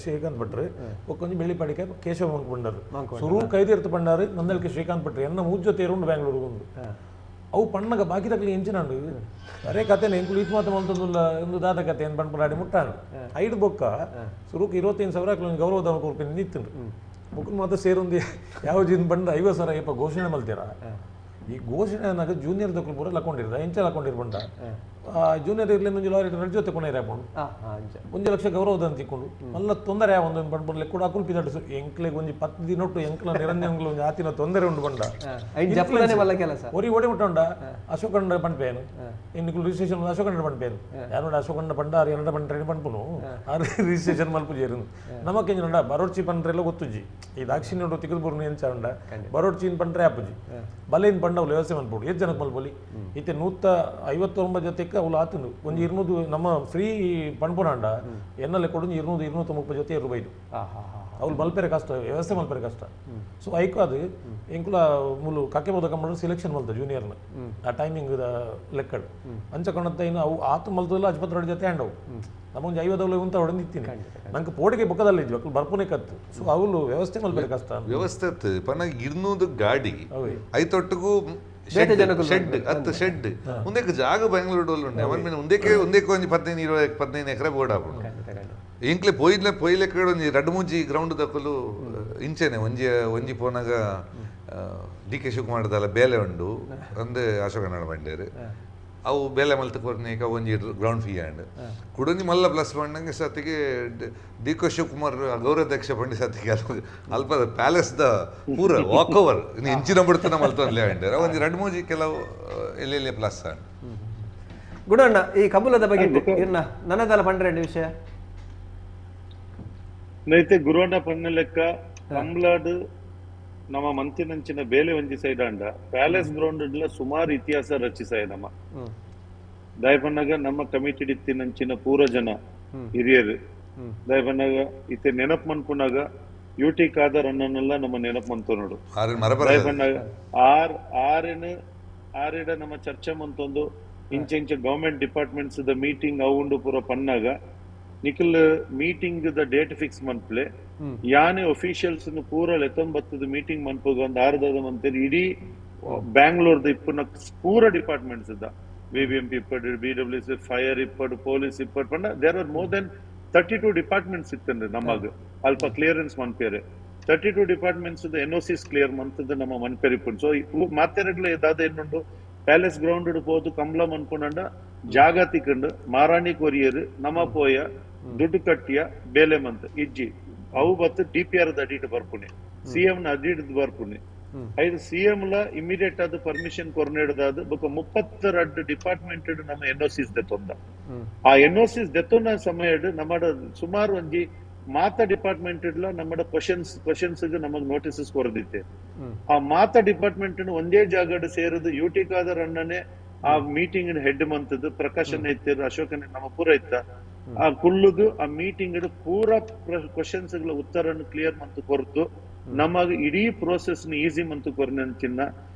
ಶ್ರೀಕಾಂತ್ ಭಟ್ರು ಒಕ್ಕೊಂದು ಬೆಳ್ಳಿಪಾಡಿಕೆ ಕೇಶವ ಮಂಕ್ ಬಂಡಾರು ಸುರು ಕೈದಿರ್ತ ಬಂಡಾರು ನಂದಳಿಕೆ ಶ್ರೀಕಾಂತ್ ಭಟ್ರು ಎನ್ನ ಮೂಜ್ಜೊತೆ ಇರುಂಡು ಬ್ಯಾಂಗ್ಳೂರು ಒಂದು ಅವು ಪಣ್ಣಗ ಬಾಕಿ ತಕ್ಲಿ ಎಂಚಿನಾಂಡು ಅರೆ ಕತೆನ ಎಂಕುಲು ಈತ್ ಮಾತ್ರ ಮಲ್ತಂದುಲ್ಲ ಒಂದು ದಾದ ಕತೆ ಏನು ಪಂಡ್ಪಲಾಡಿ ಮುಟ್ಟಾಂಡು ಐದು ಬೊಕ್ಕ ಸುರುಕ್ 25,000 ಗೌರವಧನ ಕೊಡ್ತೀನಿ ನಿಂತುಂಡು ಬುಕ್ ಮಾತ್ರ ಸೇರೊಂದು ಯಾವ ಜಿನ್ ಬಂಡ 50,000 ಯಪ್ಪ ಘೋಷಣೆ ಮಲ್ತೀರ ಈ ಘೋಷಣೆ ಅನ್ನಾಗ ಜೂನಿಯರ್ ದಕ್ಕಲು ಪೂರ ಲಕ್ಕೊಂಡಿರ್ದ ಎಂಚ ಲಕ್ಕೊಂಡಿರ್ಬಂಡ ಜೂನಿಯರ್ ಇರ್ಲಿ ಮುಂಜಿ ಲಾರಿ ರಡ್ ಜೊತೆ ಕೊನೆ ಇರಾಕೊಂಡು 1 ಲಕ್ಷ ಗೌರವಧನ ತಿಕ್ಕೊಂಡು ಮಲ್ಲ ತೊಂದರೆ ಒಂದು ಪಂಡ್ಪಡ್ಲೆ ಕೂಡ ಅಕುಲ್ ಪಿದಾಡು ಎಂಕ್ಲೆಗೆ ಒಂಜಿ 10 ದಿನೊಟ್ಟು ಎಂಕ್ಲ ನಿರಂಜನ್ಗಳು ಒಂದು ಆತಿನ ತೊಂದರೆ ಉಂಡು ಬಂಡ ಒರಿ ಓಡಿ ಮುಟ್ಟೊಂಡ ಅಶೋಕಂಡ ಪಂಡ್ಪೇನು ಇನ್ನಿಕ್ಲು ರಿಜಿಸ್ಟ್ರೇಷನ್ ಅಶೋಕಂಡ ಪಂಡ್ಪೇನು ಯಾರು ಅಶೋಕಂಡ ಪಂಡ 2 ಪಂಡ್ರೆ ಪಂಡ್ಪುನು ಆ ರಿಜಿಸ್ಟ್ರೇಷನ್ ಮಲ್ಪುಜೇರು ನಮಕ್ಕೆ ನೋಡ ಬರೋಡ್ಚಿ ಪಂಡ್ರೆಲ್ಲ ಗೊತ್ತುಜಿ ಈ ದಾಕ್ಷಿಣ್ಯ ತಿಕ್ಕಲ್ಪುರ್ನ ಎಂಚ ಉಂಡ ಬರೋಡ್ಚಿನ್ ಪಂಡ್ರೆ ಆಪುಜಿ ಬಲೇನ್ ಪಂಡ ಅವ್ಲು ವ್ಯವಸ್ಥೆ ಮಲ್ಪೋಡು ಎಷ್ಟು ಜನಕ್ಕೆ ಮಲ್ಪೊಲಿ ಇತ್ತೆ 159 ಜೊತೆಗೆ ಅವ್ಲು ಆತನು ಒಂದು 200 ನಮ್ಮ ಫ್ರೀ ಪಂಡ್ಪುನಾಂಡ ಎನ್ನಲ್ಲೇ ಕೊಡು 200-230 ಜೊತೆ ರೂಪಾಯಿದು ಅವ್ಲು ಮಲ್ಪೇರೆ ಕಷ್ಟ ವ್ಯವಸ್ಥೆ ಮಲ್ಪೇರೆ ಕಷ್ಟ. ಸೊ ಐಕು ಅದು ಎಂಕುಲ ಮುಲು ಕಾಕೆ ಬೋದ ಕಂಬ ಸೆಲೆಕ್ಷನ್ ಮಲ್ತ ಜೂನಿಯರ್ನ ಆ ಟೈಮಿಂಗ್ ಲೆಕ್ಕಡ್ ಅಂಚ ಕಣತ್ತ ಇನ್ನು ಅವು ಆತು ಮಲ್ತದಲ್ಲ ಅಜ್ಪತ್ ರಡ್ ಜೊತೆ ಹ್ಯಾಂಡ್ ಅವು ನಮಗೆ 50 ಅಂತ ಹೊಡೆದಿತ್ತೀನಿ ನಂಗೆ ಪೋಡಿಗೆ ಬೊಕ್ಕದಲ್ಲಿ ಇದ್ವಿ ಅಕ್ಕಳು ಬರ್ಪುನೇ ಕತ್ತು. ಸೊ ಅವಳು ವ್ಯವಸ್ಥೆ ಮಲ್ಪೇರೆ ಕಷ್ಟ ವ್ಯವಸ್ಥೆ ಪನ 200 ಗಾಡಿ ಐತೊಟ್ಟಿಗೂ ಶೆಡ್ ಹತ್ತು ಶೆಡ್ ಮುಂದಕ್ಕೆ ಜಾಗ ಬೆಂಗಳೂರು ಉಂಟು ಅವನ ಮೇಲೆ ಮುಂದಕ್ಕೆ ಒಂಜಿ 15-20 ಎಕರೆ ಬೋರ್ಡ್ ಹಾಕೊಂಡು ಇಂಕ್ಲೆ ಪೊಯ್ಲೆ ಕಡೆ ಒಂಜಿ 2-3 ಗ್ರೌಂಡ್ ದಕ್ಕಲು ಇಂಚೆನೆ ಒಂಜಿ ಪೋನಾಗ DK ಶಿವಕುಮಾರದಲ್ಲ ಬೇಲೆ ಉಂಡು ಅಂದೆ ಅಶೋಕ ನಾಡ ಬಂಡೇರು ಅವು ಬೇಲೆ ಮಲ್ತ ಕೊರ್ನೇಕ ಒಂಜಿ ಗ್ರೌಂಡ್ ಫೀ ಆಂಡ್ ಕುಡೊಂಜಿ ಮಲ್ಲ ಪ್ಲಸ್ ಬಂಡಂಗೆ ಸತ್ತಿಗೆ DK ಶಿವಕುಮಾರ್ ಗೌರವಾಧ್ಯಕ್ಷ ಪಂಡಿ ಸತ್ತಿಗೆ ಅಲ್ಪ ಪ್ಯಾಲೇಸ್ ದ ಪೂರ ವಾಕ್ ಓವರ್ ಇಂಚಿನ ಬಿಡ್ತಾನ ಮಲ್ತೊಂದ್ಲೇ ಅಂಡೇರ ಒಂಜಿ 2-3 ಕೆಲವು ಎಲ್ಲೆಲ್ಲಿ ಪ್ಲಸ್ ಆಂಡ್ ಗುಣಣ್ಣ ಈ ಕಬುಲದ ಬಗ್ಗೆ ನನ್ನದಲ್ಲ ಪಂಡ್ರೆ ವಿಷಯ ನೈತೆ ಗುರುವಣ್ಣ ಪಣ್ಣ ಲೆಕ್ಕ ಕಂಬ್ಲಾಡ್ ನಮ್ಮ ಮಂತಿನಂಚಿನ ಬೇಲೆ ಒಂಜಿ ಸೈಡ್ ಅಂಡ ಪ್ಯಾಲೇಸ್ ಗ್ರೌಂಡ್ ಸುಮಾರು ಇತಿಹಾಸ ರಚಿಸಾಯ ನಮ್ಮ ದಯಪನ್ನಾಗ ನಮ್ಮ ಕಮಿಟಿ ಇತ್ತಿನಂಚಿನ ಪೂರ ಜನ ಹಿರಿಯರು ದಯಪನ್ನಾಗ ಇತ್ತೆ ನೆನಪು ಮನ್ಪುನಾಗ UT ಖಾದರ್ ಅನ್ನನ್ನೆಲ್ಲ ನಮ್ಮ ನೆನಪು ಮಂತು ನೋಡು ದಯಪನ್ನಾಗ ಆರಿಡ ನಮ್ಮ ಚರ್ಚೆ ಮಂತೊಂದು ಇಂಚೆ ಗವರ್ಮೆಂಟ್ ಡಿಪಾರ್ಟ್ಮೆಂಟ್ಸ್ ದ ಮೀಟಿಂಗ್ ಅವುಂಡು ಪೂರ ಪನ್ನಾಗ ನಿಖಿಲ್ ಮೀಟಿಂಗ್ ದ ಡೇಟ್ ಫಿಕ್ಸ್ ಮನ್ಪ್ಲೆ ಯಾನೇ ಅಫಿಷಿಯಲ್ಸ್ ಪೂರ 19 ಮೀಟಿಂಗ್ ಮನ್ಪೋಗ ಒಂದು 6 ಮಂತೇಳಿ ಇಡೀ ಬ್ಯಾಂಗ್ಳೂರ್ದ ಇಪ್ಪನ ಪೂರ ಡಿಪಾರ್ಟ್ಮೆಂಟ್ಸ್ ಇದ್ದ BBMP ಇಪ್ಪಡು BWC ಫೈರ್ ಇಪ್ಪಡು ಪೊಲೀಸ್ ಇಪ್ಪಡು ಪಂಡ there are more than 32 departments ಇತ್ತಂದ್ರೆ ನಮಗ ಅಲ್ಪ ಕ್ಲಿಯರೆನ್ಸ್ ಮನ್ಪೇರೆ 32 ಡಿಪಾರ್ಟ್ಮೆಂಟ್ಸ್ NOCs ಕ್ಲಿಯರ್ ಮಂತದ ನಮ್ಮ ಮನ್ಪೇರಿ ಇಪ್ಪಡು ಸೊ ಮಾತೆರಗ್ಲ ಇದಾದ ಏನುಂಡು ಪ್ಯಾಲೇಸ್ ಗ್ರೌಂಡ್ ಹೋದು ಕಂಬ್ಲ ಮನ್ಕೊಂಡ ಜಾಗ ತಿಕ್ಕಂಡು ಮಾರಾಣಿ ಕೊರಿಯರ್ ನಮ್ಮ ಪೋಯ ದುಡ್ಡು ಕಟ್ಟಿಯ ಬೇಲೆ ಮಂತ್ ಇಜ್ಜಿ ಅವು ಬತ್ತು DPR ಅಡಿಟ್ ಬರ್ಪುಣೆ CM ನ ಅಡಿಟ್ ಬರ್ಪುಣೆ ಐದು CM ಲ ಇಮಿಡಿಯೇಟ್ ಆದ ಪರ್ಮಿಷನ್ ಕೊರ್ನೇಡದಾದ ಬೊಕ 32 ಡಿಪಾರ್ಟ್ಮೆಂಟ್ ನಮ್ಮ NOCs ದೆತ್ತೊಂದ ಆ NOCs ದೆತ್ತೊಂದ ಸಮಯ ನಮ್ಮಡ ಸುಮಾರು ಒಂಜಿ ಮಾತಾ ಡಿಪಾರ್ಟ್ಮೆಂಟ್ ನಮ್ಮಡ ಕ್ವಶನ್ಸ್ ನಮಗ್ ನೋಟಿಸಸ್ ಕೊರದಿತ್ತೆ ಆ ಮಾತಾ ಡಿಪಾರ್ಟ್ಮೆಂಟ್ ಒಂದೇ ಜಾಗಡ್ ಸೇರುದು UT ಖಾದರ್ ಅಣ್ಣನೇ ಆ ಮೀಟಿಂಗ್ ಹೆಡ್ ಮಂತದ್ದು ಪ್ರಕಾಶನ್ ಇತ್ತಿರ ಅಶೋಕನ ನಮ್ಮ ಪೂರ ಇತ್ತ ಆ ಕುಳ್ಳುದು ಆ ಮೀಟಿಂಗ್ ಪೂರ ಕ್ವಶನ್ಸ್ ಗಳ ಉತ್ತರನ್ನು ಕ್ಲಿಯರ್ ಮಂತು ಕೊರತು ನಮಗ ಇಡೀ ಪ್ರೋಸೆಸ್ ನ ಈಸಿ ಮಂತು ಕೊರನಂಚಿನ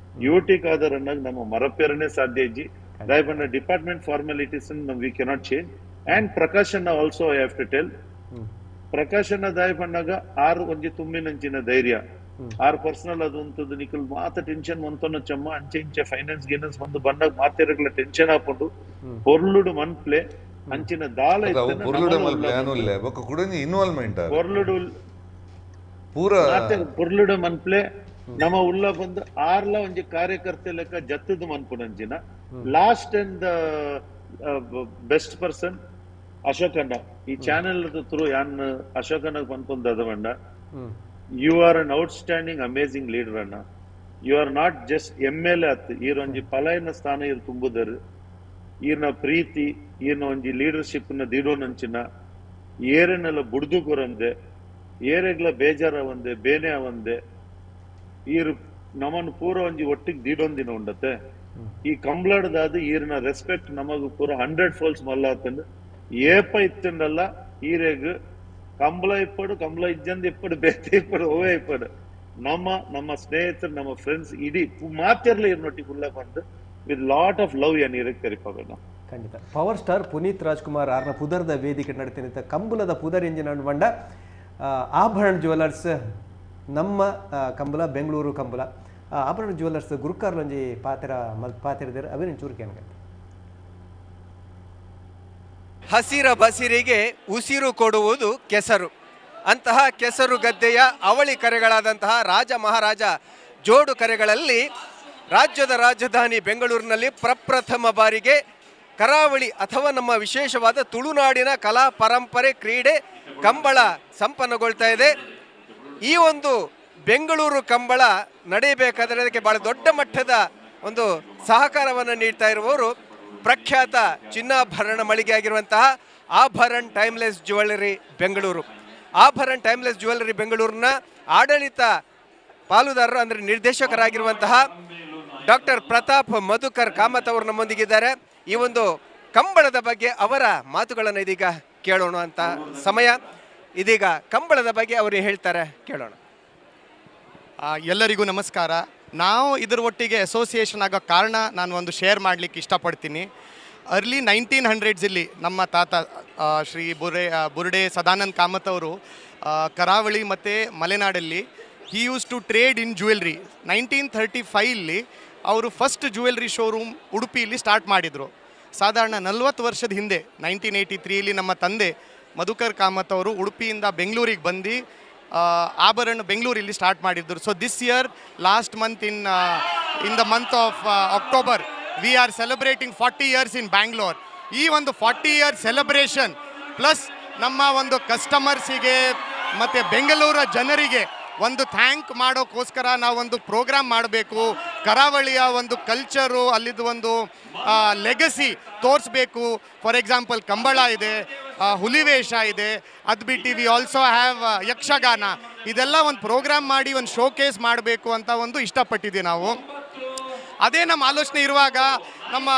UT ಖಾದರ್ ಅಣ್ಣಾಗ ನಮ್ಮ ಮರಪೇರನೆ ಸಾಧ್ಯ ಇಜ್ಜಿ ದಯಪಂಡ department formalities we cannot change and Prakashan also I have to tell ಪ್ರಕಾಶನ ದಯಪಂಡಾಗ ಒಂಜಿ ತುಂಬಿನಂಚಿನ ಧೈರ್ಯ ಪರ್ಸನಲ್ ಅದಂತದ್ದು ನಿಖಲ್ ಮಾತ ಟೆನ್ಷನ್ ಮಂತೊನ್ನ ಚಮ್ಮ ಅಂಚೆ ಇಂಚೆ ಫೈನಾನ್ಸ್ ಗಿನಾನ್ಸ್ ಬಂದು ಬಂದಾಗ ಮಾತೆರಗ್ಲ ಟೆನ್ಷನ್ ಹಾಕೊಂಡು ಪೊರ್ಲುಡು ಮನ್ಪ್ಲೆ ಅಂಚಿನ ದಾಳ ಪೊರ್ಲುಡು ಮನ್ಪ್ಲೆ ನಮ್ಮ ಉಳ್ಳ ಬಂದು ಆರ್ಲ ಒಂಜಿ ಕಾರ್ಯಕರ್ತೆ ಲೆಕ್ಕ ಜತ್ತದು ಮನ್ಪುನಂಚಿನ last and the best person ಅಶೋಕಣ್ಣ ಈ ಚಾನೆಲ್ ಥ್ರೂ ಯಾನ್ ಅಶೋಕಣ್ಣ ಪನ್ಪೊಂದು ಬಂಡ you are an outstanding amazing leader ಅಣ್ಣ you are not just MLA ಅತ್ ಈರೊಂಜಿ ಪಲಾಯನ ಸ್ಥಾನ ಇರ್ ತುಂಬುದರ್ ಈರ್ನ ಪ್ರೀತಿ ಈರ್ನ ಒಂಜಿ ಲೀಡರ್ಶಿಪ್ ನ ದಿಡೋನಂಚಿನ ಏರೆನೆಲ್ಲ ಬುಡ್ದು ಕೊರಂದೆ ಏರೆಗ್ಲ ಬೇಜಾರ ಅವಂದೆ ಬೇನೆ ಅವಂದೆ ಈರ್ ನಮ್ಮನ್ನು ಪೂರ ಒಂಜಿ ಒಟ್ಟಿಗೆ ದಿಡೊಂದಿನ ಉಂಡತೆ ಈ ಕಂಬ್ಲಾಡ್ದಾದ ಈರ್ನ ರೆಸ್ಪೆಕ್ಟ್ ನಮಗ ಪೂರ 100 ಫೋಲ್ಸ್ ಮಲ್ಲ ಆತಂದು ಏಪ ಇತ್ತಂಡಲ್ಲ ಈರೆಗ್ ಕಂಬಳ ಇಪ್ಪಡು ಕಂಬಳ ಇಜ್ಜಂದು ಇಪ್ಪಡು ಬೇತೆ ಇಪ್ಪಡು ಓವೇ ಇಪ್ಪಡು ನಮ್ಮ ಸ್ನೇಹಿತರು ನಮ್ಮ ಫ್ರೆಂಡ್ಸ್ ಇಡೀ ಮಾತಿರ್ಲಿ ಇರ್ನೊಟ್ಟಿಗೆ ಉಳ್ಳ ಬಂದು ವಿತ್ ಲಾಟ್ ಆಫ್ ಲವ್ ಏನ್ ಇರಕ್ ಕರಿಪಾಗ ಖಂಡಿತ ಪವರ್ ಸ್ಟಾರ್ ಪುನೀತ್ ರಾಜ್ಕುಮಾರ್ ಆರ್ನ ಪುದರ್ದ ವೇದಿಕೆ ನಡೀತಿನ ಕಂಬುಲದ ಪುದರ್ ಎಂಜಿನ್ ಬಂಡ ಆಭರಣ ಜ್ಯುವೆಲರ್ಸ್ ನಮ್ಮ ಕಂಬುಲ ಬೆಂಗಳೂರು ಕಂಬುಲ ಆಭರಣ ಜ್ಯುವೆಲರ್ಸ್ ಗುರುಕಾರ್ಲೊಂಜಿ ಪಾತಿರದಿರ ಅವೇನು ಚೂರಿಕೆ ಹಸಿರ ಬಸಿರಿಗೆ ಉಸಿರು ಕೊಡುವುದು ಕೆಸರು. ಅಂತಹ ಕೆಸರು ಗದ್ದೆಯ ಅವಳಿ ಕರೆಗಳಾದಂತಹ ರಾಜ ಮಹಾರಾಜ ಜೋಡು ಕರೆಗಳಲ್ಲಿ ರಾಜ್ಯದ ರಾಜಧಾನಿ ಬೆಂಗಳೂರಿನಲ್ಲಿ ಪ್ರಪ್ರಥಮ ಬಾರಿಗೆ ಕರಾವಳಿ ಅಥವಾ ನಮ್ಮ ವಿಶೇಷವಾದ ತುಳುನಾಡಿನ ಕಲಾ ಪರಂಪರೆ ಕ್ರೀಡೆ ಕಂಬಳ ಸಂಪನ್ನಗೊಳ್ತಾ ಇದೆ. ಈ ಒಂದು ಬೆಂಗಳೂರು ಕಂಬಳ ನಡೆಯಬೇಕಾದರೆ ಅದಕ್ಕೆ ಬಹಳ ದೊಡ್ಡ ಮಟ್ಟದ ಒಂದು ಸಹಕಾರವನ್ನು ನೀಡ್ತಾ ಇರುವವರು ಪ್ರಖ್ಯಾತ ಚಿನ್ನಾಭರಣ ಮಳಿಗೆ ಆಗಿರುವಂತಹ Abharan timeless jewellery Bengaluru. Abharan timeless jewellery ಬೆಂಗಳೂರಿನ ಆಡಳಿತ ಪಾಲುದಾರರು ಅಂದರೆ ನಿರ್ದೇಶಕರಾಗಿರುವಂತಹ ಡಾಕ್ಟರ್ ಪ್ರತಾಪ್ ಮಧುಕರ್ ಕಾಮತ್ ಅವರು ನಮ್ಮೊಂದಿಗಿದ್ದಾರೆ. ಈ ಒಂದು ಕಂಬಳದ ಬಗ್ಗೆ ಅವರ ಮಾತುಗಳನ್ನು ಇದೀಗ ಕೇಳೋಣ ಅಂತ ಸಮಯ. ಇದೀಗ ಕಂಬಳದ ಬಗ್ಗೆ ಅವರು ಹೇಳ್ತಾರೆ, ಕೇಳೋಣ. ಎಲ್ಲರಿಗೂ ನಮಸ್ಕಾರ. ನಾವು ಇದರ ಒಟ್ಟಿಗೆ ಅಸೋಸಿಯೇಷನ್ ಆಗೋ ಕಾರಣ ನಾನು ಒಂದು ಶೇರ್ ಮಾಡಲಿಕ್ಕೆ ಇಷ್ಟಪಡ್ತೀನಿ. ಅರ್ಲಿ 1900s ನಮ್ಮ ತಾತ ಶ್ರೀ ಬುರ್ಡೆ ಸದಾನಂದ್ ಕಾಮತ್ ಅವರು ಕರಾವಳಿ ಮತ್ತು ಮಲೆನಾಡಲ್ಲಿ he use to trade in jewellery. 1935 ಅವರು ಫಸ್ಟ್ ಜ್ಯುವೆಲ್ರಿ ಶೋರೂಮ್ ಉಡುಪಿಯಲ್ಲಿ ಸ್ಟಾರ್ಟ್ ಮಾಡಿದರು. ಸಾಧಾರಣ 40 ವರ್ಷದ ಹಿಂದೆ 1983 ನಮ್ಮ ತಂದೆ ಮಧುಕರ್ ಕಾಮತ್ ಅವರು ಉಡುಪಿಯಿಂದ ಬೆಂಗಳೂರಿಗೆ ಬಂದು ಆಭರಣ ಬೆಂಗಳೂರಲ್ಲಿ ಸ್ಟಾರ್ಟ್ ಮಾಡಿದ್ರು. So this year last month in the month of October we are celebrating 40 years in Bangalore. ಈ ಒಂದು 40 ಇಯರ್ ಸೆಲೆಬ್ರೇಷನ್ ಪ್ಲಸ್ ನಮ್ಮ ಒಂದು ಕಸ್ಟಮರ್ಸಿಗೆ ಮತ್ತು ಬೆಂಗಳೂರ ಜನರಿಗೆ ಒಂದು ಥ್ಯಾಂಕ್ ಮಾಡೋಕ್ಕೋಸ್ಕರ ನಾವೊಂದು ಪ್ರೋಗ್ರಾಮ್ ಮಾಡಬೇಕು. ಕರಾವಳಿಯ ಒಂದು ಕಲ್ಚರು, ಅಲ್ಲಿದ್ದು ಒಂದು ಲೆಗಸಿ ತೋರಿಸ್ಬೇಕು. ಫಾರ್ ಎಕ್ಸಾಂಪಲ್ ಕಂಬಳ ಇದೆ, ಹುಲಿವೇಷ ಇದೆ, ಅದು ಬಿಟ್ಟು ವಿ ಆಲ್ಸೋ ಹ್ಯಾವ್ ಯಕ್ಷಗಾನ. ಇದೆಲ್ಲ ಒಂದು ಪ್ರೋಗ್ರಾಮ್ ಮಾಡಿ ಒಂದು ಶೋಕೇಸ್ ಮಾಡಬೇಕು ಅಂತ ಒಂದು ಇಷ್ಟಪಟ್ಟಿದ್ದೀವಿ ನಾವು. ಅದೇ ನಮ್ಮ ಆಲೋಚನೆ ಇರುವಾಗ ನಮ್ಮ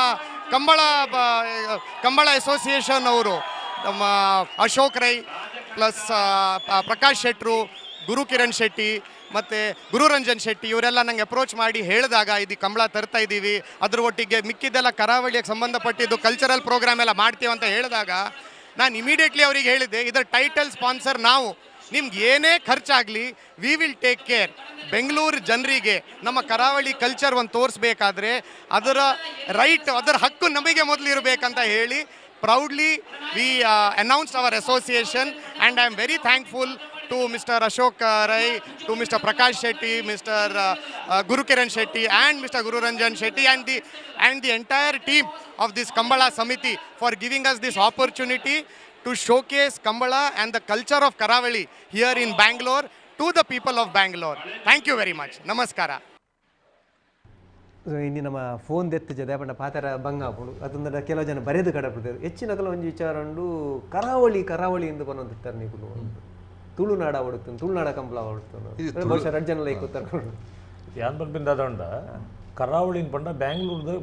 ಕಂಬಳ ಅಸೋಸಿಯೇಷನ್ ಅವರು ನಮ್ಮ ಅಶೋಕ್ ರೈ ಪ್ಲಸ್ ಪ್ರಕಾಶ್ ಶೆಟ್ರು, ಗುರು ಕಿರಣ್ ಶೆಟ್ಟಿ ಮತ್ತು ಗುರುರಂಜನ್ ಶೆಟ್ಟಿ ಇವರೆಲ್ಲ ನಂಗೆ ಅಪ್ರೋಚ್ ಮಾಡಿ ಹೇಳಿದಾಗ ಇದು ಕಂಬಳ ತರ್ತಾ ಇದ್ದೀವಿ, ಅದ್ರ ಒಟ್ಟಿಗೆ ಮಿಕ್ಕಿದ್ದೆಲ್ಲ ಕರಾವಳಿಗೆ ಸಂಬಂಧಪಟ್ಟಿದ್ದು ಕಲ್ಚರಲ್ ಪ್ರೋಗ್ರಾಮ್ ಎಲ್ಲ ಮಾಡ್ತೀವಿ ಅಂತ ಹೇಳಿದಾಗ ನಾನು ಇಮಿಡಿಯೇಟ್ಲಿ ಅವರಿಗೆ ಹೇಳಿದೆ, ಇದರ ಟೈಟಲ್ ಸ್ಪಾನ್ಸರ್ ನಾವು, ನಿಮ್ಗೆ ಏನೇ ಖರ್ಚಾಗಲಿ we will take care. Bengaluru ಜನರಿಗೆ ನಮ್ಮ ಕರಾವಳಿ ಕಲ್ಚರ್ ಒಂದು ತೋರಿಸ್ಬೇಕಾದ್ರೆ ಅದರ ರೈಟ್, ಅದರ ಹಕ್ಕು ನಮಗೆ ಮೊದಲು ಇರಬೇಕಂತ ಹೇಳಿ proudly we announced our association, and I am very thankful to Mr. Ashok Rai, to Mr. Prakash Shetty, Mr. Guru Kiran Shetty and Mr. Guru Ranjan Shetty and the entire team of this Kambala Samiti for giving us this opportunity to showcase Kambala and the culture of Karavali here in Bangalore to the people of Bangalore. Thank you very much. Namaskara. ಇನ್ನು ನಮ್ಮ phone ದೆತ್ತಜದೆ ಪಂಡ ಪಾತರ ಬಂಗ ಹಾಕೊಂಡು ಅದೊಂದು ಕೆಲವು ಜನ ಬರೆದು ಕಡಪಡ್ತಾರೆ. ಹೆಚ್ಚಿನ ಕಲ ಒಂದು ವಿಚಾರಂಡು ಕರಾವಳಿ ಎಂದು ಬಂದಿರ್ತಾರೆ. ನೀವು ತುಳುನಾಡ ಹೊಡುತ್ತಾನೆ, ತುಳುನಾಡ ಕಂಬಳ ಹೊಡುತ್ತಾನೆ, ಬಹುಶಃ ರಡ್ಜನ ಲೈಕ್ ತರ್ಕೊಂಡು ಯಾನ್ ಬಂದ ಅದಂಡ ಕರಾವಳಿನ ಪಂಡ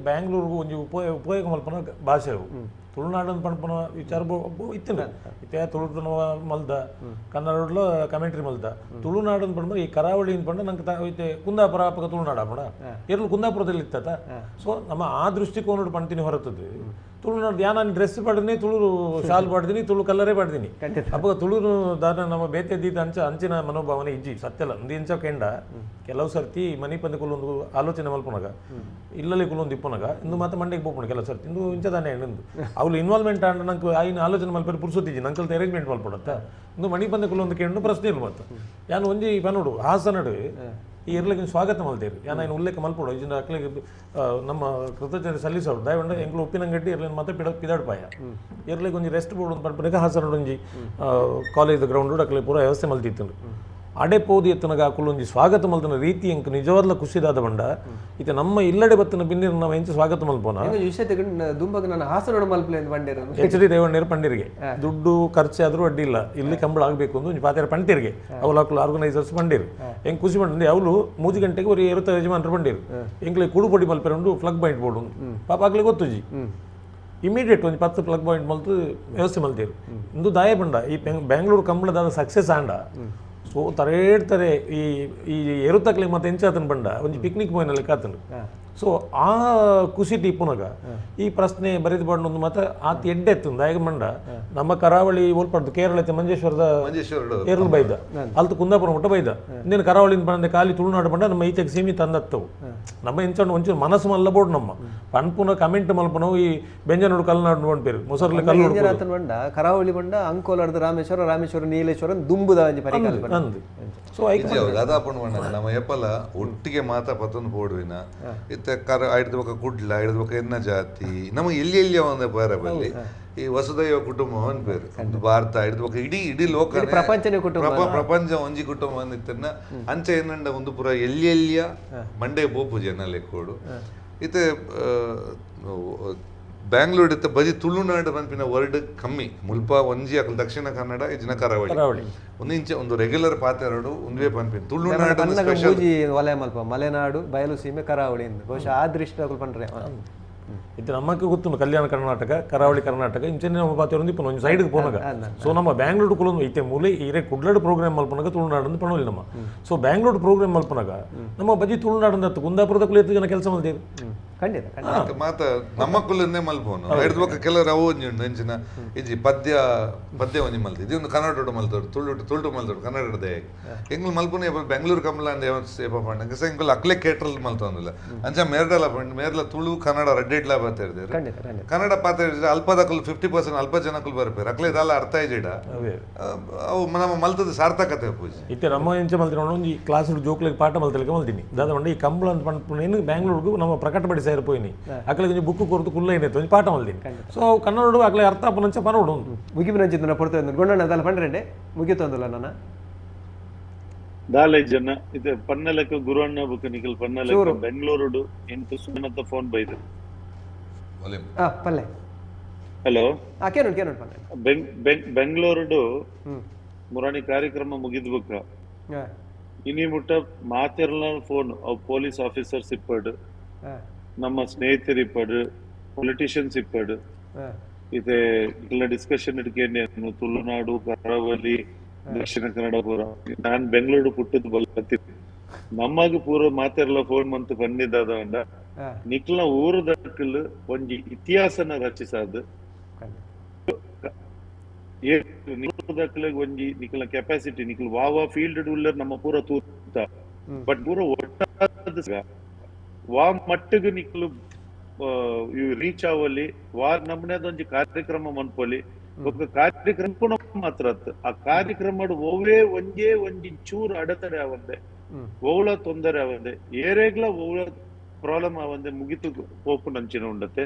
ಬ್ಯಾಂಗ್ಳೂರ್ಗೂ ಒಂದು ಉಪಯೋಗ ಮಲ್ಪನ ಭಾಷೆ ಅವು. ತುಳುನಾಡನ್ ಪಂಪನ ವಿಚಾರ ಇತ್ತಿನ ಇತ್ತೆ ತುಳು ಮಲ್ದ ಕನ್ನಡలో ಕಮೆಂಟ್ರಿ ಮಲ್ದ ತುಳುನಾಡನ್ ಪಂಡ ಈ ಕರಾವಳಿನ ಪಂಡ ನಂಗೆ ಕುಂದಾಪುರ ಪಕ್ಕ ತುಳುನಾಡ ಪಂಡ ಇರಲು ಕುಂದಾಪುರದಲ್ಲಿ ಇತ್ತತ. ಸೊ ನಮ್ಮ ಆ ದೃಷ್ಟಿಕೋನ ಪಂತೀನಿ ಹೊರತದ್ದು ತುಳುನಾಡು ನಾನು ಡ್ರೆಸ್ ಪಡ್ದೀನಿ, ತುಳು ಶಾಲ್ ಪಡ್ದೀನಿ, ತುಳು ಕಲ್ಲರೇ ಪಡ್ದೀನಿ. ಅಪ್ಪ ತುಳು ದಾನ ನಮ್ಮ ಬೇತೆದ್ದಿದ್ದ ಅಂಚಿನ ಮನೋಭಾವನೆ ಇಜ್ಜಿ ಸತ್ಯಲ್ಲ ಒಂದು ಇಂಚ ಕೆಂಡ ಕೆಲವು ಸರ್ತಿ ಮನಿ ಪಂದ ಕುಲ್ಲೊಂದು ಆಲೋಚನೆ ಮಲ್ಪನಾಗ ಇಲ್ಲಲ್ಲಿ ಕುಲ್ಲೊಂದು ಇಪ್ಪನಾಗ ಇಂದು ಮಾತ್ರ ಮಂಡೆಗೆ ಬೋಪಣ ಕೆಲವು ಸರ್ತಿ ಇಂದು ಇಂಚದಾನೆ ಹೆಣ್ಣು ಅವ್ಳು ಇನ್ವಾಲ್ವ್ಮೆಂಟ್ ಆಂಡ್ ನಂಗೆ ಆಯ್ನ ಆಲೋಚನೆ ಮಲ್ಪರೆ ಪುರ್ಸೊತ್ತಿಜ್ಜಿ ನಂಗೆ ಅರೇಂಜ್ಮೆಂಟ್ ಮಲ್ಪಡತ್ತ ಇಂದು ಮಣಿ ಪಂದ ಕುಲ್ಲೊಂದು ಕೆಂಡು ಪ್ರಶ್ನೆ ಇಲ್ಲ ಮತ್ತು ಯಾನು ಒಂಜಿ ಬನೋಡು ಹಾಸನಡು ಈ ಇರ್ಲಿಕ್ಕೆ ಸ್ವಾಗತ ಮಲ್ತೇರಿ ಯಾನ ಏನು ಉಲ್ಲೇಖ ಮಲ್ಪಡು ಇದನ್ನ ಅಕ್ಲಿಗೆ ನಮ್ಮ ಕೃತಜ್ಞತೆ ಸಲ್ಲಿಸೋರು ದಯವಂಡ ಎಂಗ್ಳು ಉಪ್ಪಿನಂಗಡ್ಡಿ ಇರ್ಲಿನ ಮತ್ತೆ ಪಿದಾಡ್ಪಾಯ ಇರ್ಲಿಕ್ಕೆ ಒಂಜಿ ರೆಸ್ಟ್ ಬೋರ್ಡ್ ಒಂದು ಪಡ್ಪಡಿಗೆ ಹಾಸನಡು ಒಂಜಿ ಕಾಲೇಜ್ ಗ್ರೌಂಡ್ ಅಕ್ಲಿಗೆ ಪೂರ ವ್ಯವಸ್ಥೆ ಮಲ್ತಿತ್ತು. ಅಡೆ ಪೋದಿ ಎತ್ತನಗ ಕುಲ್ಲೊಂಜಿ ಸ್ವಾಗತ ಮಲ್ತನ ರೀತಿ ಎಂಕ್ ನಿಜವಾದ್ಲ ಖುಷಿದಾದ ಬಂಡ ಇತ್ತೆ ನಮ್ಮ ಇಲ್ಲಡೆ ಬತ್ತನ ಬಿನ್ನಿರು ನಾವು ಎಂಚ ಸ್ವಾಗತ ಮಲ್ಪೋನ ವಿಷಯ ದುಂಬಗ ನಾನು ಹಾಸನೋಡು ಮಲ್ಪಲೆ ಬಂಡೇರು ಎಚ್ ಡಿ ರೇವಣ್ಣರು ಪಂಡಿರಿಗೆ ದುಡ್ಡು ಖರ್ಚು ಆದ್ರೂ ಅಡ್ಡಿ ಇಲ್ಲ, ಇಲ್ಲಿ ಕಂಬಳ ಆಗಬೇಕು ಅಂತ ಒಂದು ಪಾತ್ರ ಪಂಟಿರಿಗೆ ಅವಳು ಆರ್ಗನೈಸರ್ಸ್ ಬಂದಿರು ಹೆಂಗೆ ಖುಷಿ ಬಂಡಿ ಅವಳು 3 ಗಂಟೆಗೆ ஒரு 20 ಯಜಮಾನರು ಬಂದಿರು ಎಂಕ್ಲೆ ಕುಡುಪೊಡಿ ಮಲ್ಪರೆ ಉಂಡು ಫ್ಲಗ್ ಪಾಯಿಂಟ್ ಬೋರ್ಡ್ ಉಂಟು ಪಾಪ ಆಗ್ಲಿ ಗೊತ್ತುಜಿ ಇಮಿಡಿಯೇಟ್ ಒಂದು 10 ಪ್ಲಗ್ ಪಾಯಿಂಟ್ ಮಲ್ತು ವ್ಯವಸ್ಥೆ ಮಲ್ತೀರು ಇಂದು ದಾಯ ಬಂಡ ಈ ಬೆಂಗಳೂರು ಕಂಬಳದ ಸಕ್ಸಸ್ ಆಂಡ. ಸೊ ತರೇಡ್ತಾರೆ ಈ ಎರುತ್ತಕ್ಲಿಗೆ ಮತ್ತೆ ಎಂಚಾತನ ಬಂಡ ಒಂಜಿ ಪಿಕ್ನಿಕ್ ಪೋಯಿನಲ್ಲಿ ಕಾತನು. ಸೊ ಆ ಖುಷಿ ಟಿಪ್ಪುನಾಗ ಈ ಪ್ರಶ್ನೆ ಬರೆದು ಬಂಡು ಒಂದು ಮತ್ತೆ ಆತ ಎಡ್ಡೆತ್ತು ದಾಯಗ ಮಂಡ ನಮ್ಮ ಕರಾವಳಿ ಓಲ್ಪಡ್ದು ಕೇರಳ ಮಂಜೇಶ್ವರದ ಏರ್ಲು ಬೈದ ಅಲ್ತು ಕುಂದಾಪುರ ಮುಟ್ಟ ಬೈದ ಇನ್ನೇನು ಕರಾವಳಿನ ಬಂದ ಖಾಲಿ ತುಳುನಾಡು ಬಂಡ ನಮ್ಮ ಈಚೆಗೆ ಸೀಮಿತ ಅಂದತ್ತವು ನಮ್ಮ ಎಂಚಂಡು ಒಂಚೂರು ಮನಸ್ಸು ಮಲ್ಲಬೋಡು ನಮ್ಮ ಪನ್ಪುನ ಕಮೆಂಟ್ ಮಲ್ಪನವು ಈ ಬೆಂಜನೋಡು ಕಲ್ನಾಡು ಬಂದ್ಪೇರು ಮೊಸರ್ಲಿ ಕಲ್ಲು ಬಂಡ ಕರಾವಳಿ ಬಂಡ ಅಂಕೋಲಾರ್ದ ರಾಮೇಶ್ವರ ನೀಲೇಶ್ವರ ದುಂಬುದ ಅಂದು ಸೊ ನಮ್ಮ ಎಪ್ಪಲ ಒಟ್ಟಿಗೆ ಮಾತಾ ಪತ್ತೊಂದು ಪೋಡುವಿನ ಐಡ್ದು ಬೊಕ ಕುಡ್ಲ ಐಡ್ದು ಬೊಕ ಎನ್ನ ಜಾತಿ ನಮಗೆ ಎಲ್ಲಿ ಒಂದು ಬೇರೆ ಬಲ್ಲಿ ಈ ವಸುದೈವ ಕುಟುಂಬ ಅನ್ಪೇರು ಭಾರತ ಹಿಡಿದು ಬೊಕ ಇಡೀ ಲೋಕ ಪ್ರಪಂಚ ಒಂಜಿ ಕುಟುಂಬ ಅಂದಿತ್ತನ್ನ ಅಂಚ ಏನಂಡ ಒಂದು ಪುರ ಎಲ್ಲಿಯ ಮಂಡೆ ಬೋಪು ಜನ ಲೆಕ್ಕೋಡು ಇತ್ತೆ ಬ್ಯಾಂಗ್ಳೂರ್ ಇತ್ತ ಬಜಿ ತುಳುನಾಡು ಪನ್ಪಿನ ವರ್ಡ್ ಕಮ್ಮಿ ಮುಲ್ಪ ಒಂಜಿ ಅಕಲ್ ದಕ್ಷಿಣ ಕನ್ನಡ ಇಜಿನ ಕರಾವಳಿ ಒಂದು ಇಂಚ ಒಂದು ರೆಗ್ಯುಲರ್ ಪಾತೆರಡು ಒಂದೇ ಪನ್ಪಿನ ತುಳುನಾಡು ವಲಯ ಮಲ್ಪ ಮಲೆನಾಡು ಬಯಲು ಸೀಮೆ ಕರಾವಳಿ ಬಹುಶಃ ಆ ದೃಷ್ಟಿ ಪಂಡ್ರೆ ಇದು ನಮ್ಮಕ್ಕೆ ಗೊತ್ತು ಕಲ್ಯಾಣ ಕರ್ನಾಟಕ ಕರಾವಳಿ ಕರ್ನಾಟಕ ಇಂಚನೆ ನಮ್ಮ ಪಾತೆರೊಂದು ಇಪ್ಪನ ಒಂದು ಸೈಡ್ಗೆ ಪೋನಾಗ ಸೊ ನಮ್ಮ ಬ್ಯಾಂಗ್ಳೂರು ಕುಲೊಂದು ಐತೆ ಮೂಲೆ ಈರೆ ಕುಡ್ಲಾಡು ಪ್ರೋಗ್ರಾಮ್ ಮಲ್ಪನಾಗ ತುಳುನಾಡು ಅಂತ ಪಣೋಲಿ ನಮ್ಮ ಸೊ ಬ್ಯಾಂಗ್ಳೂರು ಪ್ರೋಗ್ರಾಮ್ ಮಲ್ಪನಾಗ ನಮ್ಮ ಬಜಿ ತುಳುನಾಡು ಅಂತ ಕುಂದಾಪುರದ ಕುಲಿಯತ್ತು ಜನ ಕೆಲಸ ಮಲ್ತೇವೆ ಖಂಡಿತ ಮಾತ ನಮ್ಮ ಕುಲ್ಲನ್ನೇ ಮಲ್ಪೋನು ಹಿಡ್ದು ಕೆಲವರು ಅವು ನೆಂಚಿನ ಇಜಿ ಪದ್ಯ ಒಂಜಿ ಮಲ್ತಿ ಇದೊಂದು ಕನ್ನಡ ಮಲ್ತೋಡು ತುಳು ಮಲ್ತೋಡು ಕನ್ನಡದ ಎಂಗ್ಲು ಮಲ್ಪುನ ಬೆಂಗಳೂರು ಕಮಲ ಅಂದ ಎಂಗ್ಲು ಅಕ್ಲೆ ಕೇಟ್ರಲ್ ಮಲ್ತೊಂದಿಲ್ಲ ಅಂಚ ಮೇರ್ಡಲ ಮೇರ್ಲ ತುಳು ಕನ್ನಡ ರೆಡ್ಡಿಡ್ಲ ಬರ್ತಿರ್ದೇರು ಕನ್ನಡ ಪಾತ್ರ ಅಲ್ಪದಕ್ಕಲು 50% ಅಲ್ಪ ಜನಕ್ಕಲು ಬರ್ಪೇರು ಅಕ್ಲೆ ಇದೆಲ್ಲ ಅರ್ಥ ಇಜಿಡ ಅವು ನಮ್ಮ ಮಲ್ತದ ಸಾರ್ಥಕತೆ ಪೂಜೆ ಇತ್ತೆ ನಮ್ಮ ಎಂಚ ಮಲ್ತಿನ ಒಂಜಿ ಕ್ಲಾಸ್ ಜೋಕ್ಲಿಗೆ ಪಾಠ ಮಲ್ತಲಿಕ್ಕೆ ಮಲ್ತೀನಿ ದಾದ ಈ ಕಂಬಳ ಅಂತ ಪಂಪುನೇನು ಬೆಂಗಳೂರಿಗೂ ನಮ್ಮ ಪ್ರಕಟಪಡಿ ಸೇರಿపోయి ಅಕ್ಲೆ కొంచెం ಬುಕ್ ಕೊರ್ತು ಕುಲ್ಲ ಏನೈತೆ ಒಂಜಿ ಪಾಠ ಮಲ್ತೀನಿ ಸೊ ಕನ್ನಡ ಅಕ್ಲೆ ಅರ್ಥ ಅಪ್ಪನಂಚ ಪನೋಡು ಮುಗಿಬಿನಂಚಿನ ಪಡ್ತೇವೆ ಗುಂಡಣ್ಣ ಅದಲ್ಲ ಪಂಡ್ರೆಂಡೆ ಮುಗಿತೊಂದಲ್ಲ ನನ್ನ ದಾಲೈ ಜನ ಇದು ಪನ್ನಲಕ ಗುರುವಣ್ಣ ಬುಕ್ ನಿಖಿಲ್ ಪನ್ನಲಕ ಬೆಂಗಳೂರು ಎಂಟು ಸುಮ್ಮನತ್ತ ಫೋನ್ ಬೈದು ಪಲ್ಲೆ ಹಲೋ ಕೇನು ಬೆಂಗಳೂರು ಮುರಾಣಿ ಕಾರ್ಯಕ್ರಮ ಮುಗಿದ್ಬೇಕ ಇನಿ ಮುಟ್ಟ ಮಾತಿರಲ ಫೋನ್ ಅವ್ ಪೊಲೀಸ್ ಆಫೀಸರ್ಸ್ ಇಪ್ಪಡು ನಮ್ಮ ಸ್ನೇಹಿತರು ಇಪ್ಪಡು ಪೊಲಿಟಿಷಿಯನ್ಸ್ ಇಪ್ಪಡು ಇದೆ ಇಲ್ಲ ಡಿಸ್ಕಷನ್ ಇಡ್ಕೇನೆ ತುಳುನಾಡು ಕರಾವಳಿ ದಕ್ಷಿಣ ಕನ್ನಡ ಪೂರ ನಾನ್ ಬೆಂಗಳೂರು ಪುಟ್ಟದ ಬಲ್ಕತ್ತೀನಿ ನಮ್ಮಗ ಪೂರ ಮಾತಿರಲ ಫೋನ್ ಮಂತ್ ಬಂದಿದ್ದಾದ ನಿಕ್ಲ ಊರದಕ್ಕಲ್ ಒಂಜಿ ಇತಿಹಾಸನ ರಚಿಸಾದ ಒಂಜಿ ನಿಖಲ ಕೆಪಾಸಿಟಿ ನಿಖಲ್ ವಾವ ಫೀಲ್ಡ್ ಉಳ್ಳರ್ ನಮ್ಮ ಪೂರ ತೂತ ಬಟ್ ಪೂರ ಒಟ್ಟಾದ ವಾ ಮಟ್ಟಿಗೆ ನಿಖಲು ರೀಚ್ ಆವಲ್ಲಿ ವಾ ನಮ್ಮನೇದೊಂಜಿ ಕಾರ್ಯಕ್ರಮ ಮನ್ಪೊಲಿ ಒಕ್ಕ ಕಾರ್ಯಕ್ರಮ ಮಾತ್ರ ಆ ಕಾರ್ಯಕ್ರಮ ಓವೇ ಒಂಜಿ ಚೂರು ಅಡೆತಡೆ ಆವಂದೆ ಓವಳ ತೊಂದರೆ ಆವಂದೆ ಏರೇಗ್ಲ ಓವಳ ಪ್ರಾಬ್ಲಮ್ ಆವಂದೆ ಮುಗಿತು ಪೋಪು ನಂಚಿನ ಉಂಡತೆ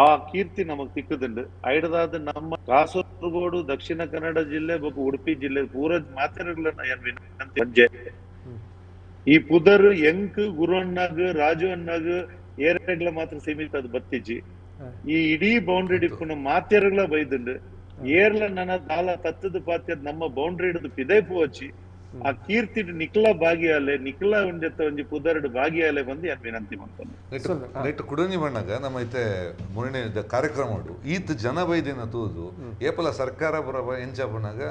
ಆ ಕೀರ್ತಿ ನಮಗ್ ತಿಕ್ಕದುಂಡು ಐಡದಾದ ನಮ್ಮ ಕಾಸರಗೋಡು ದಕ್ಷಿಣ ಕನ್ನಡ ಜಿಲ್ಲೆ ಬೊಕ್ಕ ಉಡುಪಿ ಜಿಲ್ಲೆ ಪೂರ ಮಾತಾಡಗಳನ್ನ ಈ ಪುದರ್ ಎಂಕ್ ಗುರು ಅಣ್ಣಾಗ ರಾಜು ಅಣ್ಣಾಗ ಏರೆಗ್ಲ ಮಾತ್ರ ಸೀಮಿತ ಅದು ಬತ್ತಿಜಿ ಈ ಇಡೀ ಬೌಂಡ್ರಿ ಡಿಪ್ಪುನ ಮಾತ್ಯರ್ಗಳ ಬೈದುಂಡು ಏರ್ಲ ನನ್ನ ದಾಲ ತತ್ತದ ಪಾತ್ಯದ ನಮ್ಮ ಬೌಂಡ್ರಿ ಹಿಡಿದು ಪಿದೈಪು ಹಚ್ಚಿ ಆ ಕೀರ್ತಿ ನಿಕ್ಲ ಭಾಗಿಯಾಲೆ ನಿಕ್ಲ ಒಂಜತ್ತ ಒಂಜಿ ಪುದರ್ಡ್ ಭಾಗಿಯಾಲೆ ಬಂದು ಯಾರು ವಿನಂತಿ ಮಾಡ್ತಾನೆ ನೆಟ್ಟು ಕುಡನಿ ಬಣ್ಣಗ ನಮ್ಮ ಐತೆ ಮುರಣೆ ಕಾರ್ಯಕ್ರಮ ಈತ್ ಜನ ಬೈದಿನ ತೂದು ಏಪಲ ಸರ್ಕಾರ ಬರಬ ಎಂಚ ಬಣ್ಣಗ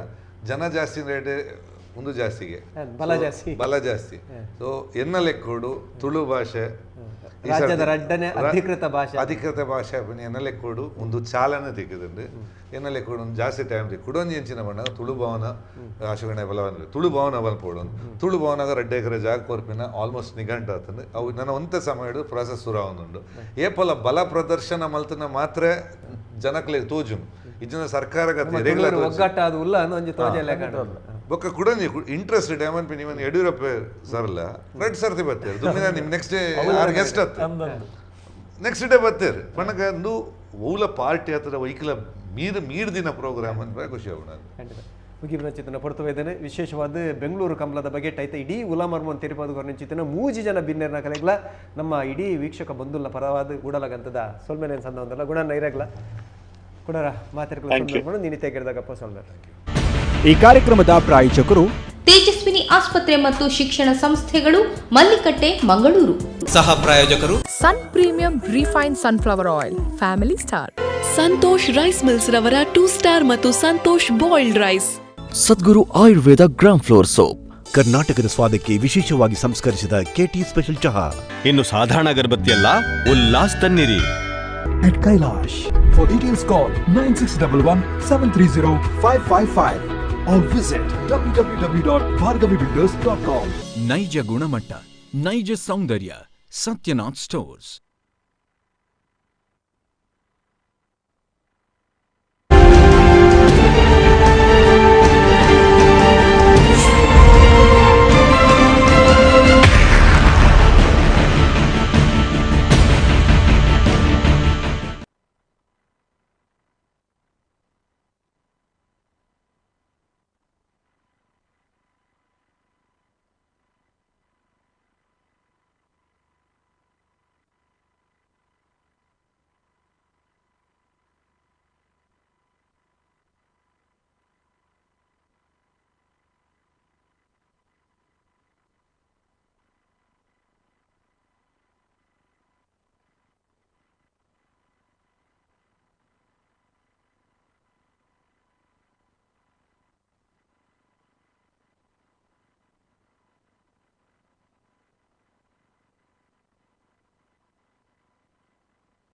ಜನ ಜಾಸ್ತಿ ರೇಟ್ ಒಂದು ಜಾಸ್ತಿಗೆ ಬಲ ಜಾಸ್ತಿ ಸೊ ಎನ್ನ ಲೆಕ್ಕೋಡು ತುಳು ಭಾಷೆ ಅಧಿಕೃತ ಭಾಷೆ ಎನ್ನ ಲೆಕ್ಕೋಡು ಒಂದು ಚಾಲನೆ ತೆಗೆದುಂಡು ಎನ್ನ ಲೆಕ್ಕೋಡು ಒಂದು ಜಾಸ್ತಿ ಟೈಮ್ ಕುಡೊಂದು ಎಂಚಿನ ಬಣ್ಣ ತುಳು ಭವನ ಆಶುಗಣೆ ಬಲವನ್ನ ತುಳು ಭವನ ಬಲ್ಪೋಡು ತುಳು ಭವನಾಗ 2 ಎಕರೆ ಜಾಗ ಕೊರ್ಪಿನ ಆಲ್ಮೋಸ್ಟ್ ನಿಘಂಟು ಆತಂದು ಅವು ನನ್ನ ಒಂತೆ ಸಮಯ ಪ್ರಾಸೆಸ್ ಶುರು ಆವೊಂದುಂಡು ಏಪಲ ಬಲ ಪ್ರದರ್ಶನ ಮಲ್ತನ ಮಾತ್ರ ಜನಕ್ಲೆ ತೋಜುನು ಇಜ್ಜಿನ ಸರ್ಕಾರ ಬೊಕ್ಕ ಕೂಡ ಇಂಟ್ರೆಸ್ಟ್ ಡೈಮಂಡ್ ಪಿನ್ ಇವನ್ ಯಡಿಯೂರಪ್ಪ ಸರ್ಲ ರೆಡ್ ಸರ್ತಿ ಬರ್ತಾರೆ ದುಮ್ಮಿನ ನಿಮ್ next day guest next day ಬರ್ತಾರೆ ಪಣಗ ಒಂದು ಓಲ ಪಾರ್ಟಿ ಹತ್ರ ವೈಕಲ ಮೀರ್ದಿನ ಪ್ರೋಗ್ರಾಮ್ ಅಂತ ಖುಷಿ ಆಗೋಣ ಮುಗಿಬಿನ ಚಿತ್ರನ ಪಡ್ತುವ ಇದ್ದೇನೆ ವಿಶೇಷವಾದ ಬೆಂಗಳೂರು ಕಂಬಳದ ಬಗ್ಗೆ ಐತೆ ಇಡೀ ಉಲಾಮರ್ಮನ್ ತೆರಿಪಾದ ಚಿತ್ರನ 3 ಜನ ಬಿನ್ನೆರ್ನ ಕಲೆಗ್ಲ ನಮ್ಮ ಇಡೀ ವೀಕ್ಷಕ ಬಂಧುಲ್ನ ಪರವಾದ ಗೂಡಲಾಗಂತದ ಸೊಲ್ಮೇನೆ ಸಂದ ಒಂದಲ್ಲ ಗುಣ ನೈರಗ್ಲ ಕುಡರ ಮಾತಾಡ್ಕೊಂಡು ನೀನು ತೆಗೆದಾಗ ಸೊಲ್ಮೇಲೆ ಈ ಕಾರ್ಯಕ್ರಮದ ಪ್ರಾಯೋಜಕರು ತೇಜಸ್ವಿನಿ ಆಸ್ಪತ್ರೆ ಮತ್ತು ಶಿಕ್ಷಣ ಸಂಸ್ಥೆಗಳು ಮಲ್ಲಿಕಟ್ಟೆ ಮಂಗಳೂರು. ಸಹ ಪ್ರಾಯೋಜಕರು sun premium refine sunflower oil family star, Santosh rice mills ರವರ 2 ಸ್ಟಾರ್ ಮತ್ತು Santosh boiled rice, Sadguru Ayurveda gram flour soap, ಕರ್ನಾಟಕದ ಸ್ವಾದಕ್ಕೆ ವಿಶೇಷವಾಗಿ ಸಂಸ್ಕರಿಸಿದ ಕೆಟಿ ಸ್ಪೆಷಲ್ ಚಹಾ. ಇನ್ನು ಸಾಧಾರಣ ಅಗರಬತ್ತಿಯಲ್ಲ, Ullas ತನ್ನಿರಿ. At Kailash. For details call 9611 730 555 or visit www.bhargavibuilders.com. ನೈಜ ಗುಣಮಟ್ಟ, ನೈಜ ಸೌಂದರ್ಯ, ಸತ್ಯನಾಥ್ ಸ್ಟೋರ್ಸ್.